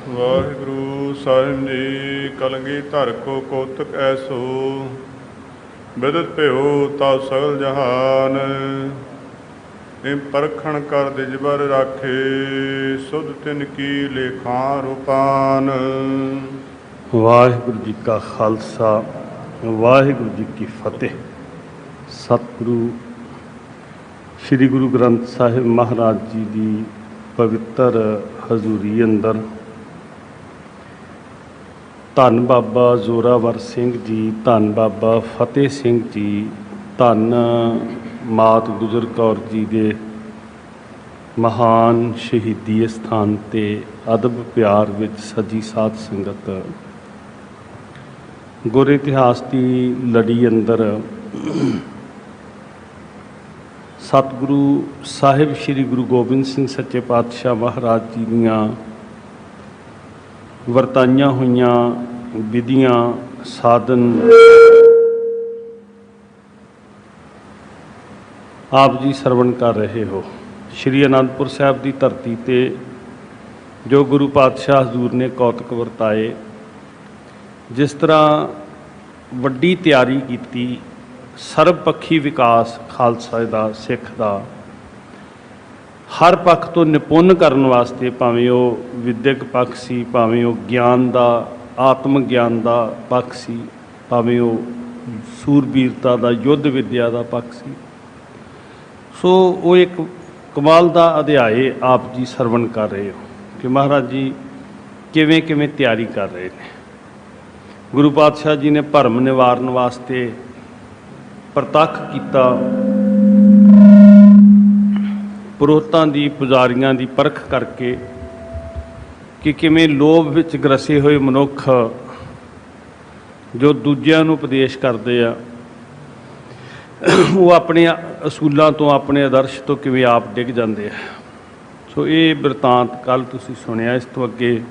ਵਾਹਿਗੁਰੂ ਸਾਹਿਬ ਜੀ। ਕਲਗੀ ਧਰ ਕੋ ਕੋਤਕ ਐਸੋ, ਬਿਦਤ ਭਿਓ ਤਾ ਸਗਲ ਜਹਾਨ। ਇਹ ਪਰਖਣ ਕਰ ਦਿਜਬਰ ਰਾਖੇ, ਸੁਧ ਤਿਨ ਕੀ ਲੇਖਾਂ ਰੂਪਾਨ। ਵਾਹਿਗੁਰੂ ਜੀ ਕਾ ਖਾਲਸਾ, ਵਾਹਿਗੁਰੂ ਜੀ ਕੀ ਫਤਿਹ। ਸਤਿਗੁਰੂ ਸ੍ਰੀ ਗੁਰੂ ਗ੍ਰੰਥ ਸਾਹਿਬ ਮਹਾਰਾਜ ਜੀ ਦੀ ਪਵਿੱਤਰ ਹਜ਼ੂਰੀ ਅੰਦਰ ਧੰਨ ਬਾਬਾ ਜ਼ੋਰਾਵਰ ਸਿੰਘ ਜੀ, ਧੰਨ ਬਾਬਾ ਫਤਿਹ ਸਿੰਘ ਜੀ, ਧੰਨ ਮਾਤ ਗੁਜਰ ਕੌਰ ਜੀ ਦੇ ਮਹਾਨ ਸ਼ਹੀਦੀ ਸਥਾਨ 'ਤੇ ਅਦਬ ਪਿਆਰ ਵਿੱਚ ਸਜੀ ਸਾਧ ਸੰਗਤ ਗੁਰ ਇਤਿਹਾਸ ਦੀ ਲੜੀ ਅੰਦਰ ਸਤਿਗੁਰੂ ਸਾਹਿਬ ਸ੍ਰੀ ਗੁਰੂ ਗੋਬਿੰਦ ਸਿੰਘ ਸੱਚੇ ਪਾਤਸ਼ਾਹ ਮਹਾਰਾਜ ਜੀ ਦੀਆਂ ਵਰਤਾਈਆਂ ਹੋਈਆਂ ਵਿਧੀਆਂ ਸਾਧਨ ਆਪ ਜੀ ਸਰਵਣ ਕਰ ਰਹੇ ਹੋ। ਸ਼੍ਰੀ ਅਨੰਦਪੁਰ ਸਾਹਿਬ ਦੀ ਧਰਤੀ 'ਤੇ ਜੋ ਗੁਰੂ ਪਾਤਸ਼ਾਹ ਹਜ਼ੂਰ ਨੇ ਕੌਤਕ ਵਰਤਾਏ, ਜਿਸ ਤਰ੍ਹਾਂ ਵੱਡੀ ਤਿਆਰੀ ਕੀਤੀ, ਸਰਬ ਪੱਖੀ ਵਿਕਾਸ ਖਾਲਸਾ ਦਾ, ਸਿੱਖ ਦਾ ਹਰ ਪੱਖ ਤੋਂ ਨਿਪੁੰਨ ਕਰਨ ਵਾਸਤੇ, ਭਾਵੇਂ ਉਹ ਵਿਦਿਅਕ ਪੱਖ ਸੀ, ਭਾਵੇਂ ਉਹ ਗਿਆਨ ਦਾ, ਆਤਮ ਗਿਆਨ ਦਾ ਪੱਖ ਸੀ, ਭਾਵੇਂ ਉਹ ਸੂਰਬੀਰਤਾ ਦਾ, ਯੁੱਧ ਵਿਦਿਆ ਦਾ ਪੱਖ ਸੀ। ਸੋ ਉਹ ਇੱਕ ਕਮਾਲ ਦਾ ਅਧਿਆਏ ਆਪ ਜੀ ਸਰਵਣ ਕਰ ਰਹੇ ਹੋ ਕਿ ਮਹਾਰਾਜ ਜੀ ਕਿਵੇਂ ਕਿਵੇਂ ਤਿਆਰੀ ਕਰ ਰਹੇ ਨੇ। ਗੁਰੂ ਪਾਤਸ਼ਾਹ ਜੀ ਨੇ ਭਰਮ ਨਿਵਾਰਨ ਵਾਸਤੇ ਪ੍ਰਤੱਖ ਕੀਤਾ, ਪੁਰੋਹਿਤਾਂ ਦੀ, ਪੁਜਾਰੀਆਂ ਦੀ ਪਰਖ ਕਰਕੇ ਕਿ ਕਿਵੇਂ ਲੋਭ ਵਿੱਚ ਗ੍ਰਸੇ ਹੋਏ ਮਨੁੱਖ ਜੋ ਦੂਜਿਆਂ ਨੂੰ ਉਪਦੇਸ਼ ਕਰਦੇ ਆ, ਉਹ ਆਪਣੇ ਅਸੂਲਾਂ ਤੋਂ, ਆਪਣੇ ਆਦਰਸ਼ ਤੋਂ ਕਿਵੇਂ ਆਪ ਡਿੱਗ ਜਾਂਦੇ ਆ। ਸੋ ਇਹ ਬਿਰਤਾਂਤ ਕੱਲ੍ਹ ਤੁਸੀਂ ਸੁਣਿਆ। ਇਸ ਤੋਂ ਅੱਗੇ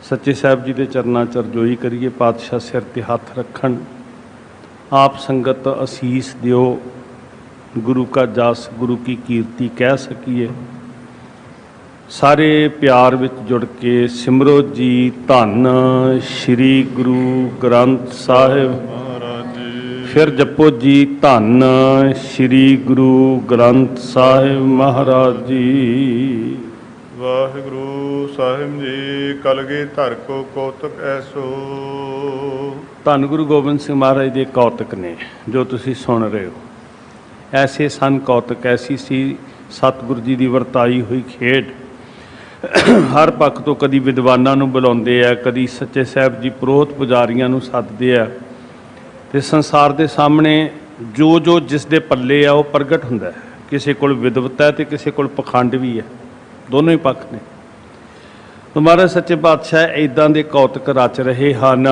ਸੱਚੇ ਸਾਹਿਬ ਜੀ ਦੇ ਚਰਨਾਂ 'ਚ ਅਰਜ਼ੋਈ ਕਰੀਏ, ਪਾਤਸ਼ਾਹ ਸਿਰ 'ਤੇ ਹੱਥ ਰੱਖਣ, ਆਪ ਸੰਗਤ ਅਸੀਸ ਦਿਓ, ਗੁਰੂ ਕਾ ਜਸ, ਗੁਰੂ ਕੀ ਕੀਰਤੀ ਕਹਿ ਸਕੀਏ। ਸਾਰੇ ਪਿਆਰ ਵਿੱਚ ਜੁੜ ਕੇ ਸਿਮਰੋ ਜੀ, ਧੰਨ ਸ਼੍ਰੀ ਗੁਰੂ ਗ੍ਰੰਥ ਸਾਹਿਬ। ਫਿਰ ਜਪੋ ਜੀ, ਧੰਨ ਸ਼੍ਰੀ ਗੁਰੂ ਗ੍ਰੰਥ ਸਾਹਿਬ ਮਹਾਰਾਜ ਜੀ। ਵਾਹਿਗੁਰੂ ਸਾਹਿਬ ਜੀ। ਕਲਗੀ ਧਰ ਕੋ ਕੋਤਕ ਐਸੋ। ਧੰਨ ਗੁਰੂ ਗੋਬਿੰਦ ਸਿੰਘ ਮਹਾਰਾਜ ਦੇ ਕੌਤਕ ਨੇ ਜੋ ਤੁਸੀਂ ਸੁਣ ਰਹੇ ਹੋ। ਐਸੇ ਸਨ ਕੌਤਕ, ਐਸੀ ਸੀ ਸਤਿਗੁਰੂ ਜੀ ਦੀ ਵਰਤਾਈ ਹੋਈ ਖੇਡ। ਹਰ ਪੱਖ ਤੋਂ ਕਦੀ ਵਿਦਵਾਨਾਂ ਨੂੰ ਬੁਲਾਉਂਦੇ ਆ, ਕਦੀ ਸੱਚੇ ਸਾਹਿਬ ਜੀ ਪੁਰੋਹਿਤ ਪੁਜਾਰੀਆਂ ਨੂੰ ਸੱਦਦੇ ਆ, ਅਤੇ ਸੰਸਾਰ ਦੇ ਸਾਹਮਣੇ ਜੋ ਜੋ ਜਿਸ ਦੇ ਪੱਲੇ ਆ ਉਹ ਪ੍ਰਗਟ ਹੁੰਦਾ ਹੈ। ਕਿਸੇ ਕੋਲ ਵਿਦਵਤਾ ਹੈ ਅਤੇ ਕਿਸੇ ਕੋਲ ਪਖੰਡ ਵੀ ਹੈ, ਦੋਨੋਂ ਹੀ ਪੱਖ ਨੇ। ਮਹਾਰਾਜ ਸੱਚੇ ਪਾਤਸ਼ਾਹ ਇੱਦਾਂ ਦੇ ਕੌਤਕ ਰਚ ਰਹੇ ਹਨ।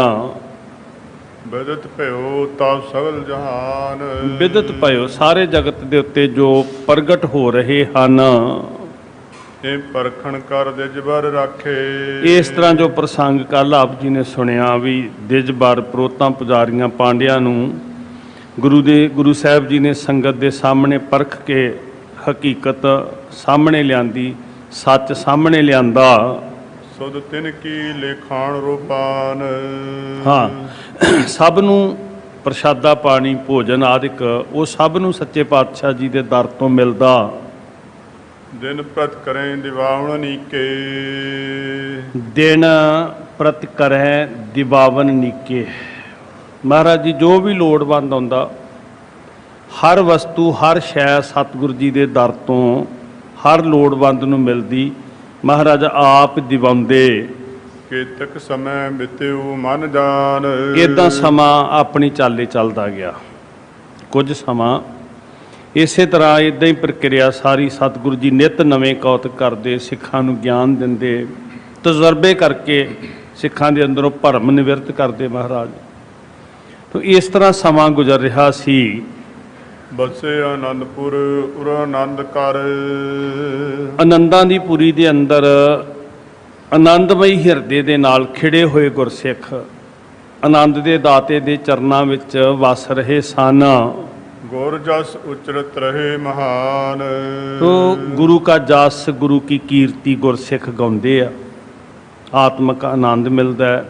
ਬਿਦਤ ਭਿਓ ਤਾ ਸਗਲ ਜਹਾਨ। ਬਿਦਤ ਭਿਓ, ਸਾਰੇ ਜਗਤ ਦੇ ਉੱਤੇ ਜੋ ਪ੍ਰਗਟ ਹੋ ਰਹੇ ਹਨ। ਇਹ ਪਰਖਣ ਕਰ ਦਿਜਬਰ ਰਾਖੇ। ਇਸ ਤਰ੍ਹਾਂ ਜੋ ਪ੍ਰਸੰਗ ਕੱਲ੍ਹ ਆਪ ਜੀ ਨੇ ਸੁਣਿਆ ਵੀ ਦਿਜਬਰ ਪੁਰੋਹਿਤਾਂ ਪੁਜਾਰੀਆਂ ਪਾਂਡਿਆਂ ਨੂੰ ਗੁਰੂ ਸਾਹਿਬ ਜੀ ਨੇ ਸੰਗਤ ਦੇ ਸਾਹਮਣੇ ਪਰਖ ਕੇ ਹਕੀਕਤ ਸਾਹਮਣੇ ਲਿਆਂਦੀ, ਸੱਚ ਸਾਹਮਣੇ ਲਿਆਂਦਾ। ਸੁਧ ਤਿਨ ਕੀ ਲੇਖਾਣ ਰੂਪਾਨ। ਹਾਂ, ਸਭ ਨੂੰ ਪ੍ਰਸ਼ਾਦਾ, ਪਾਣੀ, ਭੋਜਨ ਆਦਿਕ ਉਹ ਸਭ ਨੂੰ ਸੱਚੇ ਪਾਤਸ਼ਾਹ ਜੀ ਦੇ ਦਰ ਤੋਂ ਮਿਲਦਾ। ਦਿਨ ਪ੍ਰਤ ਕਰੇ ਦਿਵਾਵਣ ਨੀਕੇ। ਦਿਨ ਪ੍ਰਤ ਕਰੈ ਦਿਵਾਵਨ ਨੀਕੇ। ਮਹਾਰਾਜ ਜੀ ਜੋ ਵੀ ਲੋੜਵੰਦ ਆਉਂਦਾ, ਹਰ ਵਸਤੂ, ਹਰ ਸ਼ੈ ਸਤਿਗੁਰੂ ਜੀ ਦੇ ਦਰ ਤੋਂ ਹਰ ਲੋੜਵੰਦ ਨੂੰ ਮਿਲਦੀ। ਮਹਾਰਾਜ ਆਪ ਦਿਵਾਉਂਦੇ। ਕੇਤਕ ਸਮੇਂ ਬਿਤਿਉ ਮਨ ਜਾਨ। ਇੱਦਾਂ ਸਮਾਂ ਆਪਣੀ ਚਾਲੇ ਚੱਲਦਾ ਗਿਆ। ਕੁਝ ਸਮਾਂ ਇਸੇ ਤਰ੍ਹਾਂ ਇੱਦਾਂ ਹੀ ਪ੍ਰਕਿਰਿਆ ਸਾਰੀ ਸਤਿਗੁਰੂ ਜੀ ਨਿੱਤ ਨਵੇਂ ਕੌਤਕ ਕਰਦੇ, ਸਿੱਖਾਂ ਨੂੰ ਗਿਆਨ ਦਿੰਦੇ, ਤਜਰਬੇ ਕਰਕੇ ਸਿੱਖਾਂ ਦੇ ਅੰਦਰੋਂ ਭਰਮ ਨਿਵਰਤ ਕਰਦੇ ਮਹਾਰਾਜ। ਤਾਂ ਇਸ ਤਰ੍ਹਾਂ ਸਮਾਂ ਗੁਜ਼ਰ ਰਿਹਾ ਸੀ। ਬਸੇ ਆਨੰਦਪੁਰ ਉਰ ਆਨੰਦ ਕਰ। ਆਨੰਦਾਂ ਦੀ ਪੁਰੀ ਦੇ ਅੰਦਰ ਆਨੰਦਮਈ ਹਿਰਦੇ ਦੇ ਨਾਲ ਖਿੜੇ ਹੋਏ ਗੁਰਸਿੱਖ ਆਨੰਦ ਦੇ ਦਾਤੇ ਦੇ ਚਰਨਾਂ ਵਿੱਚ ਵਸ ਰਹੇ ਸਨ। ਗੁਰ ਜਸ ਉਚਰਤ ਰਹੇ ਮਹਾਨ। ਤੋ ਗੁਰੂ ਕਾ ਜਸ, ਗੁਰੂ ਕੀ ਕੀਰਤੀ ਗੁਰਸਿੱਖ ਗਾਉਂਦੇ ਆ। ਆਤਮਿਕ ਆਨੰਦ ਮਿਲਦਾ ਹੈ।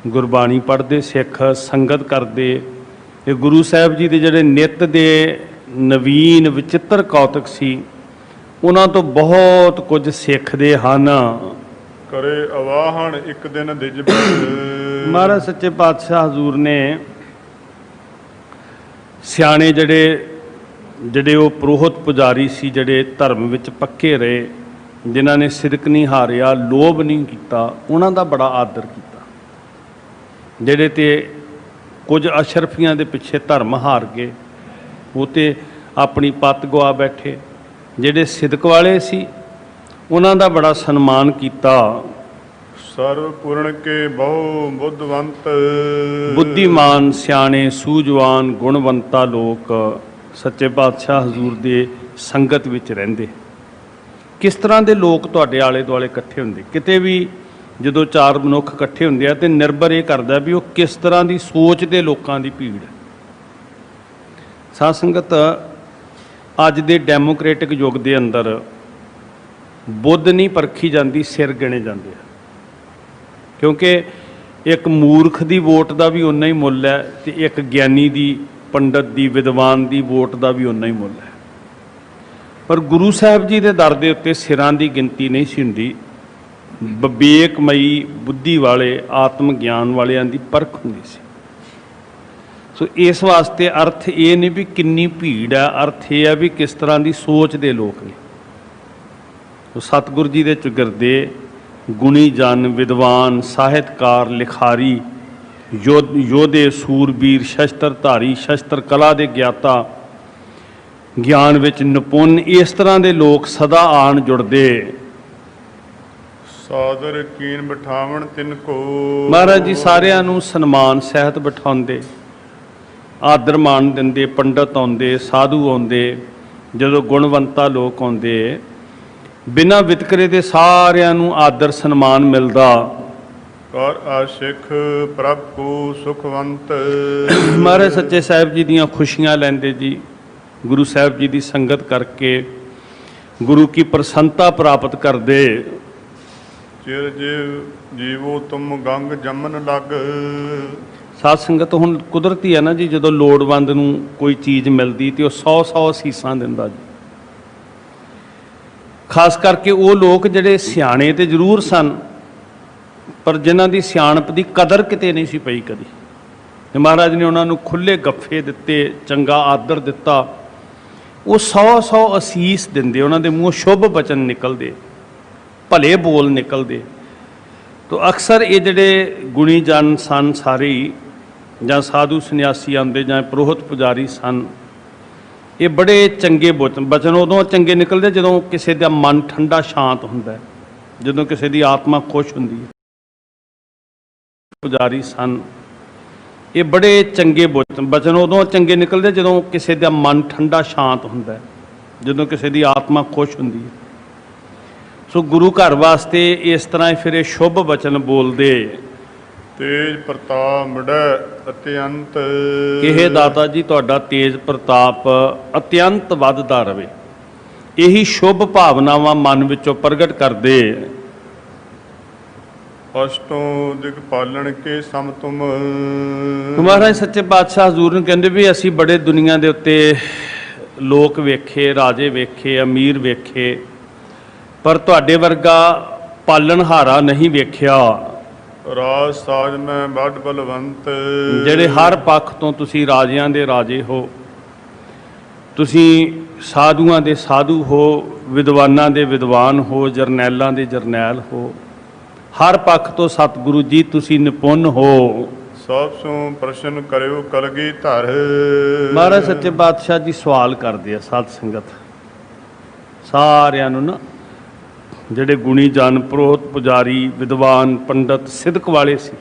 ਗੁਰਬਾਣੀ ਪੜ੍ਹਦੇ ਸਿੱਖ ਸੰਗਤ ਕਰਦੇ, ਇਹ ਗੁਰੂ ਸਾਹਿਬ ਜੀ ਦੇ ਜਿਹੜੇ ਨਿੱਤ ਦੇ ਨਵੀਨ ਵਿਚਿੱਤਰ ਕੌਤਕ ਸੀ, ਉਹਨਾਂ ਤੋਂ ਬਹੁਤ ਕੁਝ ਸਿੱਖਦੇ ਹਨ। ਕਰੇ ਅਵਾਹਣ ਇੱਕ ਦਿਨ ਦਿਜਬਰ। ਮਹਾਰਾਜ ਸੱਚੇ ਪਾਤਸ਼ਾਹ ਹਜ਼ੂਰ ਨੇ ਸਿਆਣੇ ਜਿਹੜੇ ਉਹ ਪੁਰੋਹਿਤ ਪੁਜਾਰੀ ਸੀ, ਜਿਹੜੇ ਧਰਮ ਵਿੱਚ ਪੱਕੇ ਰਹੇ, ਜਿਨ੍ਹਾਂ ਨੇ ਸਿਦਕ ਨਹੀਂ ਹਾਰਿਆ, ਲੋਭ ਨਹੀਂ ਕੀਤਾ, ਉਹਨਾਂ ਦਾ ਬੜਾ ਆਦਰ ਕੀਤਾ। ਜਿਹੜੇ ਤੇ ਕੁਝ ਅਸ਼ਰਫੀਆਂ ਦੇ ਪਿੱਛੇ ਧਰਮ ਹਾਰ ਗਏ, ਉਹ ਤੇ ਆਪਣੀ ਪੱਤ ਗਵਾ ਬੈਠੇ। ਜਿਹੜੇ ਸਿਦਕ ਵਾਲੇ ਸੀ, ਉਹਨਾਂ ਦਾ ਬੜਾ ਸਨਮਾਨ ਕੀਤਾ। ਸਰਵ ਪੂਰਨ ਕੇ ਬਹੁ ਬੁੱਧਵੰਤ। ਬੁੱਧੀਮਾਨ, ਸਿਆਣੇ, ਸੂਝਵਾਨ, ਗੁਣਵੰਤਾ ਲੋਕ ਸੱਚੇ ਪਾਤਸ਼ਾਹ ਹਜ਼ੂਰ ਦੇ ਸੰਗਤ ਵਿੱਚ ਰਹਿੰਦੇ। ਕਿਸ ਤਰ੍ਹਾਂ ਦੇ ਲੋਕ ਤੁਹਾਡੇ ਆਲੇ ਦੁਆਲੇ ਇਕੱਠੇ ਹੁੰਦੇ? ਕਿਤੇ ਵੀ ਜਦੋਂ ਚਾਰ ਮਨੁੱਖ ਇਕੱਠੇ ਹੁੰਦੇ ਆ ਤੇ ਨਿਰਭਰ ਇਹ ਕਰਦਾ ਵੀ ਉਹ ਕਿਸ ਤਰ੍ਹਾਂ ਦੀ ਸੋਚ ਦੇ ਲੋਕਾਂ ਦੀ ਭੀੜ ਹੈ। ਸਾਧ ਸੰਗਤ, ਅੱਜ ਦੇ ਡੈਮੋਕ੍ਰੈਟਿਕ ਯੁੱਗ ਦੇ ਅੰਦਰ ਬੁੱਧ ਨਹੀਂ ਪਰਖੀ ਜਾਂਦੀ, ਸਿਰ ਗਿਣੇ ਜਾਂਦੇ ਆ। ਕਿਉਂਕਿ ਇੱਕ ਮੂਰਖ ਦੀ ਵੋਟ ਦਾ ਵੀ ਉਨਾ ਹੀ ਮੁੱਲ ਹੈ ਤੇ ਇੱਕ ਗਿਆਨੀ ਦੀ, ਪੰਡਤ ਦੀ, ਵਿਦਵਾਨ ਦੀ ਵੋਟ ਦਾ ਵੀ ਉਨਾ ਹੀ ਮੁੱਲ ਹੈ। ਪਰ ਗੁਰੂ ਸਾਹਿਬ ਜੀ ਦੇ ਦਰ ਦੇ ਉੱਤੇ ਸਿਰਾਂ ਦੀ ਗਿਣਤੀ ਨਹੀਂ ਸੀ ਹੁੰਦੀ। ਵਿਵੇਕਮਈ ਬੁੱਧੀ ਵਾਲੇ, ਆਤਮ ਗਿਆਨ ਵਾਲਿਆਂ ਦੀ ਪਰਖ ਹੁੰਦੀ ਸੀ। ਸੋ ਇਸ ਵਾਸਤੇ ਅਰਥ ਇਹ ਨਹੀਂ ਵੀ ਕਿੰਨੀ ਭੀੜ ਹੈ, ਅਰਥ ਇਹ ਹੈ ਵੀ ਕਿਸ ਤਰ੍ਹਾਂ ਦੀ ਸੋਚ ਦੇ ਲੋਕ ਨੇ। ਸਤਿਗੁਰੂ ਜੀ ਦੇ ਚੁਗਿਰਦੇ, ਗੁਣੀ ਜਨ, ਵਿਦਵਾਨ, ਸਾਹਿਤਕਾਰ, ਲਿਖਾਰੀ, ਯੋਧੇ, ਸੂਰਬੀਰ, ਸ਼ਸਤਰਧਾਰੀ, ਸ਼ਸਤਰ ਕਲਾ ਦੇ ਗਿਆਤਾ, ਗਿਆਨ ਵਿੱਚ ਨਿਪੁੰਨ, ਇਸ ਤਰ੍ਹਾਂ ਦੇ ਲੋਕ ਸਦਾ ਆਣ ਜੁੜਦੇ। ਸਾਦਰ ਕੀਨ ਬਿਠਾਵਣ ਤਿੰਨ ਕੋ। ਮਹਾਰਾਜ ਜੀ ਸਾਰਿਆਂ ਨੂੰ ਸਨਮਾਨ ਸਹਿਤ ਬਿਠਾਉਂਦੇ, ਆਦਰ ਮਾਣ ਦਿੰਦੇ। ਪੰਡਤ ਆਉਂਦੇ, ਸਾਧੂ ਆਉਂਦੇ, ਜਦੋਂ ਗੁਣਵੰਤਾ ਲੋਕ ਆਉਂਦੇ, ਬਿਨਾਂ ਵਿਤਕਰੇ ਦੇ ਸਾਰਿਆਂ ਨੂੰ ਆਦਰ ਸਨਮਾਨ ਮਿਲਦਾ। ਕਰ ਆਸ਼ਿਖ ਪ੍ਰਭ ਕੋ ਸੁਖਵੰਤ। ਮਹਾਰਾਜ ਸੱਚੇ ਸਾਹਿਬ ਜੀ ਦੀਆਂ ਖੁਸ਼ੀਆਂ ਲੈਂਦੇ ਜੀ। ਗੁਰੂ ਸਾਹਿਬ ਜੀ ਦੀ ਸੰਗਤ ਕਰਕੇ ਗੁਰੂ ਕੀ ਪ੍ਰਸੰਨਤਾ ਪ੍ਰਾਪਤ ਕਰਦੇ। ਚਿਰ ਜੀਵੋ ਤੁਮ ਗੰਗ ਜਮਨ ਲੱਗ। ਸਾਧ ਸੰਗਤ, ਹੁਣ ਕੁਦਰਤੀ ਹੈ ਨਾ ਜੀ, ਜਦੋਂ ਲੋੜਵੰਦ ਨੂੰ ਕੋਈ ਚੀਜ਼ ਮਿਲਦੀ ਤੇ ਉਹ 100 ਅਸੀਸਾਂ ਦਿੰਦਾ ਜੀ। ਖਾਸ ਕਰਕੇ ਉਹ ਲੋਕ ਜਿਹੜੇ ਸਿਆਣੇ ਤੇ ਜ਼ਰੂਰ ਸਨ, ਪਰ ਜਿਨ੍ਹਾਂ ਦੀ ਸਿਆਣਪ ਦੀ ਕਦਰ ਕਿਤੇ ਨਹੀਂ ਸੀ ਪਈ ਕਦੀ। ਤੇ ਮਹਾਰਾਜ ਨੇ ਉਹਨਾਂ ਨੂੰ ਖੁੱਲ੍ਹੇ ਗੱਫੇ ਦਿੱਤੇ, ਚੰਗਾ ਆਦਰ ਦਿੱਤਾ। ਉਹ 100 ਅਸੀਸ ਦਿੰਦੇ, ਉਹਨਾਂ ਦੇ ਮੂੰਹੋਂ ਸ਼ੁਭ ਬਚਨ ਨਿਕਲਦੇ, ਭਲੇ ਬੋਲ ਨਿਕਲਦੇ। ਤੋ ਅਕਸਰ ਇਹ ਜਿਹੜੇ ਗੁਣੀ ਜਨ ਸਨ ਸਾਰੇ ਹੀ, ਜਾਂ ਸਾਧੂ ਸੰਨਿਆਸੀ ਆਉਂਦੇ, ਜਾਂ ਪੁਰੋਹਿਤ ਪੁਜਾਰੀ ਸਨ, ਇਹ ਬੜੇ ਚੰਗੇ ਬਚਨ ਉਦੋਂ ਚੰਗੇ ਨਿਕਲਦੇ ਜਦੋਂ ਕਿਸੇ ਦਾ ਮਨ ਠੰਡਾ ਸ਼ਾਂਤ ਹੁੰਦਾ, ਜਦੋਂ ਕਿਸੇ ਦੀ ਆਤਮਾ ਖੁਸ਼ ਹੁੰਦੀ ਹੈ। ਪੁਜਾਰੀ ਸਨ, ਇਹ ਬੜੇ ਚੰਗੇ ਬਚਨ ਉਦੋਂ ਚੰਗੇ ਨਿਕਲਦੇ ਜਦੋਂ ਕਿਸੇ ਦਾ ਮਨ ਠੰਡਾ ਸ਼ਾਂਤ ਹੁੰਦਾ, ਜਦੋਂ ਕਿਸੇ ਦੀ ਆਤਮਾ ਖੁਸ਼ ਹੁੰਦੀ ਹੈ। ਸੋ ਗੁਰੂ ਘਰ ਵਾਸਤੇ ਇਸ ਤਰ੍ਹਾਂ ਫਿਰ ਇਹ ਸ਼ੁਭ ਬਚਨ ਬੋਲਦੇ। ਤੇਜ ਪ੍ਰਤਾਪ ਮਿੜੈ ਅਤਿਅੰਤ। ਇਹ ਦਾਤਾ ਜੀ ਤੁਹਾਡਾ ਤੇਜ ਪ੍ਰਤਾਪ ਅਤਿਅੰਤ ਵੱਧਦਾ ਰਵੇ। ਇਹੀ ਸ਼ੁਭ ਭਾਵਨਾਵਾਂ ਮਨ ਵਿੱਚੋਂ ਪ੍ਰਗਟ ਕਰਦੇ। ਅਸ਼ਟੋਂ ਦਿਗ ਪਾਲਣ ਕੇ ਸਮ ਤੁਮ। ਮਹਾਰਾਜ ਸੱਚੇ ਪਾਤਸ਼ਾਹ ਹਜ਼ੂਰ ਨੂੰ ਕਹਿੰਦੇ ਵੀ ਅਸੀਂ ਬੜੇ ਦੁਨੀਆ ਦੇ ਉੱਤੇ ਲੋਕ ਵੇਖੇ, ਰਾਜੇ ਵੇਖੇ, ਅਮੀਰ ਵੇਖੇ, ਪਰ ਤੁਹਾਡੇ ਵਰਗਾ ਪਾਲਣਹਾਰਾ ਨਹੀਂ ਵੇਖਿਆ। ਰਾਜ ਸਾਜ ਮੈਂ ਵੱਡ ਬਲਵੰਤ। ਜਿਹੜੇ ਹਰ ਪੱਖ ਤੋਂ ਤੁਸੀਂ ਰਾਜਿਆਂ ਦੇ ਰਾਜੇ ਹੋ, ਤੁਸੀਂ ਸਾਧੂਆਂ ਦੇ ਸਾਧੂ ਹੋ, ਵਿਦਵਾਨਾਂ ਦੇ ਵਿਦਵਾਨ ਹੋ, ਜਰਨੈਲਾਂ ਦੇ ਜਰਨੈਲ ਹੋ, ਹਰ ਪੱਖ ਤੋਂ ਸਤਿਗੁਰੂ ਜੀ ਤੁਸੀਂ ਨਿਪੁੰਨ ਹੋ। ਸਭ ਤੋਂ ਪ੍ਰਸ਼ਨ ਕਰਿਓ ਕਲਗੀ ਧਰ। ਮਹਾਰਾਜ ਸੱਚੇ ਪਾਤਸ਼ਾਹ ਜੀ ਸਵਾਲ ਕਰਦੇ ਆ ਸਾਧ ਸੰਗਤ ਸਾਰਿਆਂ ਨੂੰ ਨਾ, ਜਿਹੜੇ ਗੁਣੀ ਜਨ, ਪੁਰੋਹਿਤ ਪੁਜਾਰੀ, ਵਿਦਵਾਨ, ਪੰਡਤ, ਸਿਦਕ ਵਾਲੇ ਸੀ,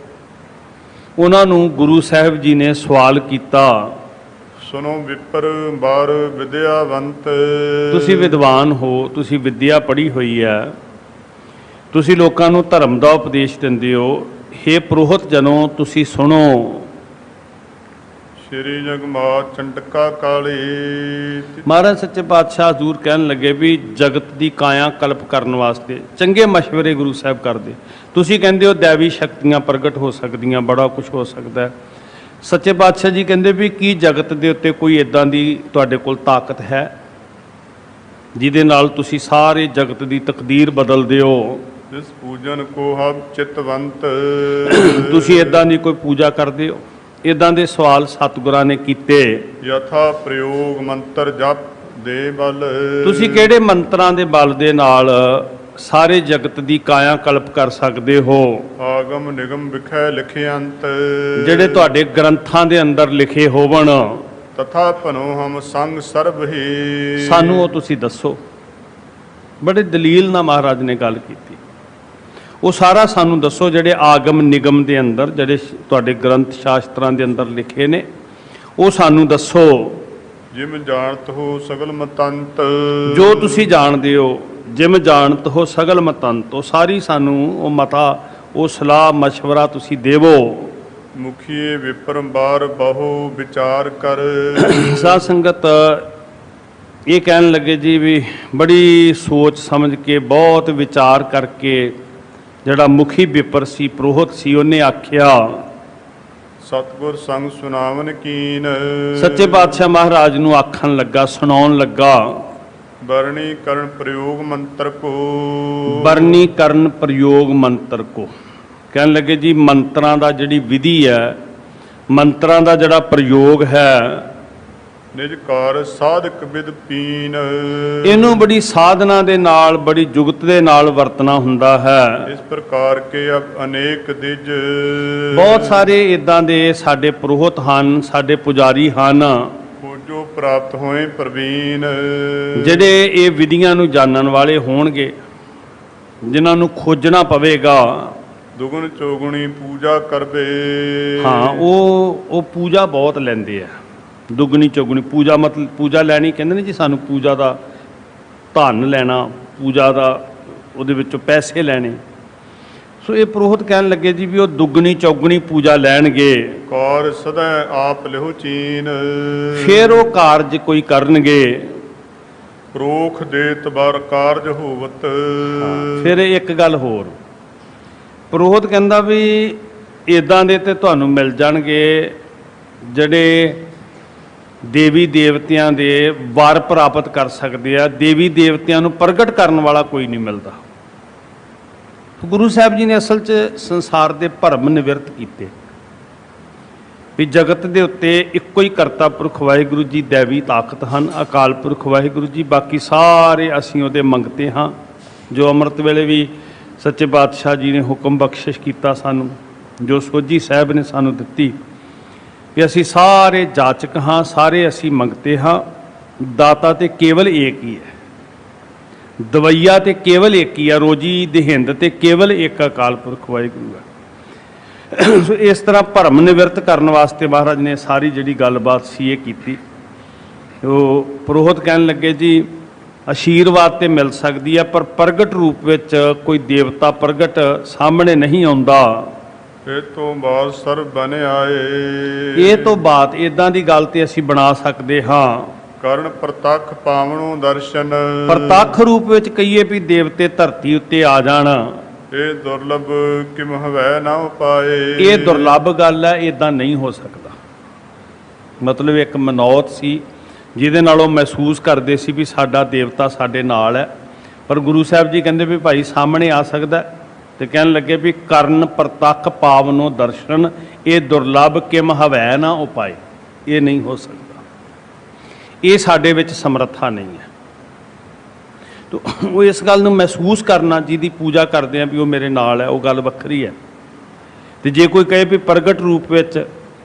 ਉਹਨਾਂ ਨੂੰ ਗੁਰੂ ਸਾਹਿਬ ਜੀ ਨੇ ਸਵਾਲ ਕੀਤਾ। ਸੁਨੋ ਵਿਪਰ ਬਾਰ ਵਿਦਿਆਵੰਤ। ਤੁਸੀਂ ਵਿਦਵਾਨ ਹੋ, ਤੁਸੀਂ ਵਿੱਦਿਆ ਪੜ੍ਹੀ ਹੋਈ ਹੈ, ਤੁਸੀਂ ਲੋਕਾਂ ਨੂੰ ਧਰਮ ਦਾ ਉਪਦੇਸ਼ ਦਿੰਦੇ ਹੋ। ਹੇ ਪੁਰੋਹਿਤ ਜਨੋ, ਤੁਸੀਂ ਸੁਣੋ। ਸ਼੍ਰੀ ਜਗਮਾਤ ਚੰਟਕਾ ਕਾਲੀ। ਮਹਾਰਾਜ ਸੱਚੇ ਪਾਤਸ਼ਾਹ ਹਜ਼ੂਰ ਕਹਿਣ ਲੱਗੇ ਵੀ ਜਗਤ ਦੀ ਕਾਇਆ ਕਲਪ ਕਰਨ ਵਾਸਤੇ ਚੰਗੇ ਮਸ਼ਵਰੇ ਗੁਰੂ ਸਾਹਿਬ ਕਰਦੇ। ਤੁਸੀਂ ਕਹਿੰਦੇ ਹੋ ਦੈਵੀ ਸ਼ਕਤੀਆਂ ਪ੍ਰਗਟ ਹੋ ਸਕਦੀਆਂ, ਬੜਾ ਕੁਝ ਹੋ ਸਕਦਾ ਹੈ। ਸੱਚੇ ਪਾਤਸ਼ਾਹ ਜੀ ਕਹਿੰਦੇ ਵੀ ਕੀ ਜਗਤ ਦੇ ਉੱਤੇ ਕੋਈ ਇਦਾਂ ਦੀ ਤੁਹਾਡੇ ਕੋਲ ਤਾਕਤ ਹੈ ਜਿਹਦੇ ਨਾਲ ਤੁਸੀਂ ਸਾਰੇ ਜਗਤ ਦੀ ਤਕਦੀਰ ਬਦਲਦੇ ਹੋ? ਜਿਸ ਪੂਜਨ ਕੋ ਹਬ ਚਿਤਵੰਤ। ਤੁਸੀਂ ਇਦਾਂ ਦੀ ਕੋਈ ਪੂਜਾ ਕਰਦੇ ਹੋ? ਇਦਾਂ ਦੇ ਸਵਾਲ ਸਤਿਗੁਰਾਂ ਨੇ ਕੀਤੇ। ਯਥਾ ਪ੍ਰਯੋਗ ਮੰਤਰ ਜਪ ਦੇ ਬਲ। ਤੁਸੀਂ ਕਿਹੜੇ ਮੰਤਰਾਂ ਦੇ ਬਲ ਦੇ ਨਾਲ ਸਾਰੇ ਜਗਤ ਦੀ ਕਾਇਆ ਕਲਪ ਕਰ ਸਕਦੇ ਹੋ? ਆਗਮ ਨਿਗਮ ਵਿਖੇ ਲਿਖਿਅੰਤ। ਜਿਹੜੇ ਤੁਹਾਡੇ ਗ੍ਰੰਥਾਂ ਦੇ ਅੰਦਰ ਲਿਖੇ ਹੋਵਣ, ਤਥਾ ਭਨੋ ਹਮ ਸੰਗ ਸਰਬ ਹੀ। ਸਾਨੂੰ ਉਹ ਤੁਸੀਂ ਦੱਸੋ। ਬੜੇ ਦਲੀਲ ਨਾਲ ਮਹਾਰਾਜ ਨੇ ਗੱਲ ਕੀਤੀ। ਉਹ ਸਾਰਾ ਸਾਨੂੰ ਦੱਸੋ ਜਿਹੜੇ ਆਗਮ ਨਿਗਮ ਦੇ ਅੰਦਰ, ਜਿਹੜੇ ਤੁਹਾਡੇ ਗ੍ਰੰਥ ਸ਼ਾਸਤਰਾਂ ਦੇ ਅੰਦਰ ਲਿਖੇ ਨੇ, ਉਹ ਸਾਨੂੰ ਦੱਸੋ। ਜਿਮ ਜਾਣਤ ਹੋ ਸਗਲ ਮਤੰਤ। ਜੋ ਤੁਸੀਂ ਜਾਣਦੇ ਹੋ, ਜਿਮ ਜਾਣਤ ਹੋ ਸਗਲ ਮਤੰਤ, ਉਹ ਸਾਰੀ ਸਾਨੂੰ ਉਹ ਮਤਾ, ਉਹ ਸਲਾਹ ਮਸ਼ਵਰਾ ਤੁਸੀਂ ਦੇਵੋ। ਮੁਖੀਏ ਵਿਪਰੰਬਾਰ ਬਹੁ ਵਿਚਾਰ ਕਰ। ਸਾਧ ਸੰਗਤ ਇਹ ਕਹਿਣ ਲੱਗੇ ਜੀ ਵੀ ਬੜੀ ਸੋਚ ਸਮਝ ਕੇ, ਬਹੁਤ ਵਿਚਾਰ ਕਰਕੇ ਜਿਹੜਾ ਮੁਖੀ ਵਿਪਰ ਸੀ, ਪ੍ਰੋਹਤ ਸੀ, ਉਹਨੇ ਆਖਿਆ। ਸਤਿਗੁਰ ਸੰਗ ਸੁਨਾਵਨ ਕੀਨ। ਸੱਚੇ ਪਾਤਸ਼ਾਹ ਮਹਾਰਾਜ ਨੂੰ ਆਖਣ ਲੱਗਾ, ਸੁਣਾਉਣ ਲੱਗਾ। ਬਰਣੀ ਕਰਨ ਪ੍ਰਯੋਗ ਮੰਤਰ ਕੋ। ਬਰਣੀ ਕਰਨ ਪ੍ਰਯੋਗ ਮੰਤਰ ਕੋ। ਕਹਿਣ ਲੱਗੇ ਜੀ ਮੰਤਰਾਂ ਦਾ ਜਿਹੜੀ ਵਿਧੀ ਹੈ, ਮੰਤਰਾਂ ਦਾ ਜਿਹੜਾ ਪ੍ਰਯੋਗ ਹੈ, ਨਿਜ ਕਾਰ ਸਾਧਕ ਵਿਦ ਪੀਨ। ਇਹਨੂੰ ਬੜੀ ਸਾਧਨਾ ਦੇ ਨਾਲ, ਬੜੀ ਜੁਗਤ ਦੇ ਨਾਲ ਵਰਤਣਾ ਹੁੰਦਾ ਹੈ। ਇਸ ਪ੍ਰਕਾਰ ਕੇ ਅਨੇਕ ਦਿਜ। ਬਹੁਤ ਸਾਰੇ ਇਦਾਂ ਦੇ ਸਾਡੇ ਪ੍ਰੋਹਤ ਹਨ, ਸਾਡੇ ਪੁਜਾਰੀ ਹਨ, ਖੋਜੋ ਪ੍ਰਾਪਤ ਹੋਏ ਪ੍ਰਵੀਨ। ਜਿਹੜੇ ਇਹ ਵਿਧੀਆਂ ਨੂੰ ਜਾਣਨ ਵਾਲੇ ਹੋਣਗੇ, ਜਿਨ੍ਹਾਂ ਨੂੰ ਖੋਜਣਾ ਪਵੇਗਾ। ਦੁਗਣ ਚੌਗੁਣੀ ਪੂਜਾ ਕਰਵੇ। ਹਾਂ, ਉਹ ਪੂਜਾ ਬਹੁਤ ਲੈਂਦੇ ਆ। ਦੁੱਗਣੀ ਚੌਗੁਣੀ ਪੂਜਾ, ਮਤਲਬ ਪੂਜਾ ਲੈਣੀ ਕਹਿੰਦੇ ਨੇ ਜੀ, ਸਾਨੂੰ ਪੂਜਾ ਦਾ ਧਨ ਲੈਣਾ, ਪੂਜਾ ਦਾ ਉਹਦੇ ਵਿੱਚੋਂ ਪੈਸੇ ਲੈਣੇ। ਸੋ ਇਹ ਪ੍ਰੋਹਤ ਕਹਿਣ ਲੱਗੇ ਜੀ ਵੀ ਉਹ ਦੁੱਗਣੀ ਚੌਗੁਣੀ ਪੂਜਾ ਲੈਣਗੇ। ਕਾਰ ਸਦਾ ਆਪ ਲਿਹੋ ਚੀਨ। ਫਿਰ ਉਹ ਕਾਰਜ ਕੋਈ ਕਰਨਗੇ। ਪ੍ਰੋਖ ਦੇ ਤਬਾਰ ਕਾਰਜ ਹੋਵਤ। ਫਿਰ ਇੱਕ ਗੱਲ ਹੋਰ, ਪ੍ਰੋਹਤ ਕਹਿੰਦਾ ਵੀ ਇਦਾਂ ਦੇ ਤੇ ਤੁਹਾਨੂੰ ਮਿਲ ਜਾਣਗੇ ਜਿਹੜੇ ਦੇਵੀ ਦੇਵਤਿਆਂ ਦੇ ਵਰ ਪ੍ਰਾਪਤ ਕਰ ਸਕਦੇ ਆ। ਦੇਵੀ ਦੇਵਤਿਆਂ ਨੂੰ ਪ੍ਰਗਟ ਕਰਨ ਵਾਲਾ ਕੋਈ ਨਹੀਂ ਮਿਲਦਾ। ਗੁਰੂ ਸਾਹਿਬ ਜੀ ਨੇ ਅਸਲ 'ਚ ਸੰਸਾਰ ਦੇ ਭਰਮ ਨਿਵਰਤ ਕੀਤੇ ਵੀ ਜਗਤ ਦੇ ਉੱਤੇ ਇੱਕੋ ਹੀ ਕਰਤਾ ਪੁਰਖ ਵਾਹਿਗੁਰੂ ਜੀ ਦੇਵੀ ਤਾਕਤ ਹਨ, ਅਕਾਲ ਪੁਰਖ ਵਾਹਿਗੁਰੂ ਜੀ, ਬਾਕੀ ਸਾਰੇ ਅਸੀਂ ਉਹਦੇ ਮੰਗਤੇ ਹਾਂ। ਜੋ ਅੰਮ੍ਰਿਤ ਵੇਲੇ ਵੀ ਸੱਚੇ ਪਾਤਸ਼ਾਹ ਜੀ ਨੇ ਹੁਕਮ ਬਖਸ਼ਿਸ਼ ਕੀਤਾ ਸਾਨੂੰ, ਜੋ ਸੋਝੀ ਸਾਹਿਬ ਨੇ ਸਾਨੂੰ ਦਿੱਤੀ ਕਿ ਅਸੀਂ ਸਾਰੇ ਜਾਚਕ ਹਾਂ, ਸਾਰੇ ਅਸੀਂ ਮੰਗਤੇ ਹਾਂ। ਦਾਤਾ ਤੇ ਕੇਵਲ ਏਕ ਹੀ ਹੈ, ਦਵਈਆ ਤੇ ਕੇਵਲ ਇੱਕ ਹੀ ਆ, ਰੋਜੀ ਦੇਹਿੰਦ ਤੇ ਕੇਵਲ ਇੱਕ ਅਕਾਲ ਪੁਰਖ ਵਾਹਿਗੁਰੂ ਹੈ। ਸੋ ਇਸ ਤਰ੍ਹਾਂ ਭਰਮ ਨਿਵਰਤ ਕਰਨ ਵਾਸਤੇ ਮਹਾਰਾਜ ਨੇ ਸਾਰੀ ਜਿਹੜੀ ਗੱਲਬਾਤ ਸੀ ਇਹ ਕੀਤੀ। ਉਹ ਪ੍ਰੋਹਤ ਕਹਿਣ ਲੱਗੇ ਜੀ ਆਸ਼ੀਰਵਾਦ ਤੇ ਮਿਲ ਸਕਦੀ ਹੈ, ਪਰ ਪ੍ਰਗਟ ਰੂਪ ਵਿੱਚ ਕੋਈ ਦੇਵਤਾ ਪ੍ਰਗਟ ਸਾਹਮਣੇ ਨਹੀਂ ਆਉਂਦਾ। ਇਹ ਤੋਂ ਬਾਅਦ ਸਰਬ ਬਨ ਆਏ। ਇਹ ਤੋਂ ਬਾਅਦ ਇਦਾਂ ਦੀ ਗੱਲ ਤੇ ਅਸੀਂ ਬਣਾ ਸਕਦੇ ਹਾਂ। ਕਰਨ ਪ੍ਰਤੱਖ ਪਾਵਣੋ ਦਰਸ਼ਨ। ਪ੍ਰਤੱਖ ਰੂਪ ਵਿੱਚ ਕਹੀਏ ਵੀ ਦੇਵਤੇ ਧਰਤੀ ਉੱਤੇ ਆ ਜਾਣ, ਇਹ ਦੁਰਲਭ ਕਿਮ ਹਵੈ ਨਾ ਉਪਾਏ। ਇਹ ਦੁਰਲਭ ਗੱਲ ਹੈ, ਇਦਾਂ ਨਹੀਂ ਹੋ ਸਕਦਾ। ਮਤਲਬ ਇੱਕ ਮਨੌਤ ਸੀ ਜਿਹਦੇ ਨਾਲ ਉਹ ਮਹਿਸੂਸ ਕਰਦੇ ਸੀ ਵੀ ਸਾਡਾ ਦੇਵਤਾ ਸਾਡੇ ਨਾਲ ਹੈ, ਪਰ ਗੁਰੂ ਸਾਹਿਬ ਜੀ ਕਹਿੰਦੇ ਵੀ ਭਾਈ ਸਾਹਮਣੇ ਆ ਸਕਦਾ। ਤੇ ਕਹਿਣ ਲੱਗੇ ਵੀ ਕਰਨ ਪ੍ਰਤੱਖ ਪਾਵਨੋ ਦਰਸ਼ਨ, ਇਹ ਦੁਰਲਭ ਕਿਮ ਹਵੈ ਨਾ ਉਪਾਏ। ਇਹ ਨਹੀਂ ਹੋ ਸਕਦਾ, ਇਹ ਸਾਡੇ ਵਿੱਚ ਸਮਰੱਥਾ ਨਹੀਂ ਹੈ। ਤੋ ਉਹ ਇਸ ਗੱਲ ਨੂੰ ਮਹਿਸੂਸ ਕਰਨਾ, ਜਿਹਦੀ ਪੂਜਾ ਕਰਦੇ ਆ ਵੀ ਉਹ ਮੇਰੇ ਨਾਲ ਹੈ, ਉਹ ਗੱਲ ਵੱਖਰੀ ਹੈ। ਤੇ ਜੇ ਕੋਈ ਕਹੇ ਵੀ ਪ੍ਰਗਟ ਰੂਪ ਵਿੱਚ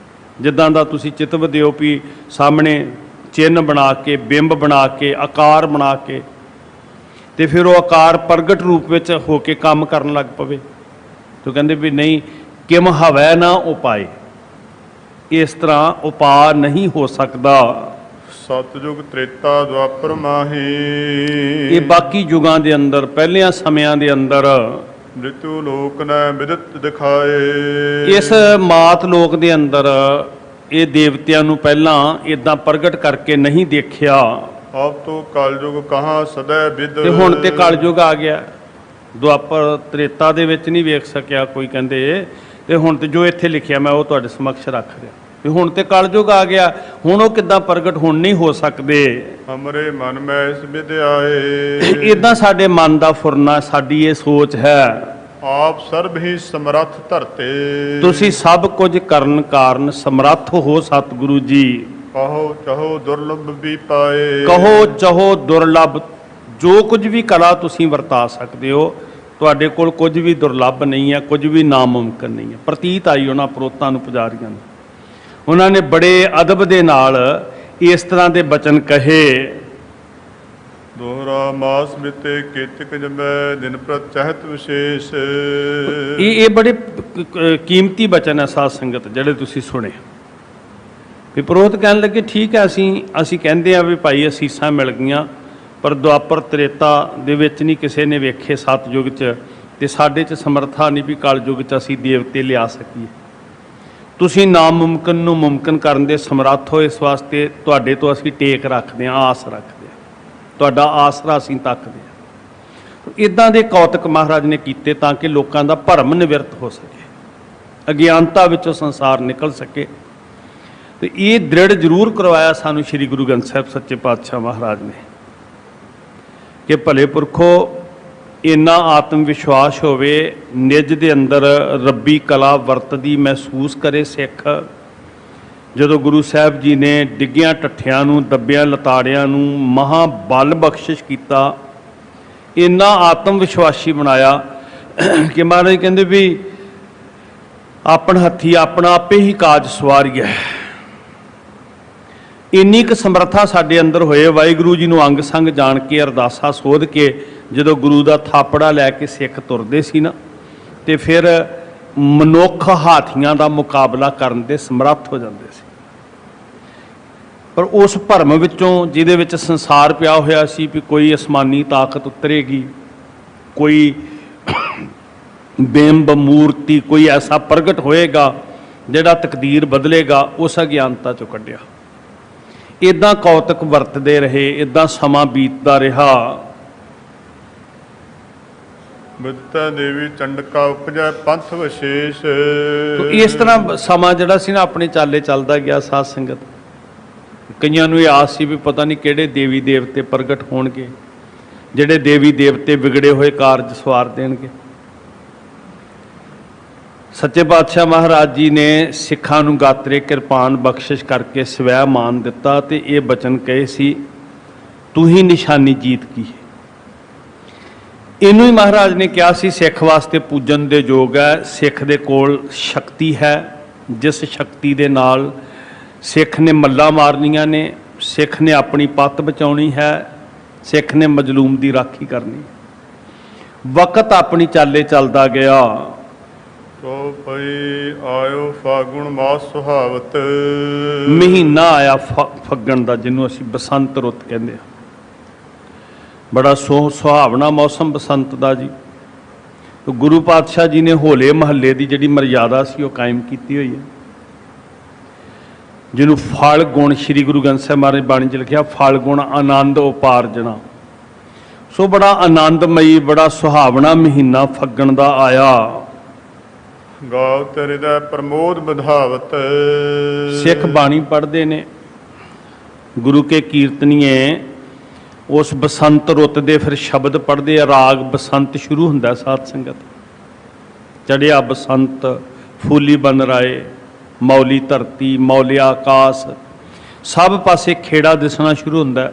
ਜਿੱਦਾਂ ਦਾ ਤੁਸੀਂ ਚਿਤਵ ਦਿਓ ਵੀ ਸਾਹਮਣੇ ਚਿੰਨ੍ਹ ਬਣਾ ਕੇ, ਬਿੰਬ ਬਣਾ ਕੇ, ਆਕਾਰ ਬਣਾ ਕੇ, ਤੇ ਫਿਰ ਉਹ ਆਕਾਰ ਪ੍ਰਗਟ ਰੂਪ ਵਿੱਚ ਹੋ ਕੇ ਕੰਮ ਕਰਨ ਲੱਗ ਪਵੇ, ਤੋ ਕਹਿੰਦੇ ਵੀ ਨਹੀਂ, ਕਿਮ ਹਵੈ ਨਾ ਉਪਾਏ। ਇਸ ਤਰ੍ਹਾਂ ਉਪਾਅ ਨਹੀਂ ਹੋ ਸਕਦਾ। ਸਤਿਯੁਗ ਤ੍ਰੇਤਾ ਦੁਆਪਰ ਮਾਹੀ। ਇਹ ਬਾਕੀ ਯੁਗਾਂ ਦੇ ਅੰਦਰ, ਪਹਿਲਿਆਂ ਸਮਿਆਂ ਦੇ ਅੰਦਰ ਮ੍ਰਿਤੂ ਲੋਕ ਨੇ ਵਿਦਿਤ ਦਿਖਾਏ। ਇਸ ਮਾਤ ਲੋਕ ਦੇ ਅੰਦਰ ਇਹ ਦੇਵਤਿਆਂ ਨੂੰ ਪਹਿਲਾਂ ਇਦਾਂ ਪ੍ਰਗਟ ਕਰਕੇ ਨਹੀਂ ਦੇਖਿਆ, ਆਪ ਤੋਂ ਕਲਯੁਗ ਕਹਾਂ ਸਦਾ ਵਿਦ। ਤੇ ਹੁਣ ਤੇ ਕਲਯੁਗ ਆ ਗਿਆ। ਦੁਆਪਰ ਤ੍ਰੇਤਾ ਦੇ ਵਿੱਚ ਨਹੀਂ ਵੇਖ ਸਕਿਆ ਕੋਈ, ਕਹਿੰਦੇ, ਤੇ ਹੁਣ ਤੇ ਜੋ ਇੱਥੇ ਲਿਖਿਆ ਮੈਂ ਉਹ ਤੁਹਾਡੇ ਸਮਕਸ਼ ਰੱਖ ਰਿਹਾ ਵੀ ਹੁਣ ਤੇ ਕਲਯੁਗ ਆ ਗਿਆ, ਹੁਣ ਉਹ ਕਿੱਦਾਂ ਪ੍ਰਗਟ ਹੁਣ ਨਹੀਂ ਹੋ ਸਕਦੇ। ਹਮਰੇ ਮਨ ਮੈਂ ਇਸ ਵਿਦਿਆਏ। ਇਦਾਂ ਸਾਡੇ ਮਨ ਦਾ ਫੁਰਨਾ, ਸਾਡੀ ਇਹ ਸੋਚ ਹੈ। ਆਪ ਸਰਬ ਹੀ ਸਮਰੱਥ ਧਰਤੇ। ਤੁਸੀਂ ਸਭ ਕੁਝ ਕਰਨ ਕਾਰਨ ਸਮਰੱਥ ਹੋ ਸਤਿਗੁਰੂ ਜੀ। ਕਹੋ ਚਾਹੋ ਦੁਰਲਭ ਵੀ ਪਾਏ। ਕਹੋ ਚਾਹੋ ਦੁਰਲਭ, ਜੋ ਕੁਝ ਵੀ ਕਲਾ ਤੁਸੀਂ ਵਰਤਾ ਸਕਦੇ ਹੋ, ਤੁਹਾਡੇ ਕੋਲ ਕੁਝ ਵੀ ਦੁਰਲਭ ਨਹੀਂ ਹੈ, ਕੁਝ ਵੀ ਨਾਮੁਮਕਿਨ ਨਹੀਂ ਹੈ। ਪ੍ਰਤੀਤ ਆਈ ਉਹਨਾਂ ਪ੍ਰੋਤਾਂ ਨੂੰ, ਪੁਜਾਰੀਆਂ ਨੂੰ, ਉਹਨਾਂ ਨੇ ਬੜੇ ਅਦਬ ਦੇ ਨਾਲ ਇਸ ਤਰ੍ਹਾਂ ਦੇ ਬਚਨ ਕਹੇ। ਦੋਹਰਾ ਮਾਸ ਬਿਤੇ ਕੇਤਕ ਜਮੈ ਦਿਨ ਪ੍ਰਤ ਚਹਿਤ ਵਿਸ਼ੇਸ਼। ਇਹ ਬੜੇ ਕੀਮਤੀ ਬਚਨ ਹੈ ਸਾਧ ਸੰਗਤ, ਜਿਹੜੇ ਤੁਸੀਂ ਸੁਣੇ। ਵੀ ਪ੍ਰੋਤ ਕਹਿਣ ਲੱਗੇ ਠੀਕ ਹੈ, ਅਸੀਂ ਕਹਿੰਦੇ ਆ ਵੀ ਭਾਈ ਅਸੀਸਾਂ ਮਿਲ ਗਈਆਂ, ਪਰ ਦੁਆਪਰ ਤ੍ਰੇਤਾ ਦੇ ਵਿੱਚ ਨਹੀਂ ਕਿਸੇ ਨੇ ਵੇਖੇ ਸਤਯੁਗ 'ਚ, ਤੇ ਸਾਡੇ 'ਚ ਸਮਰੱਥਾ ਨਹੀਂ ਵੀ ਕਲਯੁਗ 'ਚ ਅਸੀਂ ਦੇਵਤੇ ਲਿਆ ਸਕੀਏ। ਤੁਸੀਂ ਨਾਮੁਮਕਿਨ ਨੂੰ ਮੁਮਕਿਨ ਕਰਨ ਦੇ ਸਮਰੱਥ ਹੋ, ਇਸ ਵਾਸਤੇ ਤੁਹਾਡੇ ਤੋਂ ਅਸੀਂ ਟੇਕ ਰੱਖਦੇ ਹਾਂ, ਆਸ ਰੱਖਦੇ ਹਾਂ, ਤੁਹਾਡਾ ਆਸਰਾ ਅਸੀਂ ਤੱਕਦੇ ਹਾਂ। ਇੱਦਾਂ ਦੇ ਕੌਤਕ ਮਹਾਰਾਜ ਨੇ ਕੀਤੇ ਤਾਂ ਕਿ ਲੋਕਾਂ ਦਾ ਭਰਮ ਨਿਵਰਤ ਹੋ ਸਕੇ, ਅਗਿਆਨਤਾ ਵਿੱਚੋਂ ਸੰਸਾਰ ਨਿਕਲ ਸਕੇ। ਤੇ ਇਹ ਦ੍ਰਿੜ ਜ਼ਰੂਰ ਕਰਵਾਇਆ ਸਾਨੂੰ ਸ੍ਰੀ ਗੁਰੂ ਗ੍ਰੰਥ ਸਾਹਿਬ ਸੱਚੇ ਪਾਤਸ਼ਾਹ ਮਹਾਰਾਜ ਨੇ ਕਿ ਭਲੇ ਪੁਰਖੋ, ਇੰਨਾ ਆਤਮ ਵਿਸ਼ਵਾਸ ਹੋਵੇ, ਨਿੱਜ ਦੇ ਅੰਦਰ ਰੱਬੀ ਕਲਾ ਵਰਤਦੀ ਮਹਿਸੂਸ ਕਰੇ ਸਿੱਖ। ਜਦੋਂ ਗੁਰੂ ਸਾਹਿਬ ਜੀ ਨੇ ਡਿੱਗਿਆਂ ਢੱਠਿਆਂ ਨੂੰ, ਦੱਬਿਆਂ ਲਤਾੜਿਆਂ ਨੂੰ ਮਹਾ ਬਲ ਬਖਸ਼ਿਸ਼ ਕੀਤਾ, ਇੰਨਾ ਆਤਮ ਵਿਸ਼ਵਾਸੀ ਬਣਾਇਆ ਕਿ ਮਹਾਰਾਜ ਕਹਿੰਦੇ ਵੀ ਆਪਣ ਹੱਥੀ ਆਪਣਾ ਆਪੇ ਹੀ ਕਾਜ ਸਵਾਰੀਐ। ਇੰਨੀ ਕੁ ਸਮਰੱਥਾ ਸਾਡੇ ਅੰਦਰ ਹੋਏ, ਵਾਹਿਗੁਰੂ ਜੀ ਨੂੰ ਅੰਗ ਸੰਗ ਜਾਣ ਕੇ, ਅਰਦਾਸਾ ਸੋਧ ਕੇ, ਜਦੋਂ ਗੁਰੂ ਦਾ ਥਾਪੜਾ ਲੈ ਕੇ ਸਿੱਖ ਤੁਰਦੇ ਸੀ ਨਾ, ਤੇ ਫਿਰ ਮਨੁੱਖ ਹਾਥੀਆਂ ਦਾ ਮੁਕਾਬਲਾ ਕਰਨ ਦੇ ਸਮਰੱਥ ਹੋ ਜਾਂਦੇ ਸੀ। ਪਰ ਉਸ ਭਰਮ ਵਿੱਚੋਂ, ਜਿਹਦੇ ਵਿੱਚ ਸੰਸਾਰ ਪਿਆ ਹੋਇਆ ਸੀ ਵੀ ਕੋਈ ਅਸਮਾਨੀ ਤਾਕਤ ਉਤਰੇਗੀ, ਕੋਈ ਬਿੰਬ ਮੂਰਤੀ, ਕੋਈ ਐਸਾ ਪ੍ਰਗਟ ਹੋਏਗਾ ਜਿਹੜਾ ਤਕਦੀਰ ਬਦਲੇਗਾ, ਉਸ ਅਗਿਆਨਤਾ ਚੋਂ ਕੱਢਿਆ। ਇੱਦਾਂ ਕੌਤਕ ਵਰਤਦੇ ਰਹੇ, ਇੱਦਾਂ ਸਮਾਂ ਬੀਤਦਾ ਰਿਹਾ। ਬਿਦਤਾ ਦੇਵੀ ਚੰਡਕਾ ਉਪਜੈ ਪੰਥ ਵਿਸ਼ੇਸ਼। ਇਸ ਤਰ੍ਹਾਂ ਸਮਾਂ ਜਿਹੜਾ ਸੀ ਨਾ ਆਪਣੇ ਚਾਲੇ ਚੱਲਦਾ ਗਿਆ ਸਾਧ ਸੰਗਤ। ਕਈਆਂ ਨੂੰ ਇਹ ਆਸ ਸੀ ਵੀ ਪਤਾ ਨਹੀਂ ਕਿਹੜੇ ਦੇਵੀ ਦੇਵਤੇ ਪ੍ਰਗਟ ਹੋਣਗੇ, ਜਿਹੜੇ ਦੇਵੀ ਦੇਵਤੇ ਵਿਗੜੇ ਹੋਏ ਕਾਰਜ ਸਵਾਰ ਦੇਣਗੇ। ਸੱਚੇ ਪਾਤਸ਼ਾਹ ਮਹਾਰਾਜ ਜੀ ਨੇ ਸਿੱਖਾਂ ਨੂੰ ਗਾਤਰੇ ਕਿਰਪਾਨ ਬਖਸ਼ਿਸ਼ ਕਰਕੇ ਸਵੈ ਮਾਨ ਦਿੱਤਾ, ਤੇ ਇਹ ਬਚਨ ਕਹੇ ਸੀ, ਤੂੰ ਹੀ ਨਿਸ਼ਾਨੀ ਜੀਤ ਕੀ ਹੈ। ਇਹਨੂੰ ਹੀ ਮਹਾਰਾਜ ਨੇ ਕਿਹਾ ਸੀ ਸਿੱਖ ਵਾਸਤੇ ਪੂਜਨ ਦੇ ਯੋਗ ਹੈ। ਸਿੱਖ ਦੇ ਕੋਲ ਸ਼ਕਤੀ ਹੈ, ਜਿਸ ਸ਼ਕਤੀ ਦੇ ਨਾਲ ਸਿੱਖ ਨੇ ਮੱਲਾਂ ਮਾਰਨੀਆਂ ਨੇ, ਸਿੱਖ ਨੇ ਆਪਣੀ ਪੱਤ ਬਚਾਉਣੀ ਹੈ, ਸਿੱਖ ਨੇ ਮਜਲੂਮ ਦੀ ਰਾਖੀ ਕਰਨੀ। ਵਕਤ ਆਪਣੀ ਚਾਲੇ ਚੱਲਦਾ ਗਿਆ। ਸੋ ਪਈ ਆਇਓ ਫਾਗੁਣ ਮਾਸ ਸੁਹਾਵਤ। ਮਹੀਨਾ ਆਇਆ ਫੱਗਣ ਦਾ, ਜਿਹਨੂੰ ਅਸੀਂ ਬਸੰਤ ਰੁੱਤ ਕਹਿੰਦੇ ਹਾਂ। ਬੜਾ ਸੁਹਾਵਣਾ ਮੌਸਮ ਬਸੰਤ ਦਾ ਜੀ। ਗੁਰੂ ਪਾਤਸ਼ਾਹ ਜੀ ਨੇ ਹੋਲੇ ਮਹੱਲੇ ਦੀ ਜਿਹੜੀ ਮਰਿਆਦਾ ਸੀ ਉਹ ਕਾਇਮ ਕੀਤੀ ਹੋਈ ਹੈ, ਜਿਹਨੂੰ ਫਲ ਗੁਣ, ਸ੍ਰੀ ਗੁਰੂ ਗ੍ਰੰਥ ਸਾਹਿਬ ਮਹਾਰਾਜ ਬਾਣੀ 'ਚ ਲਿਖਿਆ, ਫਲ ਗੁਣ ਆਨੰਦ ਉਪਾਰਜਣਾ। ਸੋ ਬੜਾ ਆਨੰਦਮਈ, ਬੜਾ ਸੁਹਾਵਣਾ ਮਹੀਨਾ ਫੱਗਣ ਦਾ ਆਇਆ। ਗਾਵ ਤੇਰੇ ਦਾ ਪ੍ਰਮੋਦ ਵਧਾਵਤ। ਸਿੱਖ ਬਾਣੀ ਪੜ੍ਹਦੇ ਨੇ, ਗੁਰੂ ਕੇ ਕੀਰਤਨੀਏ ਉਸ ਬਸੰਤ ਰੁੱਤ ਦੇ ਫਿਰ ਸ਼ਬਦ ਪੜ੍ਹਦੇ ਆ। ਰਾਗ ਬਸੰਤ ਸ਼ੁਰੂ ਹੁੰਦਾ ਸਾਧ ਸੰਗਤ। ਚੜਿਆ ਬਸੰਤ ਫੂਲੀ ਬਨ ਰਾਏ, ਮੌਲੀ ਧਰਤੀ ਮੌਲਿਆ ਆਕਾਸ਼, ਸਭ ਪਾਸੇ ਖੇੜਾ ਦਿਸਣਾ ਸ਼ੁਰੂ ਹੁੰਦਾ।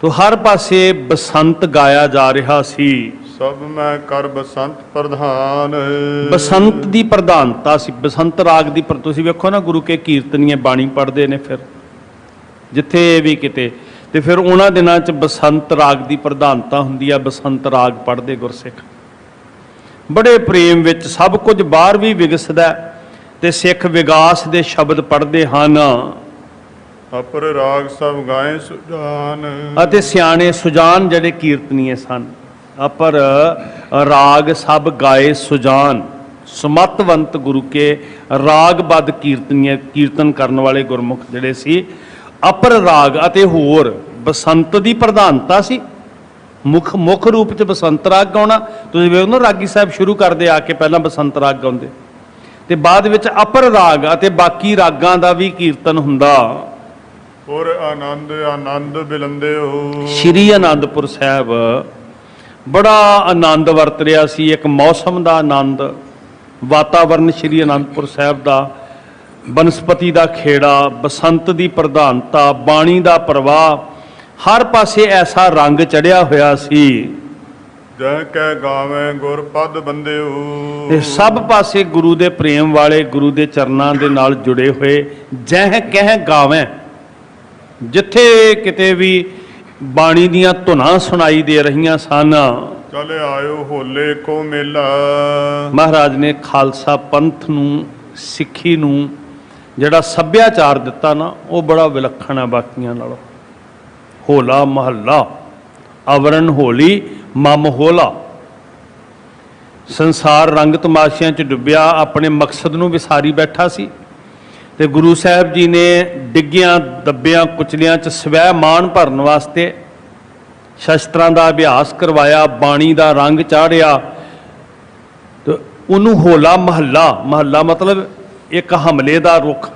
ਤੋ ਹਰ ਪਾਸੇ ਬਸੰਤ ਗਾਇਆ ਜਾ ਰਿਹਾ ਸੀ। ਸਭ ਮੈਂ ਕਰ ਬਸੰਤ ਪ੍ਰਧਾਨ। ਬਸੰਤ ਦੀ ਪ੍ਰਧਾਨਤਾ ਸੀ, ਬਸੰਤ ਰਾਗ ਦੀ। ਪਰ ਤੁਸੀਂ ਵੇਖੋ ਨਾ, ਗੁਰੂ ਕੇ ਕੀਰਤਨੀਏ ਬਾਣੀ ਪੜ੍ਹਦੇ ਨੇ ਫਿਰ ਜਿੱਥੇ ਵੀ ਕਿਤੇ, ਤੇ ਫਿਰ ਉਹਨਾਂ ਦਿਨਾਂ 'ਚ ਬਸੰਤ ਰਾਗ ਦੀ ਪ੍ਰਧਾਨਤਾ ਹੁੰਦੀ ਆ। ਬਸੰਤ ਰਾਗ ਪੜ੍ਹਦੇ ਗੁਰਸਿੱਖ ਬੜੇ ਪ੍ਰੇਮ ਵਿੱਚ। ਸਭ ਕੁਝ ਬਾਹਰ ਵੀ ਵਿਗਸਦਾ, ਤੇ ਸਿੱਖ ਵਿਗਾਸ ਦੇ ਸ਼ਬਦ ਪੜ੍ਹਦੇ ਹਨ। ਅਪਰ ਰਾਗ ਸਭ ਗਾਏ ਸੁਜਾਨ। ਅਤੇ ਸਿਆਣੇ ਸੁਜਾਨ ਜਿਹੜੇ ਕੀਰਤਨੀਏ ਸਨ, ਅਪਰ ਰਾਗ ਸਭ ਗਾਏ ਸੁਜਾਨ। ਸੁਮਤਵੰਤ ਗੁਰੂ ਕੇ ਰਾਗਬੱਧ ਕੀਰਤਨ ਕਰਨ ਵਾਲੇ ਗੁਰਮੁਖ ਜਿਹੜੇ ਸੀ, ਅਪਰ ਰਾਗ ਅਤੇ ਹੋਰ ਬਸੰਤ ਦੀ ਪ੍ਰਧਾਨਤਾ ਸੀ। ਮੁੱਖ ਰੂਪ ਚ ਬਸੰਤ ਰਾਗ ਗਾਉਣਾ। ਤੁਸੀਂ ਵੇਖੋ ਨਾ, ਰਾਗੀ ਸਾਹਿਬ ਸ਼ੁਰੂ ਕਰਦੇ ਆ ਕੇ ਪਹਿਲਾਂ ਬਸੰਤ ਰਾਗ ਗਾਉਂਦੇ, ਤੇ ਬਾਅਦ ਵਿੱਚ ਅਪਰ ਰਾਗ ਅਤੇ ਬਾਕੀ ਰਾਗਾਂ ਦਾ ਵੀ ਕੀਰਤਨ ਹੁੰਦਾ। ਔਰ ਆਨੰਦ ਆਨੰਦ ਬਿਲੰਦਿਓ। ਸ਼੍ਰੀ ਅਨੰਦਪੁਰ ਸਾਹਿਬ ਬੜਾ ਆਨੰਦ ਵਰਤ ਰਿਹਾ ਸੀ, ਇੱਕ ਮੌਸਮ ਦਾ ਆਨੰਦ, ਵਾਤਾਵਰਨ ਸ਼੍ਰੀ ਅਨੰਦਪੁਰ ਸਾਹਿਬ ਦਾ, ਬਨਸਪਤੀ ਦਾ ਖੇੜਾ, ਬਸੰਤ ਦੀ ਪ੍ਰਧਾਨਤਾ, ਬਾਣੀ ਦਾ ਪ੍ਰਵਾਹ, ਹਰ ਪਾਸੇ ਐਸਾ ਰੰਗ ਚੜਿਆ ਹੋਇਆ ਸੀ। ਜੈ ਕੈ ਗਾਵੇਂ ਗੁਰ ਪਦ ਬੰਦਿਓ। ਤੇ ਸਭ ਪਾਸੇ ਗੁਰੂ ਦੇ ਪ੍ਰੇਮ ਵਾਲੇ, ਗੁਰੂ ਦੇ ਚਰਨਾਂ ਦੇ ਨਾਲ ਜੁੜੇ ਹੋਏ। ਜਹ ਕਹਿ ਗਾਵੇਂ, ਜਿੱਥੇ ਕਿਤੇ ਵੀ ਬਾਣੀ ਦੀਆਂ ਧੁਨਾਂ ਸੁਣਾਈ ਦੇ ਰਹੀਆਂ ਸਨ। ਚਲ ਆਇਓ ਹੋਲੇ ਕੋ ਮੇਲਾ। ਮਹਾਰਾਜ ਨੇ ਖਾਲਸਾ ਪੰਥ ਨੂੰ, ਸਿੱਖੀ ਨੂੰ ਜਿਹੜਾ ਸੱਭਿਆਚਾਰ ਦਿੱਤਾ ਨਾ, ਉਹ ਬੜਾ ਵਿਲੱਖਣ ਹੈ ਬਾਕੀਆਂ ਨਾਲੋਂ। ਹੋਲਾ ਮਹੱਲਾ, ਅਵਰਨ ਹੋਲੀ ਮਮ ਹੋਲਾ। ਸੰਸਾਰ ਰੰਗ ਤਮਾਸ਼ਿਆਂ 'ਚ ਡੁੱਬਿਆ, ਆਪਣੇ ਮਕਸਦ ਨੂੰ ਵਿਸਾਰੀ ਬੈਠਾ ਸੀ, ਤੇ ਗੁਰੂ ਸਾਹਿਬ ਜੀ ਨੇ ਡਿੱਗਿਆਂ ਦੱਬਿਆਂ ਕੁਚਲਿਆਂ 'ਚ ਸਵੈ ਮਾਣ ਭਰਨ ਵਾਸਤੇ ਸ਼ਸਤਰਾਂ ਦਾ ਅਭਿਆਸ ਕਰਵਾਇਆ, ਬਾਣੀ ਦਾ ਰੰਗ ਚਾੜਿਆ, ਤੇ ਉਹਨੂੰ ਹੋਲਾ ਮਹੱਲਾ ਮਤਲਬ ਇੱਕ ਹਮਲੇ ਦਾ ਰੁਖ,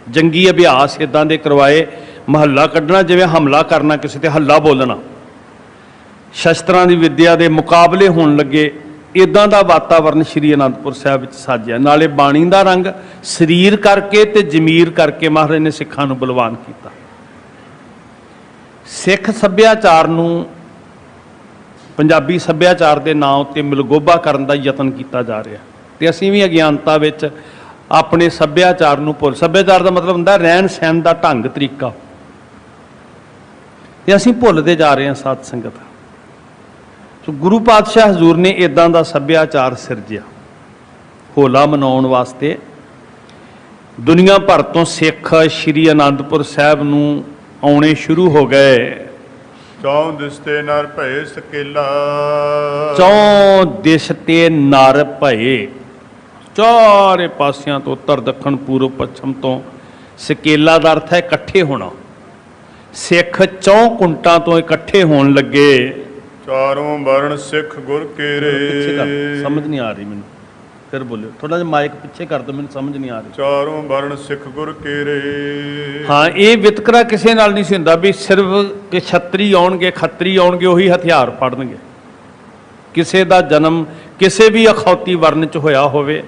ਜੰਗੀ ਅਭਿਆਸ ਇਦਾਂ ਦੇ ਕਰਵਾਏ। ਮਹੱਲਾ ਕੱਢਣਾ ਜਿਵੇਂ ਹਮਲਾ ਕਰਨਾ, ਕਿਸੇ ਤੇ ਹੱਲਾ ਬੋਲਣਾ, ਸ਼ਸਤਰਾਂ ਦੀ ਵਿੱਦਿਆ ਦੇ ਮੁਕਾਬਲੇ ਹੋਣ ਲੱਗੇ। ਇਦਾਂ ਦਾ ਵਾਤਾਵਰਨ ਸ਼੍ਰੀ ਅਨੰਦਪੁਰ ਸਾਹਿਬ ਵਿੱਚ ਸਾਜਿਆ। ਨਾਲੇ ਬਾਣੀ ਦਾ ਰੰਗ ਸਰੀਰ ਕਰਕੇ ਤੇ ਜ਼ਮੀਰ ਕਰਕੇ ਮਹਾਰਾਜ ਨੇ ਸਿੱਖਾਂ ਨੂੰ ਬਲਵਾਨ ਕੀਤਾ। ਸਿੱਖ ਸੱਭਿਆਚਾਰ ਨੂੰ ਪੰਜਾਬੀ ਸੱਭਿਆਚਾਰ ਦੇ ਨਾਂ ਉੱਤੇ ਮਿਲਗੋਭਾ ਕਰਨ ਦਾ ਯਤਨ ਕੀਤਾ ਜਾ ਰਿਹਾ, ਤੇ ਅਸੀਂ ਵੀ ਅਗਿਆਨਤਾ ਵਿੱਚ ਆਪਣੇ ਸੱਭਿਆਚਾਰ ਨੂੰ ਸੱਭਿਆਚਾਰ ਦਾ ਮਤਲਬ ਹੁੰਦਾ ਰਹਿਣ ਸਹਿਣ ਦਾ ਢੰਗ ਤਰੀਕਾ, ਤੇ ਅਸੀਂ ਭੁੱਲਦੇ ਜਾ ਰਹੇ ਹਾਂ ਸਾਧ ਸੰਗਤ। ਸੋ ਗੁਰੂ ਪਾਤਸ਼ਾਹ ਹਜ਼ੂਰ ਨੇ ਇਦਾਂ ਦਾ ਸੱਭਿਆਚਾਰ ਸਿਰਜਿਆ। ਹੋਲਾ ਮਨਾਉਣ ਵਾਸਤੇ ਦੁਨੀਆ ਭਰ ਤੋਂ ਸਿੱਖ ਸ਼੍ਰੀ ਅਨੰਦਪੁਰ ਸਾਹਿਬ ਨੂੰ ਆਉਣੇ ਸ਼ੁਰੂ ਹੋ ਗਏ। ਚੌਂ ਦਿਸ ਤੇ ਨਰ ਭਏ ਸਕੇਲਾ। ਚੌਂ ਦਿਸ ਤੇ ਨਰ ਭਏ, ਚਾਰੇ ਪਾਸਿਆਂ ਤੋਂ, ਉੱਤਰ ਦੱਖਣ ਪੂਰਬ ਪੱਛਮ ਤੋਂ। ਸਕੇਲਾ ਦਾ ਅਰਥ ਹੈ ਇਕੱਠੇ ਹੋਣਾ। ਸਿੱਖ ਚੌਂ ਕੁੰਟਾਂ ਤੋਂ ਇਕੱਠੇ ਹੋਣ ਲੱਗੇ। ਚਾਰੋਂ ਵਰਣ ਸਿੱਖ ਗੁਰ ਕੇਰੇ। ਸਮਝ ਨਹੀਂ ਆ ਰਹੀ ਮੈਨੂੰ, ਫਿਰ ਬੋਲਿਓ ਥੋੜਾ ਜਿਹਾ, ਮਾਈਕ ਪਿੱਛੇ ਕਰ ਦਿਓ, ਮੈਨੂੰ ਸਮਝ ਨਹੀਂ ਆ ਰਹੀ। ਚਾਰੋਂ ਵਰਣ ਸਿੱਖ ਗੁਰ ਕੇਰੇ। ਹਾਂ, ਇਹ ਵਿਤਕਰਾ ਕਿਸੇ ਨਾਲ ਨਹੀਂ ਸੀ ਹੁੰਦਾ ਵੀ ਸਿਰਫ ਕਿ ਛਤਰੀ ਆਉਣਗੇ, ਖੱਤਰੀ ਆਉਣਗੇ, ਉਹੀ ਹਥਿਆਰ ਫੜਨਗੇ। ਕਿਸੇ ਦਾ ਜਨਮ ਕਿਸੇ ਵੀ ਅਖੌਤੀ ਵਰਨ 'ਚ ਹੋਇਆ ਹੋਵੇ,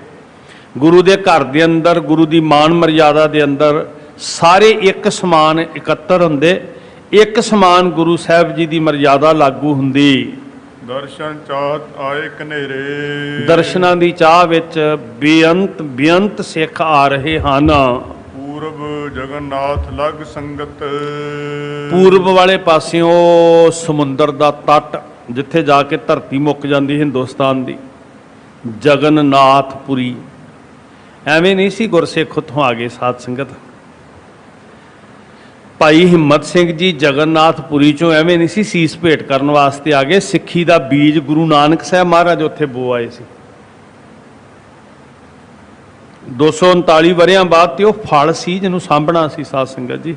ਗੁਰੂ ਦੇ ਘਰ ਦੇ ਅੰਦਰ, ਗੁਰੂ ਦੀ ਮਾਨ ਮਰਿਆਦਾ ਦੇ ਅੰਦਰ ਸਾਰੇ ਇੱਕ ਸਮਾਨ ਇਕੱਤਰ ਹੁੰਦੇ, ਇੱਕ ਸਮਾਨ ਗੁਰੂ ਸਾਹਿਬ ਜੀ ਦੀ ਮਰਿਆਦਾ ਲਾਗੂ ਹੁੰਦੀ। ਦਰਸ਼ਨ ਚਾਹਤ ਆਏ ਕਨੇਰੇ। ਦਰਸ਼ਨਾਂ ਦੀ ਚਾਹ ਵਿੱਚ ਬੇਅੰਤ ਸਿੱਖ ਆ ਰਹੇ ਹਨ। ਪੂਰਬ ਜਗਨਨਾਥ ਲਗ ਸੰਗਤ। ਪੂਰਬ ਵਾਲੇ ਪਾਸਿਓਂ ਸਮੁੰਦਰ ਦਾ ਤੱਟ, ਜਿੱਥੇ ਜਾ ਕੇ ਧਰਤੀ ਮੁੱਕ ਜਾਂਦੀ ਹਿੰਦੁਸਤਾਨ ਦੀ, ਜਗਨਨਾਥਪੁਰੀ। ਐਵੇਂ ਨਹੀਂ ਸੀ ਗੁਰਸਿੱਖ ਉੱਥੋਂ ਆ ਗਏ ਸਾਧ ਸੰਗਤ। ਭਾਈ ਹਿੰਮਤ ਸਿੰਘ ਜੀ ਜਗਨਨਾਥਪੁਰੀ ਚੋਂ ਐਵੇਂ ਨਹੀਂ ਸੀ ਸੀਸ ਭੇਟ ਕਰਨ ਵਾਸਤੇ ਆ ਗਏ। ਸਿੱਖੀ ਦਾ ਬੀਜ ਗੁਰੂ ਨਾਨਕ ਸਾਹਿਬ ਮਹਾਰਾਜ ਉੱਥੇ ਬੋ ਆਏ ਸੀ। 239 ਵਰਿਆਂ ਬਾਅਦ ਤੇ ਉਹ ਫਲ ਸੀ ਜਿਹਨੂੰ ਸਾਂਭਣਾ ਸੀ ਸਾਧ ਸੰਗਤ ਜੀ।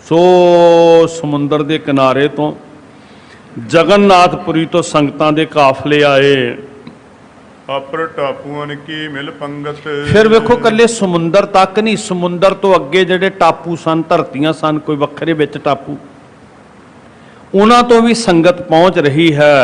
ਸੋ ਸਮੁੰਦਰ ਦੇ ਕਿਨਾਰੇ ਤੋਂ, ਜਗਨਨਾਥਪੁਰੀ ਤੋਂ ਸੰਗਤਾਂ ਦੇ ਕਾਫਲੇ ਆਏ। ਆਪਰ ਟਾਪੂਆਂ ਕੀ ਮਿਲ ਪੰਗਤ। ਫਿਰ ਵੇਖੋ, ਕੱਲੇ ਸਮੁੰਦਰ ਤੱਕ ਨਹੀਂ, ਸਮੁੰਦਰ ਤੋਂ ਅੱਗੇ ਜਿਹੜੇ ਟਾਪੂ ਸਨ, ਧਰਤੀਆਂ ਸਨ, ਕੋਈ ਵੱਖਰੇ ਵਿੱਚ ਟਾਪੂ, ਉਹਨਾਂ ਤੋਂ ਵੀ ਸੰਗਤ ਪਹੁੰਚ ਰਹੀ ਹੈ।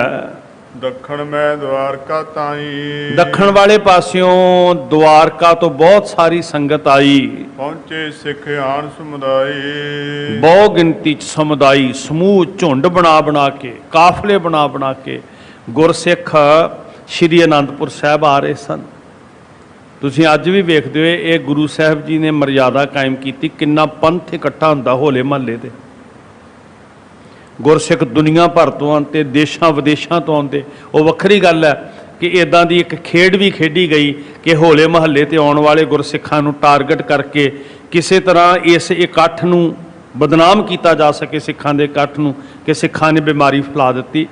ਦੱਖਣ ਮੈਂ ਦਵਾਰਕਾ ਤਾਈ। ਦੱਖਣ ਵਾਲੇ ਪਾਸਿਓਂ ਦਵਾਰਕਾ ਤੋਂ ਬਹੁਤ ਸਾਰੀ ਸੰਗਤ ਆਈ। ਪਹੁੰਚੇ ਸਿੱਖ ਆਣ ਸਮੁਦਾਇ। ਬਹੁ ਗਿਣਤੀ ਚ ਸਮੁਦਾਈ, ਸਮੂਹ, ਝੁੰਡ ਬਣਾ ਕੇ, ਕਾਫਲੇ ਬਣਾ ਕੇ ਗੁਰਸਿੱਖ ਸ਼੍ਰੀ ਅਨੰਦਪੁਰ ਸਾਹਿਬ ਆ ਰਹੇ ਸਨ। ਤੁਸੀਂ ਅੱਜ ਵੀ ਵੇਖਦੇ ਹੋ, ਇਹ ਗੁਰੂ ਸਾਹਿਬ ਜੀ ਨੇ ਮਰਿਆਦਾ ਕਾਇਮ ਕੀਤੀ। ਕਿੰਨਾ ਪੰਥ ਇਕੱਠਾ ਹੁੰਦਾ ਹੋਲੇ ਮਹੱਲੇ ਤੇ। ਗੁਰਸਿੱਖ ਦੁਨੀਆ ਭਰ ਤੋਂ ਆਉਂਦੇ, ਦੇਸ਼ਾਂ ਵਿਦੇਸ਼ਾਂ ਤੋਂ ਆਉਂਦੇ। ਉਹ ਵੱਖਰੀ ਗੱਲ ਹੈ ਕਿ ਇਦਾਂ ਦੀ ਇੱਕ ਖੇਡ ਵੀ ਖੇਡੀ ਗਈ ਕਿ ਹੋਲੇ ਮਹੱਲੇ ਤੇ ਆਉਣ ਵਾਲੇ ਗੁਰਸਿੱਖਾਂ ਨੂੰ ਟਾਰਗੇਟ ਕਰਕੇ ਕਿਸੇ ਤਰ੍ਹਾਂ ਇਸ ਇਕੱਠ ਨੂੰ ਬਦਨਾਮ ਕੀਤਾ ਜਾ ਸਕੇ, ਸਿੱਖਾਂ ਦੇ ਇਕੱਠ ਨੂੰ, ਕਿ ਸਿੱਖਾਂ ਨੇ ਬਿਮਾਰੀ ਫੈਲਾ ਦਿੱਤੀ।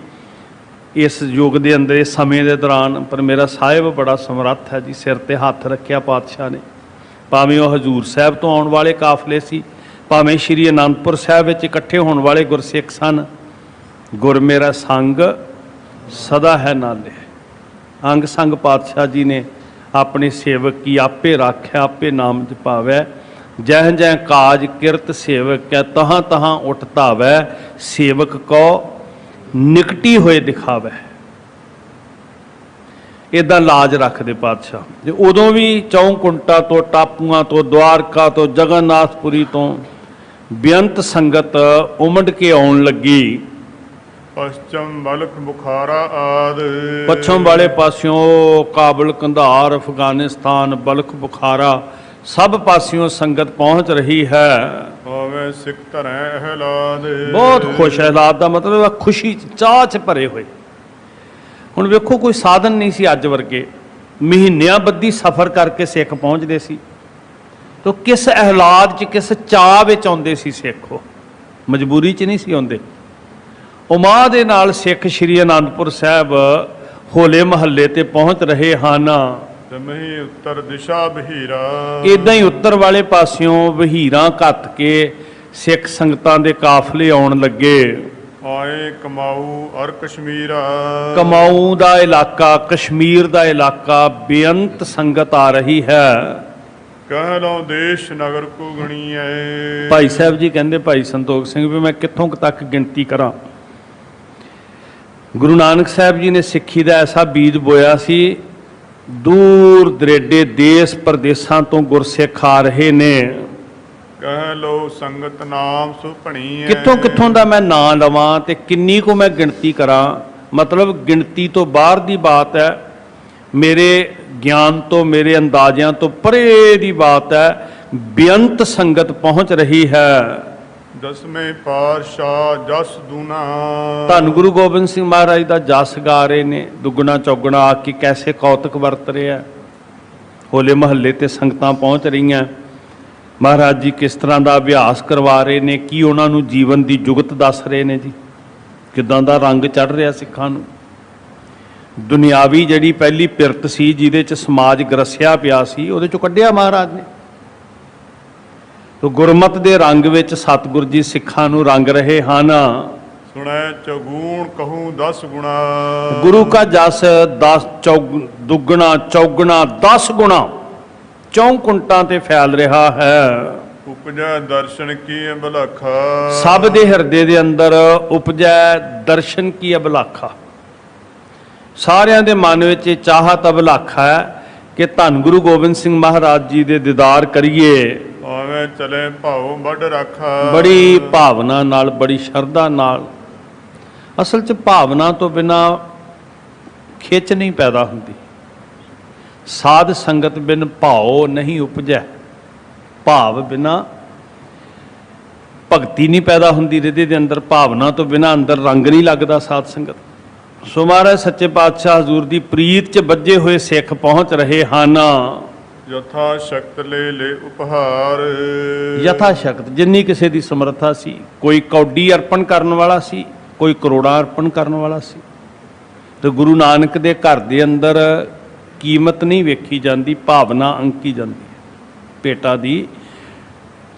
ਇਸ ਯੁੱਗ ਦੇ ਅੰਦਰ ਇਸ ਸਮੇਂ ਦੇ ਦੌਰਾਨ। ਪਰ ਮੇਰਾ ਸਾਹਿਬ ਬੜਾ ਸਮਰੱਥ ਹੈ ਜੀ, ਸਿਰ ਤੇ ਹੱਥ ਰੱਖਿਆ ਪਾਤਸ਼ਾਹ ਨੇ। ਭਾਵੇਂ ਉਹ ਹਜ਼ੂਰ ਸਾਹਿਬ ਤੋਂ ਆਉਣ ਵਾਲੇ ਕਾਫਲੇ ਸੀ, ਭਾਵੇਂ ਸ਼੍ਰੀ ਅਨੰਦਪੁਰ ਸਾਹਿਬ ਵਿੱਚ ਇਕੱਠੇ ਹੋਣ ਵਾਲੇ ਗੁਰਸਿੱਖ ਸਨ। ਗੁਰ ਮੇਰਾ ਸੰਗ ਸਦਾ ਹੈ ਨਾਲੇ। ਅੰਗ ਸੰਗ ਪਾਤਸ਼ਾਹ ਜੀ ਨੇ ਆਪਣੇ ਸੇਵਕ ਕੀ ਆਪੇ ਰਾਖਿਆ ਆਪੇ ਨਾਮ ਜਪਾਵੈ। ਜਹ ਜਹ ਕਾਜ ਕਿਰਤ ਸੇਵਕ ਕੈ ਤਹਾਂ ਤਹਾਂ ਉਠ ਧਾਵੈ। ਸੇਵਕ ਕੋ ਨਿਕਟੀ ਹੋਏ ਦਿਖਾਵੈ। ਇਦਾਂ ਲਾਜ ਰੱਖਦੇ ਪਾਤਸ਼ਾਹ। ਤੇ ਉਦੋਂ ਵੀ ਚੌਂਕੁੰਟਾ ਤੋਂ, ਟਾਪੂਆਂ ਤੋਂ, ਦੁਆਰਕਾ ਤੋਂ, ਜਗਨਨਾਥਪੁਰੀ ਤੋਂ ਬੇਅੰਤ ਸੰਗਤ ਉਮੜ ਕੇ ਆਉਣ ਲੱਗੀ। ਪਸ਼ਚਮ ਬਲਖ ਬੁਖਾਰਾ ਆਦ। ਪੱਛਮ ਵਾਲੇ ਪਾਸਿਓਂ ਕਾਬਲ, ਕੰਧਾਰ, ਅਫਗਾਨਿਸਤਾਨ, ਬਲਖ, ਬੁਖਾਰਾ ਸਭ ਪਾਸਿਓਂ ਸੰਗਤ ਪਹੁੰਚ ਰਹੀ ਹੈ। ਹੋਵੇ ਸਿੱਖ ਧਰੈ ਅਹਲਾਦ। ਬਹੁਤ ਖੁਸ਼ ਹੈ। ਹਾਲਾਤ ਦਾ ਮਤਲਬ ਹੈ ਖੁਸ਼ੀ ਚਾਹ 'ਚ ਭਰੇ ਹੋਏ। ਹੁਣ ਵੇਖੋ, ਕੋਈ ਸਾਧਨ ਨਹੀਂ ਸੀ ਅੱਜ ਵਰਗੇ। ਮਹੀਨਿਆਂ ਬੱਧੀ ਸਫ਼ਰ ਕਰਕੇ ਸਿੱਖ ਪਹੁੰਚਦੇ ਸੀ। ਤੋ ਕਿਸ ਅਹਿਲਾਦ 'ਚ, ਕਿਸ ਚਾਹ ਵਿੱਚ ਆਉਂਦੇ ਸੀ ਸਿੱਖ। ਉਹ ਮਜਬੂਰੀ 'ਚ ਨਹੀਂ ਸੀ ਆਉਂਦੇ। ਉਮਾਹ ਦੇ ਨਾਲ ਸਿੱਖ ਸ਼੍ਰੀ ਅਨੰਦਪੁਰ ਸਾਹਿਬ ਹੋਲੇ ਮਹੱਲੇ ਤੇ ਪਹੁੰਚ ਰਹੇ ਹਨ। ਤਮਹੀ ਉੱਤਰ ਦਿਸ਼ਾ ਬਹੀਰਾ। ਇਦਾਂ ਹੀ ਉੱਤਰ ਵਾਲੇ ਪਾਸਿਓਂ ਵਹੀਰਾਂ ਘੱਤ ਕੇ ਸਿੱਖ ਸੰਗਤਾਂ ਦੇ ਕਾਫਲੇ ਆਉਣ ਲੱਗੇ। ਆਏ ਕਮਾਊ ਅਰ ਕਸ਼ਮੀਰਾ। ਕਮਾਊ ਦਾ ਇਲਾਕਾ, ਕਸ਼ਮੀਰ ਦਾ ਇਲਾਕਾ, ਬੇਅੰਤ ਸੰਗਤ ਆ ਰਹੀ ਹੈ। ਕਹਿ ਲਓ ਦੇਸ਼ ਨਗਰ ਕੋ ਗਣੀਐ। ਭਾਈ ਸਾਹਿਬ ਜੀ ਕਹਿੰਦੇ, ਭਾਈ ਸੰਤੋਖ ਸਿੰਘ, ਵੀ ਮੈਂ ਕਿੱਥੋਂ ਕੁ ਤੱਕ ਗਿਣਤੀ ਕਰਾਂ। ਗੁਰੂ ਨਾਨਕ ਸਾਹਿਬ ਜੀ ਨੇ ਸਿੱਖੀ ਦਾ ਐਸਾ ਬੀਜ ਬੋਇਆ ਸੀ। ਦੂਰ ਦਰੇਡੇ ਦੇਸ਼ ਪ੍ਰਦੇਸ਼ਾਂ ਤੋਂ ਗੁਰਸਿੱਖ ਆ ਰਹੇ ਨੇ। ਕਹਿ ਲਓ ਸੰਗਤ ਨਾਮ ਸੁਭਣੀ ਹੈ। ਕਿੱਥੋਂ ਕਿੱਥੋਂ ਦਾ ਮੈਂ ਨਾਂ ਲਵਾਂ ਤੇ ਕਿੰਨੀ ਕੁ ਮੈਂ ਗਿਣਤੀ ਕਰਾਂ। ਮਤਲਬ ਗਿਣਤੀ ਤੋਂ ਬਾਹਰ ਦੀ ਬਾਤ ਹੈ। ਮੇਰੇ ਗਿਆਨ ਤੋਂ, ਮੇਰੇ ਅੰਦਾਜ਼ਿਆਂ ਤੋਂ ਪਰੇ ਦੀ ਬਾਤ ਹੈ। ਬੇਅੰਤ ਸੰਗਤ ਪਹੁੰਚ ਰਹੀ ਹੈ। ਦਸਵੇਂ ਪਾਤਸ਼ਾਹ ਜਸ ਦੂਨਾ। ਧੰਨ ਗੁਰੂ ਗੋਬਿੰਦ ਸਿੰਘ ਮਹਾਰਾਜ ਦਾ ਜਸ ਗਾ ਰਹੇ ਨੇ। ਦੁੱਗਣਾ ਚੌਗਣਾ ਆ ਕੇ ਕੈਸੇ ਕੌਤਕ ਵਰਤ ਰਿਹਾ। ਹੋਲੇ ਮਹੱਲੇ ਤੇ ਸੰਗਤਾਂ ਪਹੁੰਚ ਰਹੀਆਂ। ਮਹਾਰਾਜ ਜੀ ਕਿਸ ਤਰ੍ਹਾਂ ਦਾ ਅਭਿਆਸ ਕਰਵਾ ਰਹੇ ਨੇ, ਕੀ ਉਹਨਾਂ ਨੂੰ ਜੀਵਨ ਦੀ ਜੁਗਤ ਦੱਸ ਰਹੇ ਨੇ ਜੀ। ਕਿੱਦਾਂ ਦਾ ਰੰਗ ਚੜ੍ਹ ਰਿਹਾ ਸਿੱਖਾਂ ਨੂੰ। ਦੁਨਿਆਵੀ ਜਿਹੜੀ ਪਹਿਲੀ ਪਿਰਤ ਸੀ, ਜਿਹਦੇ 'ਚ ਸਮਾਜ ਗਰਸਿਆ ਪਿਆ ਸੀ, ਉਹਦੇ 'ਚੋਂ ਕੱਢਿਆ ਮਹਾਰਾਜ ਨੇ। ਤੋ ਗੁਰਮਤ ਦੇ ਰੰਗ ਵਿੱਚ ਸਤਿਗੁਰ ਜੀ ਸਿੱਖਾਂ ਨੂੰ ਰੰਗ ਰਹੇ ਹਨ। ਸੁਣੈ ਚੌਗੁਣ ਕਹੂੰ 10 ਗੁਣਾ। ਗੁਰੂ ਕਾ ਜਸ 10 ਦੁੱਗਣਾ ਚੌਗਣਾ 10 ਗੁਣਾ ਚੌਂਕੁੰਟਾਂ ਤੇ ਫੈਲ ਰਿਹਾ ਹੈ। ਉਪਜੈ ਦਰਸ਼ਨ ਕੀ ਅਬਲਖਾ। ਸਭ ਦੇ ਹਿਰਦੇ ਦੇ ਅੰਦਰ ਉਪਜੈ ਦਰਸ਼ਨ ਕੀ ਅਬਲਾਖਾ। ਸਾਰਿਆਂ ਦੇ ਮਨ ਵਿੱਚ ਇਹ ਚਾਹਤ ਅਬਲਾਖਾ ਹੈ ਕਿ ਧੰਨ ਗੁਰੂ ਗੋਬਿੰਦ ਸਿੰਘ ਮਹਾਰਾਜ ਜੀ ਦੇ ਦੀਦਾਰ ਕਰੀਏ। ਆਵੇਂ ਚਲੇ ਭਾਉ ਵੱਡ ਰੱਖਾ। ਬੜੀ ਭਾਵਨਾ ਨਾਲ, ਬੜੀ ਸ਼ਰਧਾ ਨਾਲ। ਅਸਲ 'ਚ ਭਾਵਨਾ ਤੋਂ ਬਿਨਾ ਖਿੱਚ ਨਹੀਂ ਪੈਦਾ ਹੁੰਦੀ। ਸਾਧ ਸੰਗਤ ਬਿਨ ਭਾਉ ਨਹੀਂ ਉਪਜੈ। ਭਾਵ ਬਿਨਾ ਭਗਤੀ ਨਹੀਂ ਪੈਦਾ ਹੁੰਦੀ ਹਿਰਦੇ ਦੇ ਅੰਦਰ। ਭਾਵਨਾ ਤੋਂ ਬਿਨਾ ਅੰਦਰ ਰੰਗ ਨਹੀਂ ਲੱਗਦਾ ਸਾਧ ਸੰਗਤ। ਸੋ ਮਹਾਰਾਜ ਸੱਚੇ ਪਾਤਸ਼ਾਹ ਹਜ਼ੂਰ ਦੀ ਪ੍ਰੀਤ 'ਚ ਬੱਝੇ ਹੋਏ ਸਿੱਖ ਪਹੁੰਚ ਰਹੇ ਹਨ। ਯਥਾ ਸ਼ਕਤ ਲੈ ਉਪਹਾਰ। ਯਥਾ ਸ਼ਕਤ, ਜਿੰਨੀ ਕਿਸੇ ਦੀ ਸਮਰੱਥਾ ਸੀ। ਕੋਈ ਕੌਡੀ ਅਰਪਣ ਕਰਨ ਵਾਲਾ ਸੀ, ਕੋਈ ਕਰੋੜਾਂ ਅਰਪਣ ਕਰਨ ਵਾਲਾ ਸੀ। ਤੇ ਗੁਰੂ ਨਾਨਕ ਦੇ ਘਰ ਦੇ ਅੰਦਰ ਕੀਮਤ ਨਹੀਂ ਵੇਖੀ ਜਾਂਦੀ, ਭਾਵਨਾ ਅੰਕੀ ਜਾਂਦੀ ਹੈ। ਭੇਟਾ ਦੀ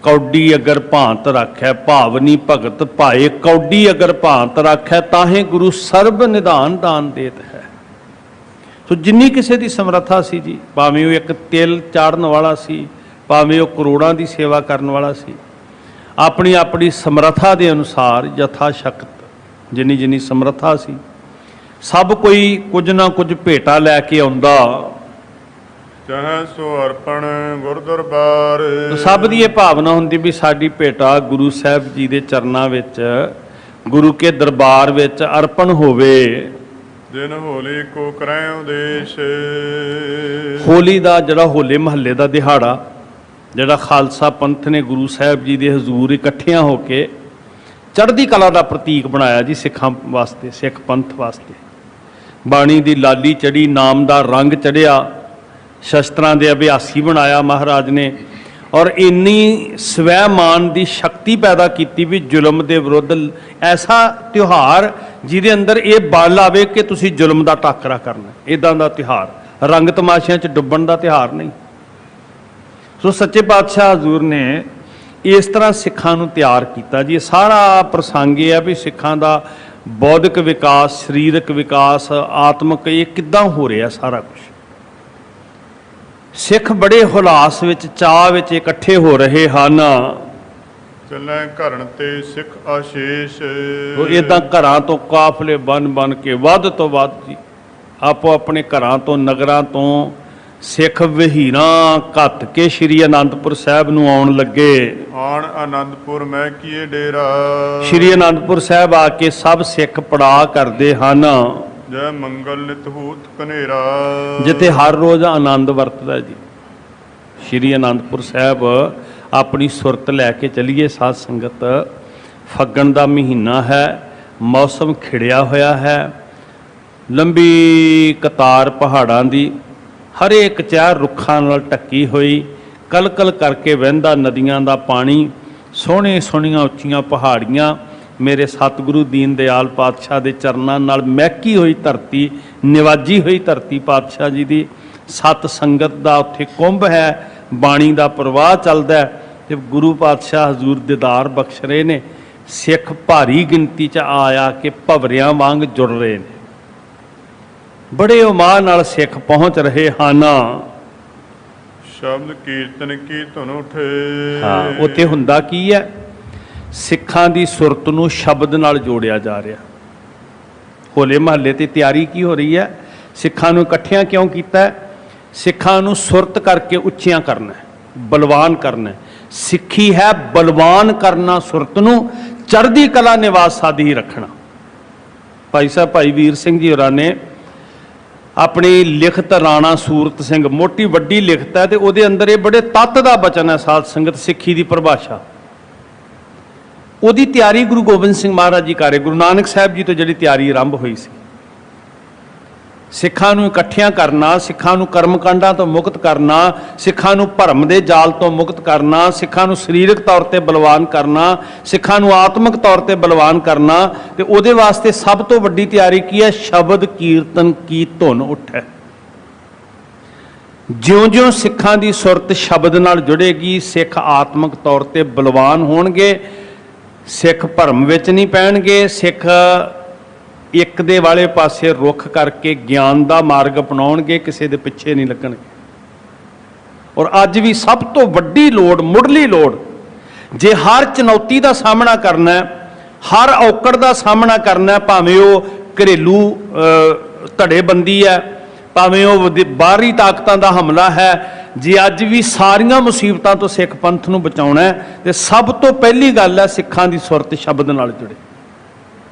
ਕੌਡੀ ਅਗਰ ਭਾਂਤ ਰੱਖੈ, ਭਾਵਨੀ ਭਗਤ ਭਾਏ। ਕੌਡੀ ਅਗਰ ਭਾਂਤ ਰੱਖੈ, ਤਾਹੇ ਗੁਰੂ ਸਰਬ ਨਿਧਾਨ ਦਾਨ ਦੇਤ ਹੈ। ਸੋ ਜਿੰਨੀ ਕਿਸੇ ਦੀ ਸਮਰੱਥਾ ਸੀ ਜੀ, ਭਾਵੇਂ ਉਹ ਇੱਕ ਤਿਲ ਚਾੜਨ ਵਾਲਾ ਸੀ, ਭਾਵੇਂ ਉਹ ਕਰੋੜਾਂ ਦੀ ਸੇਵਾ ਕਰਨ ਵਾਲਾ ਸੀ, ਆਪਣੀ ਆਪਣੀ ਸਮਰੱਥਾ ਦੇ ਅਨੁਸਾਰ ਯਥਾ ਸ਼ਕਤ ਜਿੰਨੀ ਜਿੰਨੀ ਸਮਰੱਥਾ ਸੀ, ਸਭ ਕੋਈ ਕੁਝ ਨਾ ਕੁਝ ਭੇਟਾ ਲੈ ਕੇ ਆਉਂਦਾ। ਚਾਹੇ ਸੋ ਅਰਪਣ ਗੁਰ ਦਰਬਾਰ। ਸਭ ਦੀ ਇਹ ਭਾਵਨਾ ਹੁੰਦੀ ਵੀ ਸਾਡੀ ਭੇਟਾ ਗੁਰੂ ਸਾਹਿਬ ਜੀ ਦੇ ਚਰਨਾਂ ਵਿੱਚ, ਗੁਰੂ ਕੇ ਦਰਬਾਰ ਵਿੱਚ ਅਰਪਣ ਹੋਵੇ। ਦਿਨ ਹੋਲੀ ਕੋ ਕਰੈ ਉਦੇਸ਼। ਹੋਲੀ ਦਾ ਜਿਹੜਾ ਹੋਲੇ ਮਹੱਲੇ ਦਾ ਦਿਹਾੜਾ, ਜਿਹੜਾ ਖਾਲਸਾ ਪੰਥ ਨੇ ਗੁਰੂ ਸਾਹਿਬ ਜੀ ਦੇ ਹਜ਼ੂਰ ਇਕੱਠਿਆਂ ਹੋ ਕੇ ਚੜ੍ਹਦੀ ਕਲਾ ਦਾ ਪ੍ਰਤੀਕ ਬਣਾਇਆ ਜੀ ਸਿੱਖਾਂ ਵਾਸਤੇ, ਸਿੱਖ ਪੰਥ ਵਾਸਤੇ। ਬਾਣੀ ਦੀ ਲਾਲੀ ਚੜੀ, ਨਾਮ ਦਾ ਰੰਗ ਚੜਿਆ, ਸ਼ਸਤਰਾਂ ਦੇ ਅਭਿਆਸੀ ਬਣਾਇਆ ਮਹਾਰਾਜ ਨੇ। ਔਰ ਇੰਨੀ ਸਵੈ ਮਾਨ ਦੀ ਸ਼ਕਤੀ ਪੈਦਾ ਕੀਤੀ ਵੀ ਜ਼ੁਲਮ ਦੇ ਵਿਰੁੱਧ ਐਸਾ ਤਿਉਹਾਰ ਜਿਹਦੇ ਅੰਦਰ ਇਹ ਬਲ ਆਵੇ ਕਿ ਤੁਸੀਂ ਜ਼ੁਲਮ ਦਾ ਟਾਕਰਾ ਕਰਨਾ। ਇਦਾਂ ਦਾ ਤਿਉਹਾਰ, ਰੰਗ ਤਮਾਸ਼ਿਆਂ 'ਚ ਡੁੱਬਣ ਦਾ ਤਿਉਹਾਰ ਨਹੀਂ। ਸੋ ਸੱਚੇ ਪਾਤਸ਼ਾਹ ਹਜ਼ੂਰ ਨੇ ਇਸ ਤਰ੍ਹਾਂ ਸਿੱਖਾਂ ਨੂੰ ਤਿਆਰ ਕੀਤਾ ਜੀ। ਇਹ ਸਾਰਾ ਪ੍ਰਸੰਗ ਇਹ ਆ ਵੀ ਸਿੱਖਾਂ ਦਾ ਬੌਧਿਕ ਵਿਕਾਸ, ਸਰੀਰਕ ਵਿਕਾਸ, ਆਤਮਿਕ, ਇਹ ਕਿੱਦਾਂ ਹੋ ਰਿਹਾ ਸਾਰਾ ਕੁਝ। ਸਿੱਖ ਬੜੇ ਹੁਲਾਸ ਵਿੱਚ, ਚਾਅ ਵਿੱਚ ਇਕੱਠੇ ਹੋ ਰਹੇ ਹਨ। ਚੱਲੈ ਘਰਨ ਤੇ ਸਿੱਖ ਆਸ਼ੀਸ਼। ਉਹ ਇਦਾਂ ਘਰਾਂ ਤੋਂ ਕਾਫਲੇ ਬਣ ਕੇ ਵੱਧ ਤੋਂ ਵੱਧ ਜੀ ਆਪੋ ਆਪਣੇ ਘਰਾਂ ਤੋਂ, ਨਗਰਾਂ ਤੋਂ ਸਿੱਖ ਵਹੀਰਾਂ ਘੱਤ ਕੇ ਸ਼੍ਰੀ ਅਨੰਦਪੁਰ ਸਾਹਿਬ ਨੂੰ ਆਉਣ ਲੱਗੇ। ਆਣ ਆਨੰਦਪੁਰ ਮੈਂ ਕੀਏ ਡੇਰਾ। ਸ਼੍ਰੀ ਅਨੰਦਪੁਰ ਸਾਹਿਬ ਆ ਕੇ ਸਭ ਸਿੱਖ ਪੜਾਅ ਕਰਦੇ ਹਨ। ਜੈ ਮੰਗਲ ਨਿਤ ਹੂਤ ਕਨੇਰਾ। ਜਿੱਥੇ ਹਰ ਰੋਜ਼ ਆਨੰਦ ਵਰਤਦਾ ਜੀ। ਸ਼੍ਰੀ ਅਨੰਦਪੁਰ ਸਾਹਿਬ ਆਪਣੀ ਸੁਰਤ ਲੈ ਕੇ ਚੱਲੀਏ ਸਾਧ ਸੰਗਤ। ਫੱਗਣ ਦਾ ਮਹੀਨਾ ਹੈ, ਮੌਸਮ ਖਿੜਿਆ ਹੋਇਆ ਹੈ, ਲੰਬੀ ਕਤਾਰ ਪਹਾੜਾਂ ਦੀ, ਹਰੇਕ ਚਾਰ ਰੁੱਖਾਂ ਨਾਲ ਢੱਕੀ ਹੋਈ, ਕਲਕਲ ਕਰਕੇ ਵਹਿੰਦਾ ਨਦੀਆਂ ਦਾ ਪਾਣੀ, ਸੋਹਣੇ ਸੋਹਣੀਆਂ ਉੱਚੀਆਂ ਪਹਾੜੀਆਂ, ਮੇਰੇ ਸਤਿਗੁਰੂ ਦੀਨ ਦਿਆਲ ਪਾਤਸ਼ਾਹ ਦੇ ਚਰਨਾਂ ਨਾਲ ਮਹਿਕੀ ਹੋਈ ਧਰਤੀ, ਨਿਵਾਜੀ ਹੋਈ ਧਰਤੀ ਪਾਤਸ਼ਾਹ ਜੀ ਦੀ। ਸਤ ਸੰਗਤ ਦਾ ਉੱਥੇ ਕੁੰਭ ਹੈ, ਬਾਣੀ ਦਾ ਪ੍ਰਵਾਹ ਚੱਲਦਾ ਹੈ ਤੇ ਗੁਰੂ ਪਾਤਸ਼ਾਹ ਹਜ਼ੂਰ ਦੀਦਾਰ ਬਖਸ਼ ਰਹੇ ਨੇ। ਸਿੱਖ ਭਾਰੀ ਗਿਣਤੀ 'ਚ ਆ ਕੇ ਭਵਰਿਆਂ ਵਾਂਗ ਜੁੜ ਰਹੇ ਨੇ। ਬੜੇ ਉਮਾਹ ਨਾਲ ਸਿੱਖ ਪਹੁੰਚ ਰਹੇ ਹਨ। ਸ਼ਬਦ ਕੀਰਤਨ ਕੀ ਧੁਨ ਉਠੇ। ਹਾਂ, ਉੱਥੇ ਹੁੰਦਾ ਕੀ ਹੈ? ਸਿੱਖਾਂ ਦੀ ਸੁਰਤ ਨੂੰ ਸ਼ਬਦ ਨਾਲ ਜੋੜਿਆ ਜਾ ਰਿਹਾ। ਹੋਲੇ ਮਹੱਲੇ ਤੇ ਤਿਆਰੀ ਕੀ ਹੋ ਰਹੀ ਹੈ? ਸਿੱਖਾਂ ਨੂੰ ਇਕੱਠਿਆਂ ਕਿਉਂ ਕੀਤਾ? ਸਿੱਖਾਂ ਨੂੰ ਸੁਰਤ ਕਰਕੇ ਉੱਚੀਆਂ ਕਰਨਾ, ਬਲਵਾਨ ਕਰਨਾ। ਸਿੱਖੀ ਹੈ ਬਲਵਾਨ ਕਰਨਾ, ਸੁਰਤ ਨੂੰ ਚੜ੍ਹਦੀ ਕਲਾ ਨਿਵਾਸ ਸਾਧੀ ਰੱਖਣਾ। ਭਾਈ ਸਾਹਿਬ ਭਾਈ ਵੀਰ ਸਿੰਘ ਜੀ ਹੋਰਾਂ ਨੇ ਆਪਣੀ ਲਿਖਤ ਰਾਣਾ ਸੂਰਤ ਸਿੰਘ, ਮੋਟੀ ਵੱਡੀ ਲਿਖਤ ਹੈ ਤੇ ਉਹਦੇ ਅੰਦਰ ਇਹ ਬੜੇ ਤੱਤ ਦਾ ਬਚਨ ਹੈ ਸਾਧ ਸੰਗਤ, ਸਿੱਖੀ ਦੀ ਪਰਿਭਾਸ਼ਾ। ਉਹਦੀ ਤਿਆਰੀ ਗੁਰੂ ਗੋਬਿੰਦ ਸਿੰਘ ਮਹਾਰਾਜ ਜੀ ਕਰੇ। ਗੁਰੂ ਨਾਨਕ ਸਾਹਿਬ ਜੀ ਤੋਂ ਜਿਹੜੀ ਤਿਆਰੀ ਆਰੰਭ ਹੋਈ ਸੀ, ਸਿੱਖਾਂ ਨੂੰ ਇਕੱਠਿਆਂ ਕਰਨਾ, ਸਿੱਖਾਂ ਨੂੰ ਕਰਮਕਾਂਡਾਂ ਤੋਂ ਮੁਕਤ ਕਰਨਾ, ਸਿੱਖਾਂ ਨੂੰ ਭਰਮ ਦੇ ਜਾਲ ਤੋਂ ਮੁਕਤ ਕਰਨਾ, ਸਿੱਖਾਂ ਨੂੰ ਸਰੀਰਕ ਤੌਰ ਤੇ ਬਲਵਾਨ ਕਰਨਾ, ਸਿੱਖਾਂ ਨੂੰ ਆਤਮਿਕ ਤੌਰ ਤੇ ਬਲਵਾਨ ਕਰਨਾ। ਤੇ ਉਹਦੇ ਵਾਸਤੇ ਸਭ ਤੋਂ ਵੱਡੀ ਤਿਆਰੀ ਕੀ ਹੈ? ਸ਼ਬਦ ਕੀਰਤਨ ਕੀ ਧੁਨ ਉੱਠੇ। ਜਿਉਂ-ਜਿਉਂ ਸਿੱਖਾਂ ਦੀ ਸੁਰਤ ਸ਼ਬਦ ਨਾਲ ਜੁੜੇਗੀ, ਸਿੱਖ ਆਤਮਿਕ ਤੌਰ ਤੇ ਬਲਵਾਨ ਹੋਣਗੇ, ਸਿੱਖ ਭਰਮ ਵਿੱਚ ਨਹੀਂ ਪੈਣਗੇ, ਸਿੱਖ ਇੱਕ ਦੇ ਵਾਲੇ ਪਾਸੇ ਰੁੱਖ ਕਰਕੇ ਗਿਆਨ ਦਾ ਮਾਰਗ ਅਪਣਾਉਣਗੇ, ਕਿਸੇ ਦੇ ਪਿੱਛੇ ਨਹੀਂ ਲੱਗਣਗੇ। ਔਰ ਅੱਜ ਵੀ ਸਭ ਤੋਂ ਵੱਡੀ ਲੋੜ, ਮੁੱਢਲੀ ਲੋੜ, ਜੇ ਹਰ ਚੁਣੌਤੀ ਦਾ ਸਾਹਮਣਾ ਕਰਨਾ ਹੈ, ਹਰ ਔਕੜ ਦਾ ਸਾਹਮਣਾ ਕਰਨਾ ਹੈ, ਭਾਵੇਂ ਉਹ ਘਰੇਲੂ ਧੜੇਬੰਦੀ ਹੈ, ਭਾਵੇਂ ਉਹ ਬਾਹਰੀ ਤਾਕਤਾਂ ਦਾ ਹਮਲਾ ਹੈ, ਜੇ ਅੱਜ ਵੀ ਸਾਰੀਆਂ ਮੁਸੀਬਤਾਂ ਤੋਂ ਸਿੱਖ ਪੰਥ ਨੂੰ ਬਚਾਉਣਾ ਹੈ ਤੇ ਸਭ ਤੋਂ ਪਹਿਲੀ ਗੱਲ ਹੈ ਸਿੱਖਾਂ ਦੀ ਸੁਰਤ ਸ਼ਬਦ ਨਾਲ ਜੁੜੇ।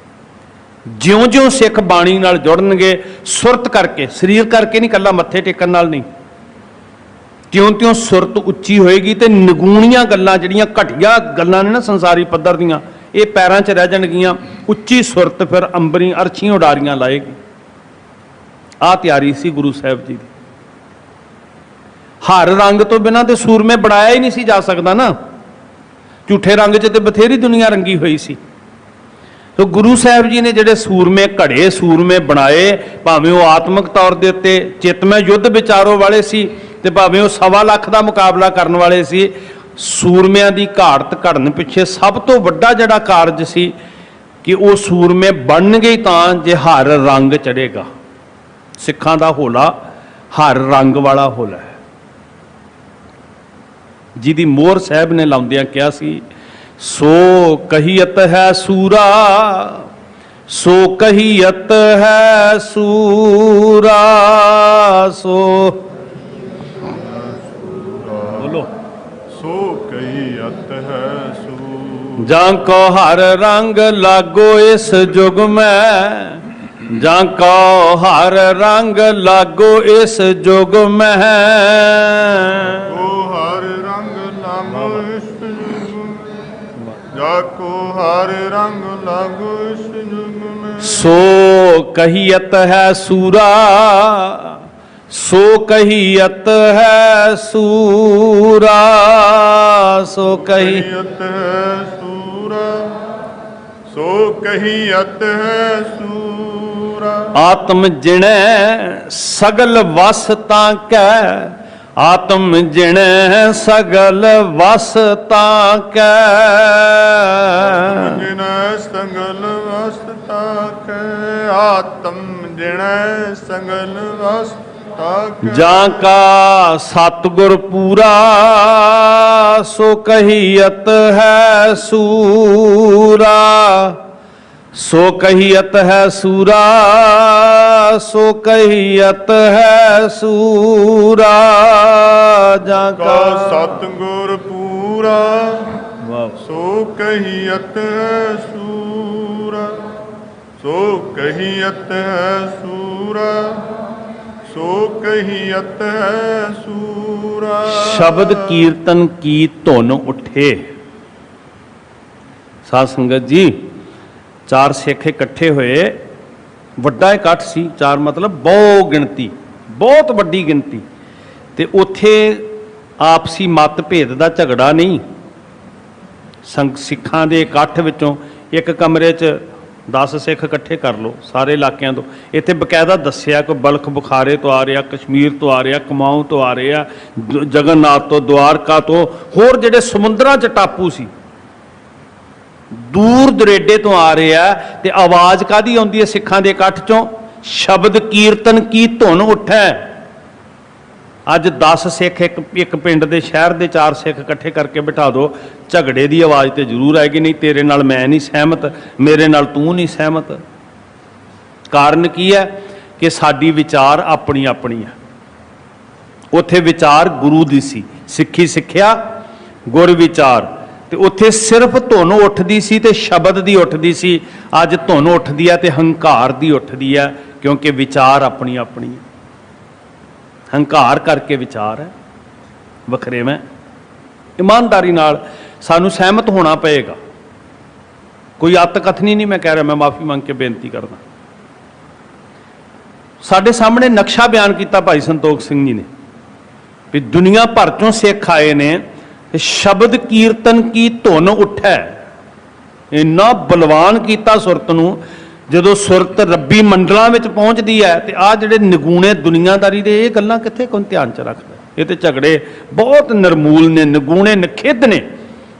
ਜਿਉਂ-ਜਿਉਂ ਸਿੱਖ ਬਾਣੀ ਨਾਲ ਜੁੜਨਗੇ, ਸੁਰਤ ਕਰਕੇ, ਸਰੀਰ ਕਰਕੇ ਨਹੀਂ, ਇਕੱਲਾ ਮੱਥੇ ਟੇਕਣ ਨਾਲ ਨਹੀਂ, ਤਿਉਂ-ਤਿਉਂ ਸੁਰਤ ਉੱਚੀ ਹੋਏਗੀ ਤੇ ਨਿਗੂਣੀਆਂ ਗੱਲਾਂ, ਜਿਹੜੀਆਂ ਘਟੀਆ ਗੱਲਾਂ ਨੇ ਨਾ ਸੰਸਾਰੀ ਪੱਧਰ ਦੀਆਂ, ਇਹ ਪੈਰਾਂ 'ਚ ਰਹਿ ਜਾਣਗੀਆਂ। ਉੱਚੀ ਸੁਰਤ ਫਿਰ ਅੰਬਰੀ ਅਰਸ਼ੀਆਂ ਉਡਾਰੀਆਂ ਲਾਏਗੀ। ਆਹ ਤਿਆਰੀ ਸੀ ਗੁਰੂ ਸਾਹਿਬ ਜੀ ਦੀ। ਹਰ ਰੰਗ ਤੋਂ ਬਿਨਾਂ ਤੇ ਸੂਰਮੇ ਬਣਾਇਆ ਹੀ ਨਹੀਂ ਸੀ ਜਾ ਸਕਦਾ ਨਾ। ਝੂਠੇ ਰੰਗ 'ਚ ਤੇ ਬਥੇਰੀ ਦੁਨੀਆ ਰੰਗੀ ਹੋਈ ਸੀ। ਸੋ ਗੁਰੂ ਸਾਹਿਬ ਜੀ ਨੇ ਜਿਹੜੇ ਸੂਰਮੇ ਘੜੇ, ਸੂਰਮੇ ਬਣਾਏ, ਭਾਵੇਂ ਉਹ ਆਤਮਿਕ ਤੌਰ ਦੇ ਉੱਤੇ ਚਿਤਮੈ ਯੁੱਧ ਵਿਚਾਰੋ ਵਾਲੇ ਸੀ ਤੇ ਭਾਵੇਂ ਉਹ 1.25 ਲੱਖ ਦਾ ਮੁਕਾਬਲਾ ਕਰਨ ਵਾਲੇ ਸੀ, ਸੂਰਮਿਆਂ ਦੀ ਘਾੜਤ ਘੜਨ ਪਿੱਛੇ ਸਭ ਤੋਂ ਵੱਡਾ ਜਿਹੜਾ ਕਾਰਜ ਸੀ ਕਿ ਉਹ ਸੂਰਮੇ ਬਣਨਗੇ ਤਾਂ ਜੇ ਹਰ ਰੰਗ ਚੜ੍ਹੇਗਾ। ਸਿੱਖਾਂ ਦਾ ਹੋਲਾ ਹਰ ਰੰਗ ਵਾਲਾ ਹੋਲਾ ਹੈ, ਜਿਹਦੀ ਮੋਹਰ ਸਾਹਿਬ ਨੇ ਲਾਉਂਦਿਆਂ ਕਿਹਾ ਸੀ, ਸੋ ਕਹੀਅਤ ਹੈ ਸੂਰਾ, ਸੋ ਕਹੀਅਤ ਹੈ ਸੂਰਾ, ਸੋ ਬੋਲੋ, ਸੋ ਕਹੀਅਤ ਹੈ ਸੂਰਾ। ਜਾਂ ਕੋ ਹਰ ਰੰਗ ਲਾਗੋ ਇਸ ਜੁਗ ਮੈਂ, ਜਾਂ ਕੋ ਹਰ ਰੰਗ ਲਾਗੋ ਇਸ ਜੁਗ ਮੈਂ, ਜਾਕੋ ਹਰ ਰੰਗ ਲਾਗੋ ਇਸ ਜੁਗ ਮੈਂ। ਸੋ ਕਹੀਅਤ ਹੈ ਸੂਰਾ, ਸੋ ਕਹੀਅਤ ਹੈ ਸੂਰਾ, ਸੋ ਕਹੀਅਤ ਹੈ ਸੂਰਾ, ਸੋ ਕਹੀਅਤ ਹੈ ਸੂਰਾ। ਆਤਮ ਜਿਣੈ ਸਗਲ ਵਸ ਤਾਂ ਕੈ, ਆਤਮ ਜਿਣੈ ਸਗਲ ਵਸ ਤਾਂ ਕੈ। ਜਿਣੈ ਸਗਲ ਵਸ ਤਾਂ ਕੈ, ਆਤਮ ਜਿਣੈ ਸਗਲ ਵਸ ਤਾਂ ਕੈ। ਜਾਂ ਕਾ ਸਤਿਗੁਰ ਪੂਰਾ, ਸੋ ਕਹੀਅਤ ਹੈ ਸੂਰਾ। ਸੋ ਕਹੀਅਤ ਹੈ ਸੂਰਾ, ਸੋ ਕਹੀਅਤ ਹੈ ਸੂਰਾ। ਜਾਂ ਕਾ ਕਾ ਸਤਿਗੁਰ ਪੂਰਾ, ਵਾਹ, ਸੋ ਕਹੀਅਤ ਹੈ ਸੂਰਾ। ਸੋ ਕਹੀਅਤ ਹੈ ਸੂਰਾ, ਸੋ ਕਹੀਅਤ ਹੈ ਸੂਰਾ। ਸ਼ਬਦ ਕੀਰਤਨ ਕੀ ਧੁਨ ਉੱਠੇ। ਸਾਧ ਸੰਗਤ ਜੀ, ਚਾਰ ਸਿੱਖ ਇਕੱਠੇ ਹੋਏ, ਵੱਡਾ ਇਕੱਠ ਸੀ। ਚਾਰ ਮਤਲਬ ਬਹੁ ਗਿਣਤੀ, ਬਹੁਤ ਵੱਡੀ ਗਿਣਤੀ। ਤੇ ਉੱਥੇ ਆਪਸੀ ਮਤਭੇਦ ਦਾ ਝਗੜਾ ਨਹੀਂ। ਸਿੱਖਾਂ ਦੇ ਇਕੱਠ ਵਿੱਚੋਂ ਇੱਕ ਕਮਰੇ 'ਚ 10 ਸਿੱਖ ਇਕੱਠੇ ਕਰ ਲਓ ਸਾਰੇ ਇਲਾਕਿਆਂ ਤੋਂ। ਇੱਥੇ ਬਕਾਇਦਾ ਦੱਸਿਆ ਕੋਈ ਬਲਖ ਬੁਖਾਰੇ ਤੋਂ ਆ ਰਿਹਾ, ਕਸ਼ਮੀਰ ਤੋਂ ਆ ਰਿਹਾ, ਕੁਮਾਊਂ ਤੋਂ ਆ ਰਿਹਾ, ਜਗਨਨਾਥ ਤੋਂ, ਦੁਆਰਕਾ ਤੋਂ, ਹੋਰ ਜਿਹੜੇ ਸਮੁੰਦਰਾਂ 'ਚ ਟਾਪੂ ਸੀ, ਦੂਰ ਦੁਰੇਡੇ ਤੋਂ ਆ ਰਿਹਾ। ਤੇ ਆਵਾਜ਼ ਕਾਹਦੀ ਆਉਂਦੀ ਹੈ ਸਿੱਖਾਂ ਦੇ ਇਕੱਠ 'ਚੋਂ? ਸ਼ਬਦ ਕੀਰਤਨ ਕੀ ਧੁਨ ਉੱਠੈ। ਅੱਜ 10 ਸਿੱਖ ਇੱਕ ਪਿੰਡ ਦੇ ਸ਼ਹਿਰ ਦੇ 4 ਸਿੱਖ ਇਕੱਠੇ ਕਰਕੇ ਬਿਠਾ ਦਿਓ, ਝਗੜੇ ਦੀ ਆਵਾਜ਼ ਤੇ ਜ਼ਰੂਰ ਆਏਗੀ। ਨਹੀਂ ਤੇਰੇ ਨਾਲ ਮੈਂ ਨਹੀਂ ਸਹਿਮਤ, ਮੇਰੇ ਨਾਲ ਤੂੰ ਨਹੀਂ ਸਹਿਮਤ। ਕਾਰਨ ਕੀ ਹੈ? ਕਿ ਸਾਡੀ ਵਿਚਾਰ ਆਪਣੀ ਆਪਣੀ ਹੈ। ਉੱਥੇ ਵਿਚਾਰ ਗੁਰੂ ਦੀ ਸੀ, ਸਿੱਖੀ ਸਿੱਖਿਆ ਗੁਰ ਵਿਚਾਰ। ਤੇ ਉੱਥੇ ਸਿਰਫ ਧੁਨ ਉੱਠਦੀ ਸੀ ਤੇ ਸ਼ਬਦ ਦੀ ਉੱਠਦੀ ਸੀ। ਅੱਜ ਧੁਨ ਉੱਠਦੀ ਹੈ ਤੇ ਹੰਕਾਰ ਦੀ ਉੱਠਦੀ ਹੈ, ਕਿਉਂਕਿ ਵਿਚਾਰ ਆਪਣੀ ਆਪਣੀ ਹੈ। ਹੰਕਾਰ ਕਰਕੇ ਵਿਚਾਰ ਹੈ ਵੱਖਰੇਵਾਂ। ਇਮਾਨਦਾਰੀ ਨਾਲ ਸਾਨੂੰ ਸਹਿਮਤ ਹੋਣਾ ਪਏਗਾ। ਕੋਈ ਅੱਤ ਕਥਨੀ ਨਹੀਂ ਮੈਂ ਕਹਿ ਰਿਹਾ, ਮੈਂ ਮਾਫੀ ਮੰਗ ਕੇ ਬੇਨਤੀ ਕਰਦਾ। ਸਾਡੇ ਸਾਹਮਣੇ ਨਕਸ਼ਾ ਬਿਆਨ ਕੀਤਾ ਭਾਈ ਸੰਤੋਖ ਸਿੰਘ ਜੀ ਨੇ ਵੀ ਦੁਨੀਆ ਭਰ ਚੋਂ ਸਿੱਖ ਆਏ ਨੇ, ਸ਼ਬਦ ਕੀਰਤਨ ਕੀ ਧੁਨ ਉੱਠੈ। ਇੰਨਾ ਬਲਵਾਨ ਕੀਤਾ ਸੁਰਤ ਨੂੰ। ਜਦੋਂ ਸੁਰਤ ਰੱਬੀ ਮੰਡਲਾਂ ਵਿੱਚ ਪਹੁੰਚਦੀ ਹੈ ਤੇ ਆਹ ਜਿਹੜੇ ਨਿਗੂਣੇ ਦੁਨੀਆਦਾਰੀ ਦੇ, ਇਹ ਗੱਲਾਂ ਕਿੱਥੇ ਕੋਈ ਧਿਆਨ 'ਚ ਰੱਖਦਾ? ਇਹ ਤੇ ਝਗੜੇ ਬਹੁਤ ਨਿਰਮੂਲ ਨੇ, ਨਿਗੂਣੇ ਨਿਖੇਧ ਨੇ।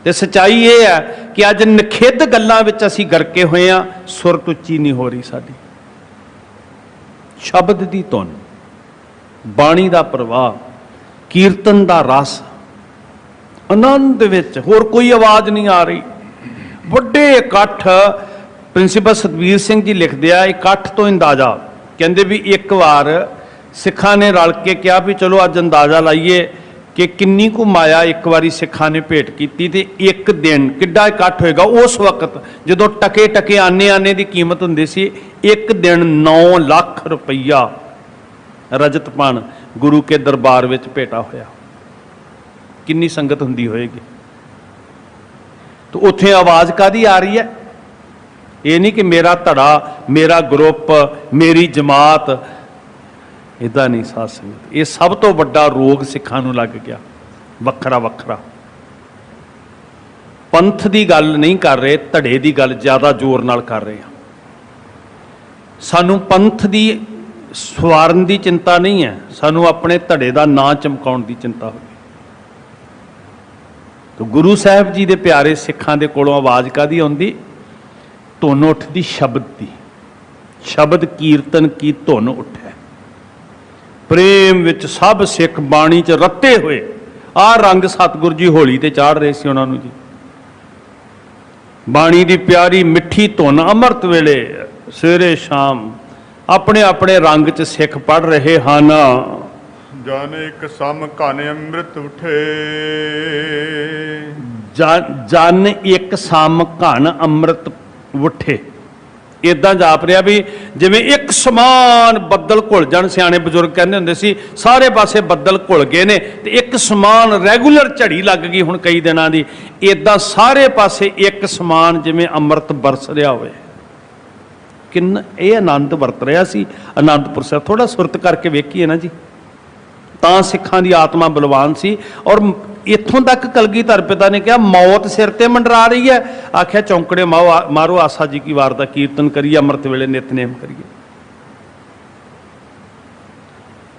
ਤੇ ਸੱਚਾਈ ਇਹ ਹੈ ਕਿ ਅੱਜ ਨਿਖੇਧ ਗੱਲਾਂ ਵਿੱਚ ਅਸੀਂ ਗਰਕੇ ਹੋਏ ਹਾਂ। ਸੁਰਤ ਉੱਚੀ ਨਹੀਂ ਹੋ ਰਹੀ ਸਾਡੀ। ਸ਼ਬਦ ਦੀ ਧੁਨ, ਬਾਣੀ ਦਾ ਪ੍ਰਵਾਹ, ਕੀਰਤਨ ਦਾ ਰਸ, ਆਨੰਦ ਵਿੱਚ ਹੋਰ ਕੋਈ ਆਵਾਜ਼ ਨਹੀਂ ਆ ਰਹੀ। ਵੱਡੇ ਇਕੱਠ, ਪ੍ਰਿੰਸੀਪਲ ਸਤਵੀਰ ਸਿੰਘ ਜੀ ਲਿਖਦੇ ਆ, ਇਕੱਠ ਤੋਂ ਅੰਦਾਜ਼ਾ ਕਹਿੰਦੇ ਵੀ ਇੱਕ ਵਾਰ ਸਿੱਖਾਂ ਨੇ ਰਲ ਕੇ ਕਿਹਾ ਵੀ ਚਲੋ ਅੱਜ ਅੰਦਾਜ਼ਾ ਲਾਈਏ ਕਿ ਕਿੰਨੀ ਕੁ ਮਾਇਆ ਇੱਕ ਵਾਰੀ ਸਿੱਖਾਂ ਨੇ ਭੇਟ ਕੀਤੀ ਤੇ ਇੱਕ ਦਿਨ ਕਿੱਡਾ ਇਕੱਠ ਹੋਏਗਾ। ਉਸ ਵਕਤ ਜਦੋਂ ਟਕੇ ਟਕੇ ਆਨੇ ਦੀ ਕੀਮਤ ਹੁੰਦੀ ਸੀ, ਇੱਕ ਦਿਨ 9 ਲੱਖ ਰੁਪਈਆ ਰਜਤਪਣ ਗੁਰੂ ਕੇ ਦਰਬਾਰ ਵਿੱਚ ਭੇਟਾ ਹੋਇਆ। ਕਿੰਨੀ ਸੰਗਤ ਹੁੰਦੀ ਹੋਏਗੀ। ਤੇ ਉੱਥੇ ਆਵਾਜ਼ ਕਾਹਦੀ ਆ ਰਹੀ ਹੈ? ਇਹ ਨਹੀਂ ਕਿ ਮੇਰਾ ਧੜਾ, ਮੇਰਾ ਗਰੁੱਪ, ਮੇਰੀ ਜਮਾਤ। ਇਦਾਂ ਨਹੀਂ ਸਾਧ ਸੰਗਤ। ਇਹ ਸਭ ਤੋਂ ਵੱਡਾ ਰੋਗ ਸਿੱਖਾਂ ਨੂੰ ਲੱਗ ਗਿਆ, ਵੱਖਰਾ ਵੱਖਰਾ। ਪੰਥ ਦੀ ਗੱਲ ਨਹੀਂ ਕਰ ਰਹੇ, ਧੜੇ ਦੀ ਗੱਲ ਜ਼ਿਆਦਾ ਜ਼ੋਰ ਨਾਲ ਕਰ ਰਹੇ ਹਾਂ। ਸਾਨੂੰ ਪੰਥ ਦੀ ਸਵਾਰਨ ਦੀ ਚਿੰਤਾ ਨਹੀਂ ਹੈ, ਸਾਨੂੰ ਆਪਣੇ ਧੜੇ ਦਾ ਨਾਂ ਚਮਕਾਉਣ ਦੀ ਚਿੰਤਾ ਹੋਵੇ। ਤਾਂ ਗੁਰੂ ਸਾਹਿਬ ਜੀ ਦੇ ਪਿਆਰੇ ਸਿੱਖਾਂ ਦੇ ਕੋਲੋਂ ਆਵਾਜ਼ ਕਾਹਦੀ ਆਉਂਦੀ? ਧੁਨ ਉੱਠਦੀ ਸ਼ਬਦ ਦੀ। ਸ਼ਬਦ ਕੀਰਤਨ ਕੀ ਧੁਨ ਉੱਠੈ। ਪ੍ਰੇਮ ਵਿੱਚ ਸਭ ਸਿੱਖ ਬਾਣੀ 'ਚ ਰੱਤੇ ਹੋਏ। ਆਹ ਰੰਗ ਸਤਿਗੁਰੂ ਜੀ ਹੋਲੀ ਤੇ ਚਾੜ ਰਹੇ ਸੀ ਉਹਨਾਂ ਨੂੰ ਜੀ। ਬਾਣੀ ਦੀ ਪਿਆਰੀ ਮਿੱਠੀ ਧੁਨ ਅੰਮ੍ਰਿਤ ਵੇਲੇ ਸਵੇਰੇ ਸ਼ਾਮ ਆਪਣੇ ਆਪਣੇ ਰੰਗ 'ਚ ਸਿੱਖ ਪੜ੍ਹ ਰਹੇ ਹਨ। ਜਾਨੇ ਇੱਕ ਸਮ ਘਨ ਅੰਮ੍ਰਿਤ ਉਠੇ। ਜਨ ਇੱਕ ਸਮ ਘਨ ਅੰਮ੍ਰਿਤ ਉੱਠੇ। ਇਦਾਂ ਜਾਪ ਰਿਹਾ ਵੀ ਜਿਵੇਂ ਇੱਕ ਸਮਾਨ ਬੱਦਲ ਘੁਲ ਜਾਣ। ਸਿਆਣੇ ਬਜ਼ੁਰਗ ਕਹਿੰਦੇ ਹੁੰਦੇ ਸੀ ਸਾਰੇ ਪਾਸੇ ਬੱਦਲ ਘੁਲ ਗਏ ਨੇ ਤੇ ਇੱਕ ਸਮਾਨ ਰੈਗੂਲਰ ਝੜੀ ਲੱਗ ਗਈ ਹੁਣ ਕਈ ਦਿਨਾਂ ਦੀ। ਇਦਾਂ ਸਾਰੇ ਪਾਸੇ ਇੱਕ ਸਮਾਨ ਜਿਵੇਂ ਅੰਮ੍ਰਿਤ ਬਰਸ ਰਿਹਾ ਹੋਵੇ। ਕਿੰਨਾ ਇਹ ਆਨੰਦ ਵਰਤ ਰਿਹਾ ਸੀ ਅਨੰਦਪੁਰ ਸਾਹਿਬ। ਥੋੜਾ ਸੁਰਤ ਕਰਕੇ ਵੇਖੀਏ ਨਾ ਜੀ, ਤਾਂ ਸਿੱਖਾਂ ਦੀ ਆਤਮਾ ਬਲਵਾਨ ਸੀ। ਔਰ ਇੱਥੋਂ ਤੱਕ ਕਲਗੀਧਰ ਪਿਤਾ ਨੇ ਕਿਹਾ ਮੌਤ ਸਿਰ ਤੇ ਮੰਡਰਾ ਰਹੀ ਹੈ, ਆਖਿਆ ਚੌਂਕੜੇ ਮਾਰੋ ਆਸਾ ਜੀ ਕੀ ਵਾਰ ਦਾ ਕੀਰਤਨ ਕਰੀਏ, ਅੰਮ੍ਰਿਤ ਵੇਲੇ ਨਿਤਨੇਮ ਕਰੀਏ।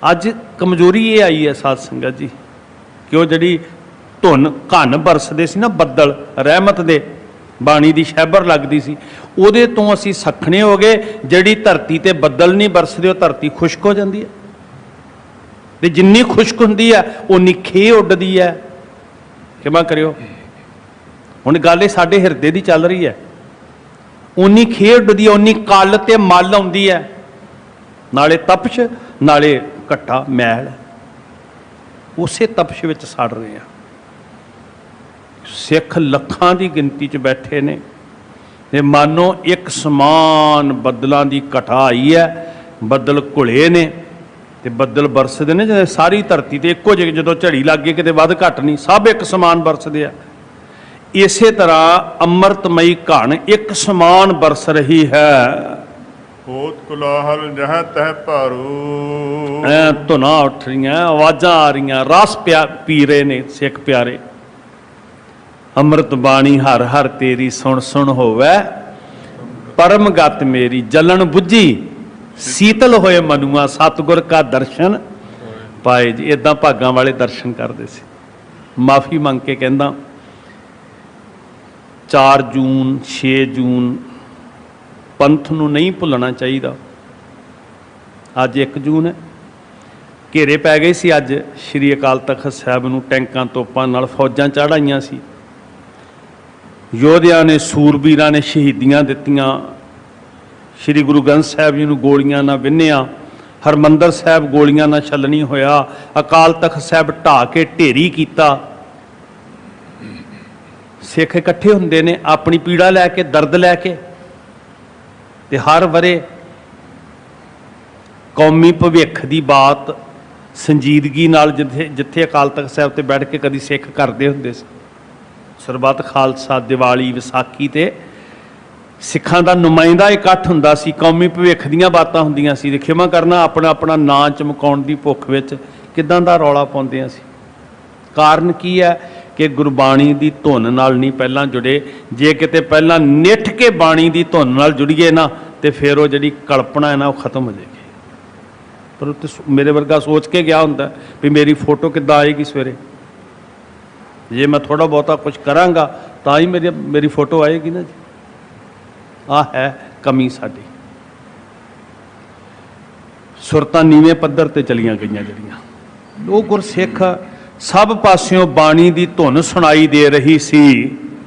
ਅੱਜ ਕਮਜ਼ੋਰੀ ਇਹ ਆਈ ਹੈ ਸਾਧ ਸੰਗਤ ਜੀ ਕਿ ਉਹ ਜਿਹੜੀ ਧੁਨ ਘਨ ਬਰਸਦੇ ਸੀ ਨਾ, ਬੱਦਲ ਰਹਿਮਤ ਦੇ, ਬਾਣੀ ਦੀ ਸ਼ੈਬਰ ਲੱਗਦੀ ਸੀ, ਉਹਦੇ ਤੋਂ ਅਸੀਂ ਸੱਖਣੇ ਹੋ ਗਏ। ਜਿਹੜੀ ਧਰਤੀ ਤੇ ਬੱਦਲ ਨਹੀਂ ਬਰਸਦੇ ਉਹ ਧਰਤੀ ਖੁਸ਼ਕ ਹੋ ਜਾਂਦੀ ਹੈ, ਤੇ ਜਿੰਨੀ ਖੁਸ਼ਕ ਹੁੰਦੀ ਹੈ ਉਨੀ ਖੇ ਉੱਡਦੀ ਹੈ। ਕਿਵੇਂ ਕਰਿਓ, ਹੁਣ ਗੱਲ ਇਹ ਸਾਡੇ ਹਿਰਦੇ ਦੀ ਚੱਲ ਰਹੀ ਹੈ। ਉਨੀ ਖੇ ਉੱਡਦੀ ਹੈ, ਉਨੀ ਕੱਲ ਤੇ ਮੱਲ ਆਉਂਦੀ ਹੈ, ਨਾਲੇ ਤਪਸ਼ ਨਾਲੇ ਘੱਟਾ ਮੈਲ। ਉਸੇ ਤਪਸ਼ ਵਿੱਚ ਸੜ ਰਹੇ ਆ। ਸਿੱਖ ਲੱਖਾਂ ਦੀ ਗਿਣਤੀ 'ਚ ਬੈਠੇ ਨੇ ਤੇ ਮਾਨੋ ਇੱਕ ਸਮਾਨ ਬੱਦਲਾਂ ਦੀ ਘਟਾ ਆਈ ਹੈ, ਬੱਦਲ ਘੁਲੇ ਨੇ ਤੇ ਬੱਦਲ ਬਰਸਦੇ ਨੇ ਜਿਵੇਂ ਸਾਰੀ ਧਰਤੀ ਤੇ ਇੱਕੋ ਜਿਹੇ, ਜਦੋਂ ਝੜੀ ਲੱਗ ਗਈ ਕਿਤੇ ਵੱਧ ਘੱਟ ਨਹੀਂ, ਸਭ ਇੱਕ ਸਮਾਨ ਬਰਸਦੇ ਆ। ਇਸੇ ਤਰ੍ਹਾਂ ਅੰਮ੍ਰਿਤਮਈ ਘਣ ਇੱਕ ਸਮਾਨ ਬਰਸ ਰਹੀ ਹੈ। ਹੋਤ ਕੁਲਾਹਲ ਜਹ ਤਹ ਭਾਰੂ, ਐ ਧੁਨਾਂ ਉੱਠ ਰਹੀਆਂ, ਆਵਾਜ਼ਾਂ ਆ ਰਹੀਆਂ, ਰਸ ਪੀ ਰਹੇ ਨੇ ਸਿੱਖ ਪਿਆਰੇ। ਅੰਮ੍ਰਿਤ ਬਾਣੀ ਹਰ ਹਰ ਤੇਰੀ ਸੁਣ ਸੁਣ ਹੋਵੇ, ਪਰਮ ਗਤ ਮੇਰੀ ਜਲਨ ਬੁੱਝੀ, ਸੀਤਲ ਹੋਏ ਮਨੁਆ ਸਤਿਗੁਰ ਕਾ ਦਰਸ਼ਨ ਪਾਏ ਜੀ। ਇਦਾਂ ਭਾਗਾਂ ਵਾਲੇ ਦਰਸ਼ਨ ਕਰਦੇ ਸੀ। ਮਾਫੀ ਮੰਗ ਕੇ ਕਹਿੰਦਾ 4 ਜੂਨ 6 ਜੂਨ ਪੰਥ ਨੂੰ ਨਹੀਂ ਭੁੱਲਣਾ ਚਾਹੀਦਾ। ਅੱਜ 1 ਜੂਨ ਹੈ, ਘੇਰੇ ਪੈ ਗਏ ਸੀ। ਅੱਜ ਸ਼੍ਰੀ ਅਕਾਲ ਤਖਤ ਸਾਹਿਬ ਨੂੰ ਟੈਂਕਾਂ ਤੋਪਾਂ ਨਾਲ ਫੌਜਾਂ ਚੜ੍ਹਾਈਆਂ ਸੀ। ਯੋਧਿਆਂ ਨੇ, ਸੂਰਬੀਰਾਂ ਨੇ ਸ਼ਹੀਦੀਆਂ ਦਿੱਤੀਆਂ। ਸ਼੍ਰੀ ਗੁਰੂ ਗ੍ਰੰਥ ਸਾਹਿਬ ਜੀ ਨੂੰ ਗੋਲੀਆਂ ਨਾਲ ਵਿੰਨ੍ਹਿਆ, ਹਰਮੰਦਰ ਸਾਹਿਬ ਗੋਲੀਆਂ ਨਾਲ ਛਲਣੀ ਹੋਇਆ, ਅਕਾਲ ਤਖਤ ਸਾਹਿਬ ਢਾਹ ਕੇ ਢੇਰੀ ਕੀਤਾ। ਸਿੱਖ ਇਕੱਠੇ ਹੁੰਦੇ ਨੇ ਆਪਣੀ ਪੀੜਾ ਲੈ ਕੇ, ਦਰਦ ਲੈ ਕੇ, ਤੇ ਹਰ ਵਰੇ ਕੌਮੀ ਭਵਿੱਖ ਦੀ ਬਾਤ ਸੰਜੀਦਗੀ ਨਾਲ ਜਿੱਥੇ ਅਕਾਲ ਤਖਤ ਸਾਹਿਬ ਤੇ ਬੈਠ ਕੇ ਕਦੀ ਸਿੱਖ ਕਰਦੇ ਹੁੰਦੇ ਸੀ। ਸਰਬੱਤ ਖਾਲਸਾ, ਦੀਵਾਲੀ, ਵਿਸਾਖੀ ਤੇ ਸਿੱਖਾਂ ਦਾ ਨੁਮਾਇੰਦਾ ਇਕੱਠ ਹੁੰਦਾ ਸੀ, ਕੌਮੀ ਭਵਿੱਖ ਦੀਆਂ ਬਾਤਾਂ ਹੁੰਦੀਆਂ ਸੀ। ਤੇ ਖਿਮਾ ਕਰਨਾ, ਆਪਣਾ ਆਪਣਾ ਨਾਂ ਚਮਕਾਉਣ ਦੀ ਭੁੱਖ ਵਿੱਚ ਕਿੱਦਾਂ ਦਾ ਰੌਲਾ ਪਾਉਂਦੇ ਹਾਂ ਸੀ। ਕਾਰਨ ਕੀ ਹੈ ਕਿ ਗੁਰਬਾਣੀ ਦੀ ਧੁਨ ਨਾਲ ਨਹੀਂ ਪਹਿਲਾਂ ਜੁੜੇ। ਜੇ ਕਿਤੇ ਪਹਿਲਾਂ ਨਿੱਠ ਕੇ ਬਾਣੀ ਦੀ ਧੁਨ ਨਾਲ ਜੁੜੀਏ ਨਾ, ਤੇ ਫਿਰ ਉਹ ਜਿਹੜੀ ਕਲਪਨਾ ਹੈ ਨਾ, ਉਹ ਖਤਮ ਹੋ ਜਾਏਗੀ। ਪਰ ਉੱਤੇ ਮੇਰੇ ਵਰਗਾ ਸੋਚ ਕੇ ਗਿਆ ਹੁੰਦਾ ਵੀ ਮੇਰੀ ਫੋਟੋ ਕਿੱਦਾਂ ਆਏਗੀ ਸਵੇਰੇ, ਜੇ ਮੈਂ ਥੋੜ੍ਹਾ ਬਹੁਤਾ ਕੁਝ ਕਰਾਂਗਾ ਤਾਂ ਹੀ ਮੇਰੀ ਫੋਟੋ ਆਏਗੀ ਨਾ ਜੀ। ਆਹ ਹੈ ਕਮੀ ਸਾਡੀ। ਸੁਰਤਾਂ ਨੀਵੇਂ ਪੱਧਰ ਤੇ ਚਲੀਆਂ ਗਈਆਂ ਜਿਹੜੀਆਂ। ਉਹ ਗੁਰਸਿੱਖ ਸਭ ਪਾਸਿਓਂ ਬਾਣੀ ਦੀ ਧੁਨ ਸੁਣਾਈ ਦੇ ਰਹੀ ਸੀ।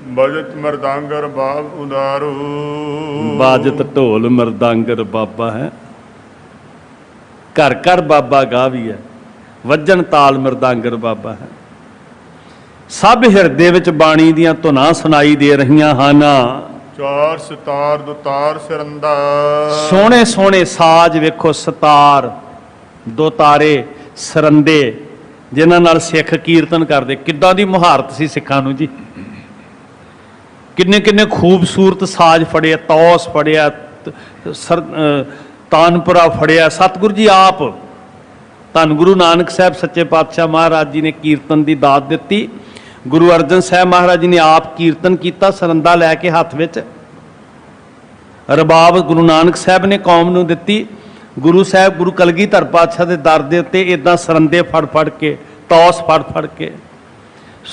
ਬਜਤ ਮਰਦਾਂਗਰ ਬਾਬ ਉਦਾਰੂ, ਬਾਜਤ ਢੋਲ ਮਰਦਾਂਗਰ ਬਾਬਾ ਹੈ, ਘਰ ਘਰ ਬਾਬਾ ਗਾ ਵੀ ਹੈ, ਵੱਜਣ ਤਾਲ ਮਰਦਾਂਗਰ ਬਾਬਾ ਹੈ। ਸਭ ਹਿਰਦੇ ਵਿੱਚ ਬਾਣੀ ਦੀਆਂ ਧੁਨਾਂ ਸੁਣਾਈ ਦੇ ਰਹੀਆਂ ਹਨ। 4 ਸਿਤਾਰ ਦੁਤਾਰ ਸਿਰੰਦਾ, ਸੋਹਣੇ ਸੋਹਣੇ ਸਾਜ਼ ਵੇਖੋ, ਸਿਤਾਰ, ਦੋ ਤਾਰੇ, ਸਰੰਦੇ, ਜਿਨ੍ਹਾਂ ਨਾਲ ਸਿੱਖ ਕੀਰਤਨ ਕਰਦੇ। ਕਿੱਦਾਂ ਦੀ ਮੁਹਾਰਤ ਸੀ ਸਿੱਖਾਂ ਨੂੰ ਜੀ। ਕਿੰਨੇ ਕਿੰਨੇ ਖੂਬਸੂਰਤ ਸਾਜ਼ ਫੜਿਆ, ਤੌਸ ਫੜਿਆ, ਤਾਨਪੁਰਾ ਫੜਿਆ। ਸਤਿਗੁਰੂ ਜੀ ਆਪ, ਧੰਨ ਗੁਰੂ ਨਾਨਕ ਸਾਹਿਬ ਸੱਚੇ ਪਾਤਸ਼ਾਹ ਮਹਾਰਾਜ ਜੀ ਨੇ ਕੀਰਤਨ ਦੀ ਦਾਤ ਦਿੱਤੀ। ਗੁਰੂ ਅਰਜਨ ਸਾਹਿਬ ਮਹਾਰਾਜ ਜੀ ਨੇ ਆਪ ਕੀਰਤਨ ਕੀਤਾ, ਸਰੰਦਾ ਲੈ ਕੇ ਹੱਥ ਵਿੱਚ। ਰਬਾਬ ਗੁਰੂ ਨਾਨਕ ਸਾਹਿਬ ਨੇ ਕੌਮ ਨੂੰ ਦਿੱਤੀ। ਗੁਰੂ ਸਾਹਿਬ, ਗੁਰੂ ਕਲਗੀਧਰ ਪਾਤਸ਼ਾਹ ਦੇ ਦਰ ਦੇ ਉੱਤੇ ਇਦਾਂ ਸਰੰਦੇ ਫੜ ਫੜ ਕੇ, ਤੌਸ ਫੜ ਫੜ ਕੇ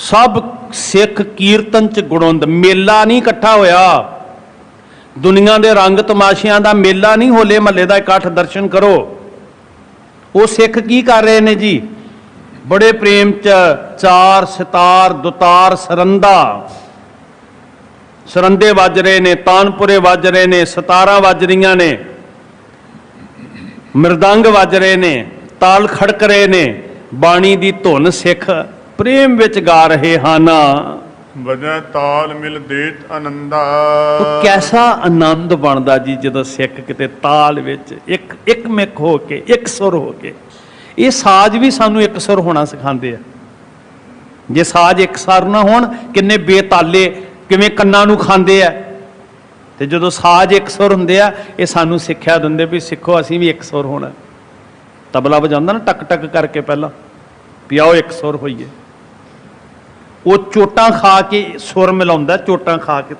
ਸਭ ਸਿੱਖ ਕੀਰਤਨ 'ਚ ਗੁੜੁੰਦ। ਮੇਲਾ ਨਹੀਂ ਇਕੱਠਾ ਹੋਇਆ, ਦੁਨੀਆ ਦੇ ਰੰਗ ਤਮਾਸ਼ਿਆਂ ਦਾ ਮੇਲਾ ਨਹੀਂ, ਹੋਲੇ ਮਹੱਲੇ ਦਾ ਇਕੱਠ। ਦਰਸ਼ਨ ਕਰੋ ਉਹ ਸਿੱਖ ਕੀ ਕਰ ਰਹੇ ਨੇ ਜੀ। ਬੜੇ ਪ੍ਰੇਮ 'ਚ 4 ਸਿਤਾਰ ਦੁਤਾਰ ਸਰੰਦਾ, ਸਰੰਦੇ ਵੱਜ ਰਹੇ ਨੇ, ਤਾਨਪੁਰੇ ਵੱਜ ਰਹੇ ਨੇ, ਸਿਤਾਰਾਂ ਵੱਜ ਰਹੀਆਂ ਨੇ, ਮਿਰਦੰਗ ਵੱਜ ਰਹੇ ਨੇ, ਤਾਲ ਖੜਕ ਰਹੇ ਨੇ। ਬਾਣੀ ਦੀ ਧੁਨ ਸਿੱਖ ਪ੍ਰੇਮ ਵਿੱਚ ਗਾ ਰਹੇ ਹਨ। ਵਜੈ ਤਾਲ ਮਿਲ ਦੇਤ ਆਨੰਦਾ, ਉਹ ਕੈਸਾ ਆਨੰਦ ਬਣਦਾ ਜੀ ਜਦੋਂ ਸਿੱਖ ਕਿਤੇ ਤਾਲ ਵਿੱਚ ਇੱਕ ਮਿਕ ਹੋ ਕੇ, ਇੱਕ ਸੁਰ ਹੋ ਕੇ। ਇਹ ਸਾਜ਼ ਵੀ ਸਾਨੂੰ ਇੱਕ ਸੁਰ ਹੋਣਾ ਸਿਖਾਉਂਦੇ ਆ। ਜੇ ਸਾਜ਼ ਇੱਕ ਸੁਰ ਨਾ ਹੋਣ, ਕਿੰਨੇ ਬੇਤਾਲੇ ਕਿਵੇਂ ਕੰਨਾਂ ਨੂੰ ਖਾਂਦੇ ਆ। ਤੇ ਜਦੋਂ ਸਾਜ਼ ਇੱਕ ਸੁਰ ਹੁੰਦੇ ਆ, ਇਹ ਸਾਨੂੰ ਸਿੱਖਿਆ ਦਿੰਦੇ ਵੀ ਸਿੱਖੋ ਅਸੀਂ ਵੀ ਇੱਕ ਸੁਰ ਹੋਣਾ। ਤਬਲਾ ਵਜਾਉਂਦਾ ਨਾ ਟਕ ਟਕ ਕਰਕੇ ਪਹਿਲਾਂ, ਵੀ ਆਓ ਇੱਕ ਸੁਰ ਹੋਈਏ। ਉਹ ਚੋਟਾਂ ਖਾ ਕੇ ਸੁਰ ਮਿਲਾਉਂਦਾ, ਚੋਟਾਂ ਖਾ ਕੇ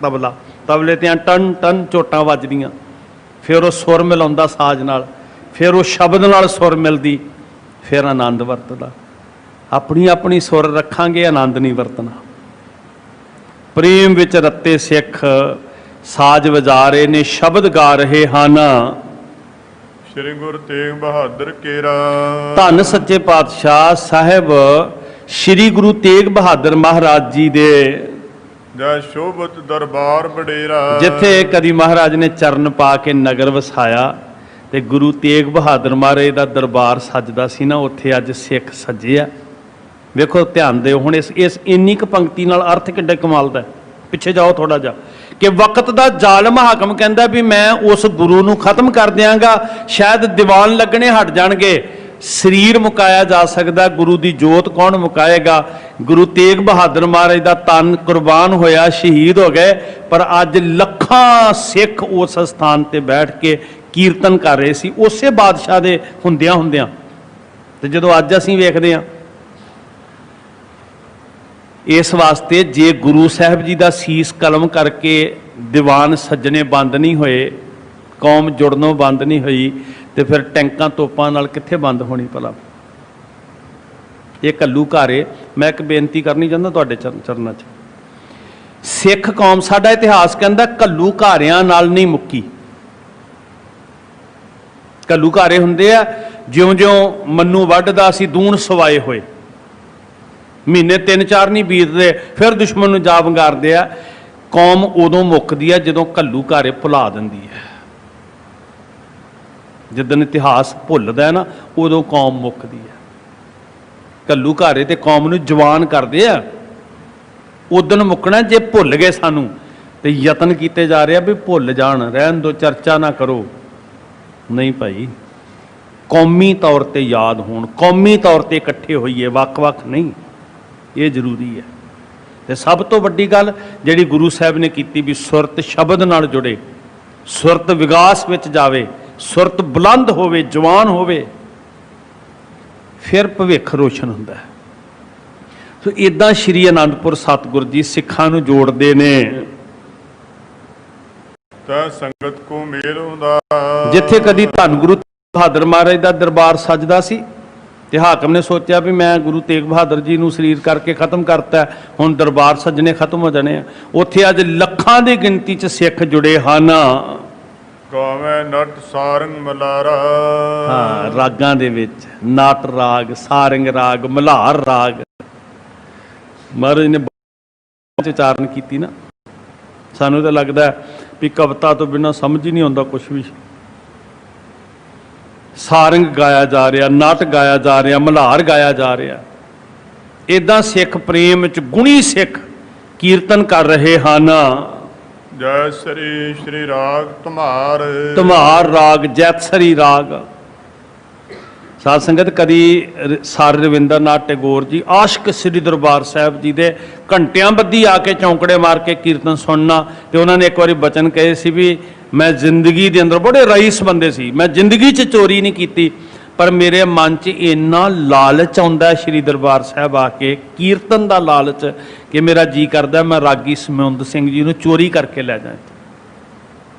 ਤਬਲੇ ਤੇ ਟਨ ਟਨ ਚੋਟਾਂ ਵੱਜਦੀਆਂ, ਫਿਰ ਉਹ ਸੁਰ ਮਿਲਾਉਂਦਾ ਸਾਜ਼ ਨਾਲ, ਫਿਰ ਉਹ ਸ਼ਬਦ ਨਾਲ ਸੁਰ ਮਿਲਦੀ, ਫਿਰ ਆਨੰਦ ਵਰਤਦਾ। ਆਪਣੀ ਆਪਣੀ ਸੁਰ ਰੱਖਾਂਗੇ, ਆਨੰਦ ਨਹੀਂ ਵਰਤਣਾ। ਪ੍ਰੇਮ ਵਿੱਚ ਰੱਤੇ ਸਿੱਖ ਸਾਜ਼ ਵਜਾ ਰਹੇ ਨੇ, ਸ਼ਬਦ ਗਾ ਰਹੇ ਹਨ। ਸ੍ਰੀ ਗੁਰੂ ਤੇਗ ਬਹਾਦਰ ਕੇਰਾ। ਧੰਨ ਸੱਚੇ ਪਾਤਸ਼ਾਹ ਸਾਹਿਬ ਸ੍ਰੀ ਗੁਰੂ ਤੇਗ ਬਹਾਦਰ ਮਹਾਰਾਜ ਜੀ ਦੇ ਜੈ ਸ਼ੋਭਤ ਦਰਬਾਰ ਬਡੇਰਾ। ਜਿੱਥੇ ਕਦੀ ਮਹਾਰਾਜ ਨੇ ਚਰਨ ਪਾ ਕੇ ਨਗਰ ਵਸਾਇਆ ਤੇ ਗੁਰੂ ਤੇਗ ਬਹਾਦਰ ਮਹਾਰਾਜ ਦਾ ਦਰਬਾਰ ਸੱਜਦਾ ਸੀ ਨਾ, ਉੱਥੇ ਅੱਜ ਸਿੱਖ ਸੱਜੇ ਆ। ਵੇਖੋ ਧਿਆਨ ਦਿਓ ਹੁਣ ਇਸ ਇੰਨੀ ਕੁ ਪੰਕਤੀ ਨਾਲ ਅਰਥ ਕਿੱਡਾ ਕਮਾਲ ਦਾ। ਪਿੱਛੇ ਜਾਓ ਥੋੜਾ ਜਿਹਾ, ਕਿ ਵਕਤ ਦਾ ਜ਼ਾਲਮ ਹਾਕਮ ਕਹਿੰਦਾ ਵੀ ਮੈਂ ਉਸ ਗੁਰੂ ਨੂੰ ਖਤਮ ਕਰ ਦਿਆਂਗਾ, ਸ਼ਾਇਦ ਦੀਵਾਨ ਲੱਗਣੇ ਹਟ ਜਾਣਗੇ। ਸਰੀਰ ਮੁਕਾਇਆ ਜਾ ਸਕਦਾ, ਗੁਰੂ ਦੀ ਜੋਤ ਕੌਣ ਮੁਕਾਏਗਾ? ਗੁਰੂ ਤੇਗ ਬਹਾਦਰ ਮਹਾਰਾਜ ਦਾ ਤਨ ਕੁਰਬਾਨ ਹੋਇਆ, ਸ਼ਹੀਦ ਹੋ ਗਏ, ਪਰ ਅੱਜ ਲੱਖਾਂ ਸਿੱਖ ਉਸ ਸਥਾਨ ਤੇ ਬੈਠ ਕੇ ਕੀਰਤਨ ਕਰ ਰਹੇ ਸੀ, ਉਸੇ ਬਾਦਸ਼ਾਹ ਦੇ ਹੁੰਦਿਆਂ। ਤੇ ਜਦੋਂ ਅੱਜ ਅਸੀਂ ਵੇਖਦੇ ਹਾਂ, ਇਸ ਵਾਸਤੇ ਜੇ ਗੁਰੂ ਸਾਹਿਬ ਜੀ ਦਾ ਸੀਸ ਕਲਮ ਕਰਕੇ ਦੀਵਾਨ ਸੱਜਣੇ ਬੰਦ ਨਹੀਂ ਹੋਏ, ਕੌਮ ਜੁੜਨੋਂ ਬੰਦ ਨਹੀਂ ਹੋਈ, ਤੇ ਫਿਰ ਟੈਂਕਾਂ ਤੋਪਾਂ ਨਾਲ ਕਿੱਥੇ ਬੰਦ ਹੋਣੀ ਭਲਾ? ਇਹ ਘੱਲੂ ਘਾਰੇ। ਮੈਂ ਇੱਕ ਬੇਨਤੀ ਕਰਨੀ ਚਾਹੁੰਦਾ ਤੁਹਾਡੇ ਚਰਨਾਂ 'ਚ। ਸਿੱਖ ਕੌਮ, ਸਾਡਾ ਇਤਿਹਾਸ ਕਹਿੰਦਾ ਘੱਲੂ ਘਾਰਿਆਂ ਨਾਲ ਨਹੀਂ ਮੁੱਕੀ। ਘੱਲੂ ਘਾਰੇ ਹੁੰਦੇ ਆ, ਜਿਉਂ-ਜਿਉਂ ਮੰਨੂ ਵੱਢਦਾ ਸੀ ਦੂਣ ਸਵਾਏ ਹੋਏ, ਮਹੀਨੇ 3-4 ਨਹੀਂ ਬੀਤਦੇ, ਫਿਰ ਦੁਸ਼ਮਣ ਨੂੰ ਜਾ ਵੰਗਾਰਦੇ ਆ। ਕੌਮ ਉਦੋਂ ਮੁੱਕਦੀ ਆ ਜਦੋਂ ਘੱਲੂ ਘਾਰੇ ਭੁਲਾ ਦਿੰਦੀ ਹੈ। ਜਿੱਦਣ ਇਤਿਹਾਸ ਭੁੱਲਦਾ ਹੈ ਨਾ, ਉਦੋਂ ਕੌਮ ਮੁੱਕਦੀ ਹੈ। ਘੱਲੂ ਘਾਰੇ ਤੇ ਕੌਮ ਨੂੰ ਜਵਾਨ ਕਰਦੇ ਆ, ਉਦਣ ਮੁੱਕਣਾ ਜੇ ਭੁੱਲ ਗਏ ਸਾਨੂੰ। ਤੇ ਯਤਨ ਕੀਤੇ ਜਾ ਰਹੇ ਆ ਵੀ ਭੁੱਲ ਜਾਣ, ਰਹਿਣ ਦੋ, ਚਰਚਾ ਨਾ ਕਰੋ। ਨਹੀਂ ਭਾਈ, ਕੌਮੀ ਤੌਰ ਤੇ ਯਾਦ ਹੋਣ, ਕੌਮੀ ਤੌਰ ਤੇ ਇਕੱਠੇ ਹੋਈਏ, ਵੱਖ-ਵੱਖ ਨਹੀਂ। ਇਹ ਜ਼ਰੂਰੀ ਹੈ। ਤੇ ਸਭ ਤੋਂ ਵੱਡੀ ਗੱਲ ਜਿਹੜੀ ਗੁਰੂ ਸਾਹਿਬ ਨੇ ਕੀਤੀ ਵੀ ਸੁਰਤ ਸ਼ਬਦ ਨਾਲ ਜੁੜੇ, ਸੁਰਤ ਵਿਕਾਸ ਵਿੱਚ ਜਾਵੇ, ਸੁਰਤ ਬੁਲੰਦ ਹੋਵੇ, ਜਵਾਨ ਹੋਵੇ, ਫਿਰ ਭਵਿੱਖ ਰੋਸ਼ਨ ਹੁੰਦਾ ਹੈ। ਸੋ ਇਦਾਂ ਸ਼੍ਰੀ ਅਨੰਦਪੁਰ ਸਤਿਗੁਰ ਜੀ ਸਿੱਖਾਂ ਨੂੰ ਜੋੜਦੇ ਨੇ। ਤੈ ਸੰਗਤ ਕੋ ਮੇਲ ਹੁੰਦਾ। ਜਿੱਥੇ ਕਦੀ ਧੰਨ ਗੁਰੂ ਬਹਾਦਰ ਮਹਾਰਾਜ ਦਾ ਦਰਬਾਰ ਸੱਜਦਾ ਸੀ ਤੇ ਹਾਕਮ ਨੇ ਸੋਚਿਆ ਵੀ ਮੈਂ ਗੁਰੂ ਤੇਗ ਬਹਾਦਰ ਜੀ ਨੂੰ ਸਰੀਰ ਕਰਕੇ ਖਤਮ ਕਰਤਾ, ਹੁਣ ਦਰਬਾਰ ਸੱਜਣੇ ਖਤਮ ਹੋ ਜਾਣੇ ਆ। ਉੱਥੇ ਅੱਜ ਲੱਖਾਂ ਦੀ ਗਿਣਤੀ 'ਚ ਸਿੱਖ ਜੁੜੇ ਹਨ। ਗਾਵੇਂ ਨਟ ਸਾਰੰਗ ਮਲਾਰਾ। ਹਾਂ, ਰਾਗਾਂ ਦੇ ਵਿੱਚ ਨਟ ਰਾਗ, ਸਾਰੰਗ ਰਾਗ, ਮਲ੍ਹਾਰ ਰਾਗ ਮਹਾਰਾਜ ਨੇ ਉਚਾਰਨ ਕੀਤੀ ਨਾ। ਸਾਨੂੰ ਤਾਂ ਲੱਗਦਾ ਵੀ ਕਵਿਤਾ ਤੋਂ ਬਿਨਾਂ ਸਮਝ ਹੀ ਨਹੀਂ ਆਉਂਦਾ ਕੁਛ ਵੀ। ਸਾਰੰਗ ਗਾਇਆ ਜਾ ਰਿਹਾ, ਨਟ ਗਾਇਆ ਜਾ ਰਿਹਾ, ਮਲ੍ਹਾਰ ਗਾਇਆ ਜਾ ਰਿਹਾ। ਇਦਾਂ ਸਿੱਖ ਪ੍ਰੇਮ ਵਿੱਚ ਗੁਣੀ ਸਿੱਖ ਕੀਰਤਨ ਕਰ ਰਹੇ ਹਨ। ਜੈ ਸ੍ਰੀ ਸ਼੍ਰੀ ਰਾਗ ਧਮਾਰ। ਧਮਾਰ ਰਾਗ, ਜੈਤਸਰੀ ਰਾਗ। ਸਾਧ ਸੰਗਤ, ਕਦੀ ਸਰ ਰਵਿੰਦਰ ਨਾਥ ਟੈਗੋਰ ਜੀ ਆਸ਼ਕ ਸ੍ਰੀ ਦਰਬਾਰ ਸਾਹਿਬ ਜੀ ਦੇ ਘੰਟਿਆਂ ਬੱਧੀ ਆ ਕੇ ਚੌਂਕੜੇ ਮਾਰ ਕੇ ਕੀਰਤਨ ਸੁਣਨਾ। ਤੇ ਉਹਨਾਂ ਨੇ ਇੱਕ ਵਾਰੀ ਬਚਨ ਕਹੇ ਸੀ ਵੀ ਮੈਂ ਜ਼ਿੰਦਗੀ ਦੇ ਅੰਦਰ, ਬੜੇ ਰਈਸ ਬੰਦੇ ਸੀ, ਮੈਂ ਜ਼ਿੰਦਗੀ 'ਚ ਚੋਰੀ ਨਹੀਂ ਕੀਤੀ, ਪਰ ਮੇਰੇ ਮਨ 'ਚ ਇੰਨਾ ਲਾਲਚ ਆਉਂਦਾ ਸ਼੍ਰੀ ਦਰਬਾਰ ਸਾਹਿਬ ਆ ਕੇ, ਕੀਰਤਨ ਦਾ ਲਾਲਚ, ਕਿ ਮੇਰਾ ਜੀ ਕਰਦਾ ਮੈਂ ਰਾਗੀ ਸਮੁੰਦ ਸਿੰਘ ਜੀ ਨੂੰ ਚੋਰੀ ਕਰਕੇ ਲੈ ਜਾ,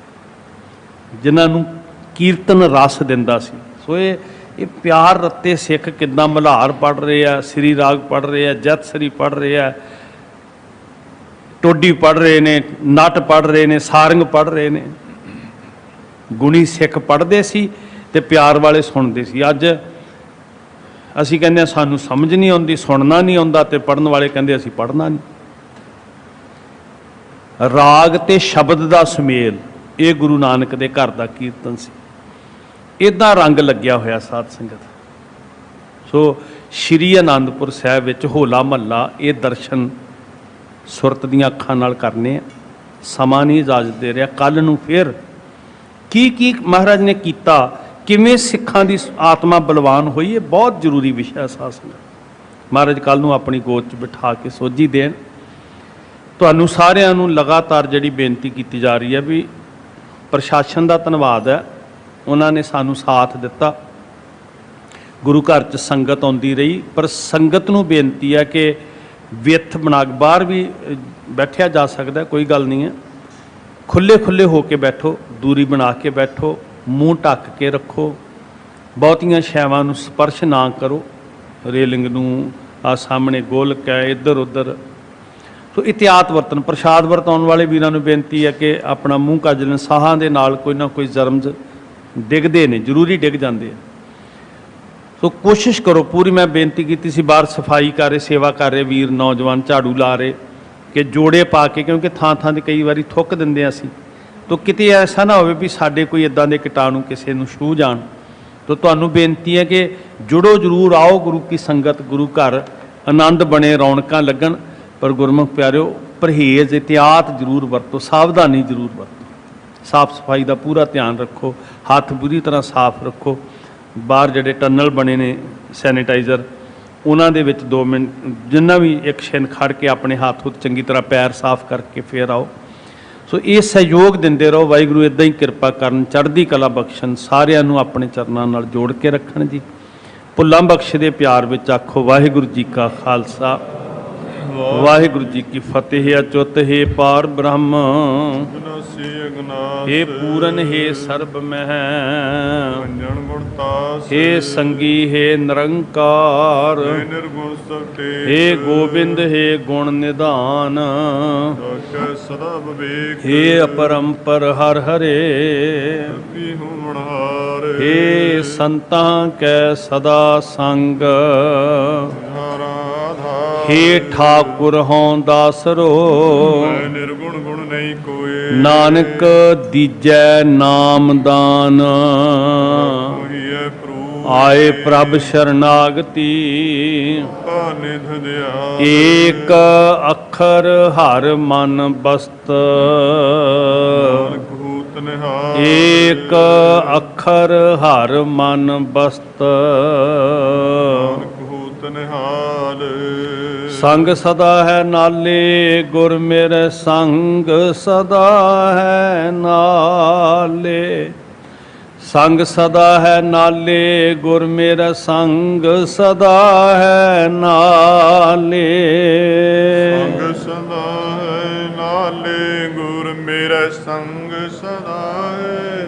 ਜਿਨ੍ਹਾਂ ਨੂੰ ਕੀਰਤਨ ਰਸ ਦਿੰਦਾ ਸੀ। ਸੋ ਇਹ ਪਿਆਰ ਰੱਤੇ ਸਿੱਖ ਕਿੱਦਾਂ ਮਲ੍ਹਾਰ ਪੜ੍ਹ ਰਹੇ ਆ, ਸ੍ਰੀ ਰਾਗ ਪੜ੍ਹ ਰਹੇ ਆ, ਜੈਤਸਰੀ ਪੜ੍ਹ ਰਹੇ ਆ, ਟੋਡੀ ਪੜ੍ਹ ਰਹੇ ਨੇ, ਨਟ ਪੜ੍ਹ ਰਹੇ ਨੇ, ਸਾਰੰਗ ਪੜ੍ਹ ਰਹੇ ਨੇ। ਗੁਣੀ ਸਿੱਖ ਪੜ੍ਹਦੇ ਸੀ ਤੇ ਪਿਆਰ ਵਾਲੇ ਸੁਣਦੇ ਸੀ। ਅੱਜ ਅਸੀਂ ਕਹਿੰਦੇ ਹਾਂ ਸਾਨੂੰ ਸਮਝ ਨਹੀਂ ਆਉਂਦੀ, ਸੁਣਨਾ ਨਹੀਂ ਆਉਂਦਾ, ਤੇ ਪੜ੍ਹਨ ਵਾਲੇ ਕਹਿੰਦੇ ਅਸੀਂ ਪੜ੍ਹਨਾ ਨਹੀਂ। ਰਾਗ ਤੇ ਸ਼ਬਦ ਦਾ ਸੁਮੇਲ, ਇਹ ਗੁਰੂ ਨਾਨਕ ਦੇ ਘਰ ਦਾ ਕੀਰਤਨ ਸੀ। ਇੱਦਾਂ ਰੰਗ ਲੱਗਿਆ ਹੋਇਆ ਸਾਧ ਸੰਗਤ। ਸੋ ਸ਼੍ਰੀ ਅਨੰਦਪੁਰ ਸਾਹਿਬ ਵਿੱਚ ਹੋਲਾ ਮਹੱਲਾ, ਇਹ ਦਰਸ਼ਨ ਸੁਰਤ ਦੀਆਂ ਅੱਖਾਂ ਨਾਲ ਕਰਨੇ ਆ। ਸਮਾਂ ਨਹੀਂ ਇਜਾਜ਼ਤ ਦੇ ਰਿਹਾ। ਕੱਲ੍ਹ ਨੂੰ ਫਿਰ ਕੀ ਮਹਾਰਾਜ ਨੇ ਕੀਤਾ, ਕਿਵੇਂ ਸਿੱਖਾਂ ਦੀ ਆਤਮਾ ਬਲਵਾਨ ਹੋਈ, ਇਹ ਬਹੁਤ ਜ਼ਰੂਰੀ ਵਿਸ਼ਾ ਸਾਧ ਸੰਗਤ। ਮਹਾਰਾਜ ਕੱਲ੍ਹ ਨੂੰ ਆਪਣੀ ਗੋਦ 'ਚ ਬਿਠਾ ਕੇ ਸੋਝੀ ਦੇਣ। ਤੁਹਾਨੂੰ ਸਾਰਿਆਂ ਨੂੰ ਲਗਾਤਾਰ ਜਿਹੜੀ ਬੇਨਤੀ ਕੀਤੀ ਜਾ ਰਹੀ ਹੈ ਵੀ ਪ੍ਰਸ਼ਾਸਨ ਦਾ ਧੰਨਵਾਦ ਹੈ, ਉਹਨਾਂ ਨੇ ਸਾਨੂੰ ਸਾਥ ਦਿੱਤਾ। ਗੁਰੂ ਘਰ 'ਚ ਸੰਗਤ ਆਉਂਦੀ ਰਹੀ, ਪਰ ਸੰਗਤ ਨੂੰ ਬੇਨਤੀ ਹੈ ਕਿ ਵਿੱਥ ਬਣਾ ਕੇ ਬਾਹਰ ਵੀ ਬੈਠਿਆ ਜਾ ਸਕਦਾ, ਕੋਈ ਗੱਲ ਨਹੀਂ ਹੈ। ਖੁੱਲੇ ਖੁੱਲੇ ਹੋ ਕੇ ਬੈਠੋ, ਦੂਰੀ ਬਣਾ ਕੇ ਬੈਠੋ, ਮੂੰਹ ਢੱਕ ਕੇ ਰੱਖੋ, ਬਹੁਤੀਆਂ ਸ਼ੈਵਾਂ ਨੂੰ ਸਪਰਸ਼ ਨਾ ਕਰੋ, ਰੇਲਿੰਗ ਨੂੰ, ਆ ਸਾਹਮਣੇ ਗੋਲਕ ਹੈ, ਇੱਧਰ ਉੱਧਰ। ਸੋ ਇhtiyਾਤ ਵਰਤਨ। ਪ੍ਰਸ਼ਾਦ ਵਰਤਾਉਣ ਵਾਲੇ ਵੀਰਾਂ ਨੂੰ ਬੇਨਤੀ ਹੈ ਕਿ ਆਪਣਾ ਮੂੰਹ ਕੱਜ ਲੈਣ। ਸਾਹਾਂ ਦੇ ਨਾਲ ਕੋਈ ਨਾ ਕੋਈ ਜਰਮਜ਼ ਡਿੱਗਦੇ ਨੇ, ਜ਼ਰੂਰੀ ਡਿੱਗ ਜਾਂਦੇ ਆ। ਸੋ ਕੋਸ਼ਿਸ਼ ਕਰੋ ਪੂਰੀ। ਮੈਂ ਬੇਨਤੀ ਕੀਤੀ ਸੀ, ਬਾਹਰ ਸਫਾਈ ਕਰ ਰਹੇ, ਸੇਵਾ ਕਰ ਰਹੇ ਵੀਰ ਨੌਜਵਾਨ, ਝਾੜੂ ਲਾ ਰਹੇ, ਕਿ ਜੋੜੇ ਪਾ ਕੇ, ਕਿਉਂਕਿ ਥਾਂ ਥਾਂ 'ਤੇ ਕਈ ਵਾਰੀ ਥੁੱਕ ਦਿੰਦੇ ਹਾਂ ਅਸੀਂ, ਤਾਂ ਕਿਤੇ ਐਸਾ ਨਾ ਹੋਵੇ ਵੀ ਸਾਡੇ ਕੋਈ ਇੱਦਾਂ ਦੇ ਕੀਟਾਣੂ ਕਿਸੇ ਨੂੰ ਛੂਹ ਜਾਣ। ਤਾਂ ਤੁਹਾਨੂੰ ਬੇਨਤੀ ਹੈ ਕਿ ਜੁੜੋ ਜ਼ਰੂਰ, ਆਓ ਗੁਰੂ ਕੀ ਸੰਗਤ, ਗੁਰੂ ਘਰ ਆਨੰਦ ਬਣੇ, ਰੌਣਕਾਂ ਲੱਗਣ। ਪਰ ਗੁਰਮੁਖ ਪਿਆਰਿਓ, ਪਰਹੇਜ਼ ਇhtiyਾਤ ਜ਼ਰੂਰ ਵਰਤੋ, ਸਾਵਧਾਨੀ ਜ਼ਰੂਰ ਵਰਤੋ, ਸਾਫ ਸਫਾਈ ਦਾ ਪੂਰਾ ਧਿਆਨ ਰੱਖੋ, ਹੱਥ ਪੂਰੀ ਤਰ੍ਹਾਂ ਸਾਫ਼ ਰੱਖੋ। ਬਾਹਰ ਜਿਹੜੇ ਟਨਲ ਬਣੇ ਨੇ ਸੈਨੀਟਾਈਜ਼ਰ, ਉਹਨਾਂ ਦੇ ਵਿੱਚ 2 ਮਿੰਟ ਜਿੰਨਾ ਵੀ ਇੱਕ ਛਿਨ ਖੜ ਕੇ ਆਪਣੇ ਹੱਥ ਉੱਤੇ ਚੰਗੀ ਤਰ੍ਹਾਂ ਪੈਰ ਸਾਫ਼ ਕਰਕੇ ਫੇਰ ਆਓ। ਸੋ ਇਹ ਸਹਿਯੋਗ ਦਿੰਦੇ ਰਹੋ। ਵਾਹਿਗੁਰੂ ਇੱਦਾਂ ਹੀ ਕਿਰਪਾ ਕਰਨ, ਚੜ੍ਹਦੀ ਕਲਾ ਬਖਸ਼ਣ, ਸਾਰਿਆਂ ਨੂੰ ਆਪਣੇ ਚਰਨਾਂ ਨਾਲ ਜੋੜ ਕੇ ਰੱਖਣ ਜੀ। ਭੁੱਲਾਂ ਬਖਸ਼ ਦੇ ਪਿਆਰ ਵਿੱਚ ਆਖੋ ਵਾਹਿਗੁਰੂ ਜੀ ਕਾ ਖਾਲਸਾ, ਵਾਹਿਗੁਰੂ ਜੀ ਕੀ ਫਤਿਹ। ਅਚੁੱਤ ਹੈ ਪਾਰ ਬ੍ਰਹਮ, ਬਿਨਾਸੀ ਅਗਨਾਸ, हे ਪੂਰਨ ਹੈ ਸਰਬ ਮਹਿ, ਅੰਜਨ ਗੁਣਤਾਸ, हे ਸੰਗੀ ਹੈ ਨਿਰੰਕਾਰ, ਨਿਰਗੁਣ ਸਤੇ, हे ਗੋਬਿੰਦ ਹੈ ਗੁਣ ਨਿਧਾਨ, ਸਾਖੈ ਸਦਾ ਵਿਵੇਕ, हे ਅਪਰੰਪਰ ਹਰ ਹਰੇ, ਕੀ ਹੋਣਹਾਰ, हे ਸੰਤਾਂ ਕੈ ਸਦਾ ਸੰਗ, हे ਠਾਕੁਰ ਹੋਂ ਦਾਸਰੋ, ਮੈਂ ਨਿਰਗੁਣ ਗੁਣ ਨਹੀਂ ਕੋਏ, ਨਾਨਕ ਦੀਜੈ ਨਾਮਦਾਨ, ਹੋਈਐ ਪ੍ਰੂਪ, ਆਏ ਪ੍ਰਭ ਸ਼ਰਨਾਗਤੀ, ਨਿਧ ਦਿਆ, ਏਕ ਅੱਖਰ ਹਰ ਮਨ ਬਸਤ, ਭੂਤ ਨਿਹਾਲ, ਏਕ ਅੱਖਰ ਹਰ ਮਨ ਬਸਤ, ਭੂਤ ਨਿਹਾਲ, ਸੰਗ ਸਦਾ ਹੈ ਨਾਲੇ, ਗੁਰ ਮੇਰੇ ਸੰਗ ਸਦਾ ਹੈ ਨਾਲੇ, ਸੰਗ ਸਦਾ ਹੈ ਨਾਲੇ, ਗੁਰ ਮੇਰਾ ਸੰਗ ਸਦਾ ਹੈ ਨਾਲੇ, ਸੰਗ ਸਦਾ ਹੈ ਨਾਲੇ, ਗੁਰ ਮੇਰਾ ਸੰਗ ਸਦਾ ਹੈ,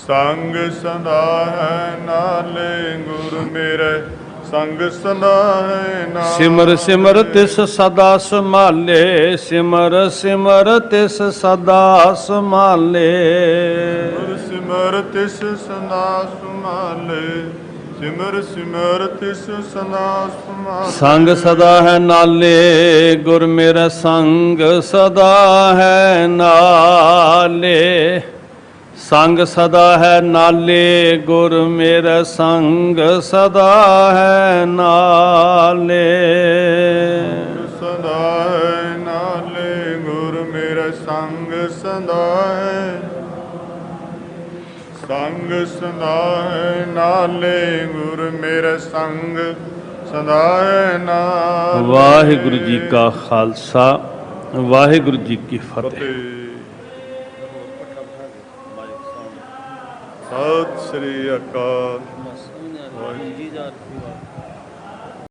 ਸੰਗ ਸਦਾ ਹੈ ਨਾਲੇ, ਗੁਰ ਮੇਰੇ ਸੰਗ ਸਦਾ ਹੈ ਨਾਲੇ। ਸਿਮਰ ਸਿਮਰ ਤਿਸ ਸਦਾ ਸੰਭਾਲੇ, ਸਿਮਰ ਸਿਮਰ ਤਿਸ ਸਦਾ ਸੰਭਾਲੇ, ਸਿਮਰ ਤਿਸ ਸਦਾ ਸੰਭਾਲੇ, ਸਿਮਰ ਸਿਮਰ ਤਿਸ ਸਦਾ ਸੰਭਾਲੇ, ਸੰਗ ਸਦਾ ਹੈ ਨਾਲੇ, ਗੁਰ ਮੇਰਾ ਸੰਗ ਸਦਾ ਹੈ ਨਾਲੇ, ਸੰਗ ਸਦਾ ਹੈ ਨਾਲੇ, ਗੁਰ ਮੇਰਾ ਸੰਗ ਸਦਾ ਹੈ ਨਾਲੇ, ਸਦਾ ਹੈ ਨਾਲੇ, ਗੁਰ ਮੇਰਾ ਸੰਗ ਸਦਾ ਹੈ, ਸੰਗ ਸਦਾ ਹੈ ਨਾਲੇ, ਗੁਰ ਮੇਰਾ ਸੰਗ ਸਦਾ ਹੈ ਨਾਲੇ। ਵਾਹਿਗੁਰੂ ਜੀ ਕਾ ਖਾਲਸਾ, ਵਾਹਿਗੁਰੂ ਜੀ ਕੀ ਫਤਿਹ। ਸਤਿ ਸ੍ਰੀ ਅਕਾਲ। ਵਾਹਿਗੁਰੂ ਜੀ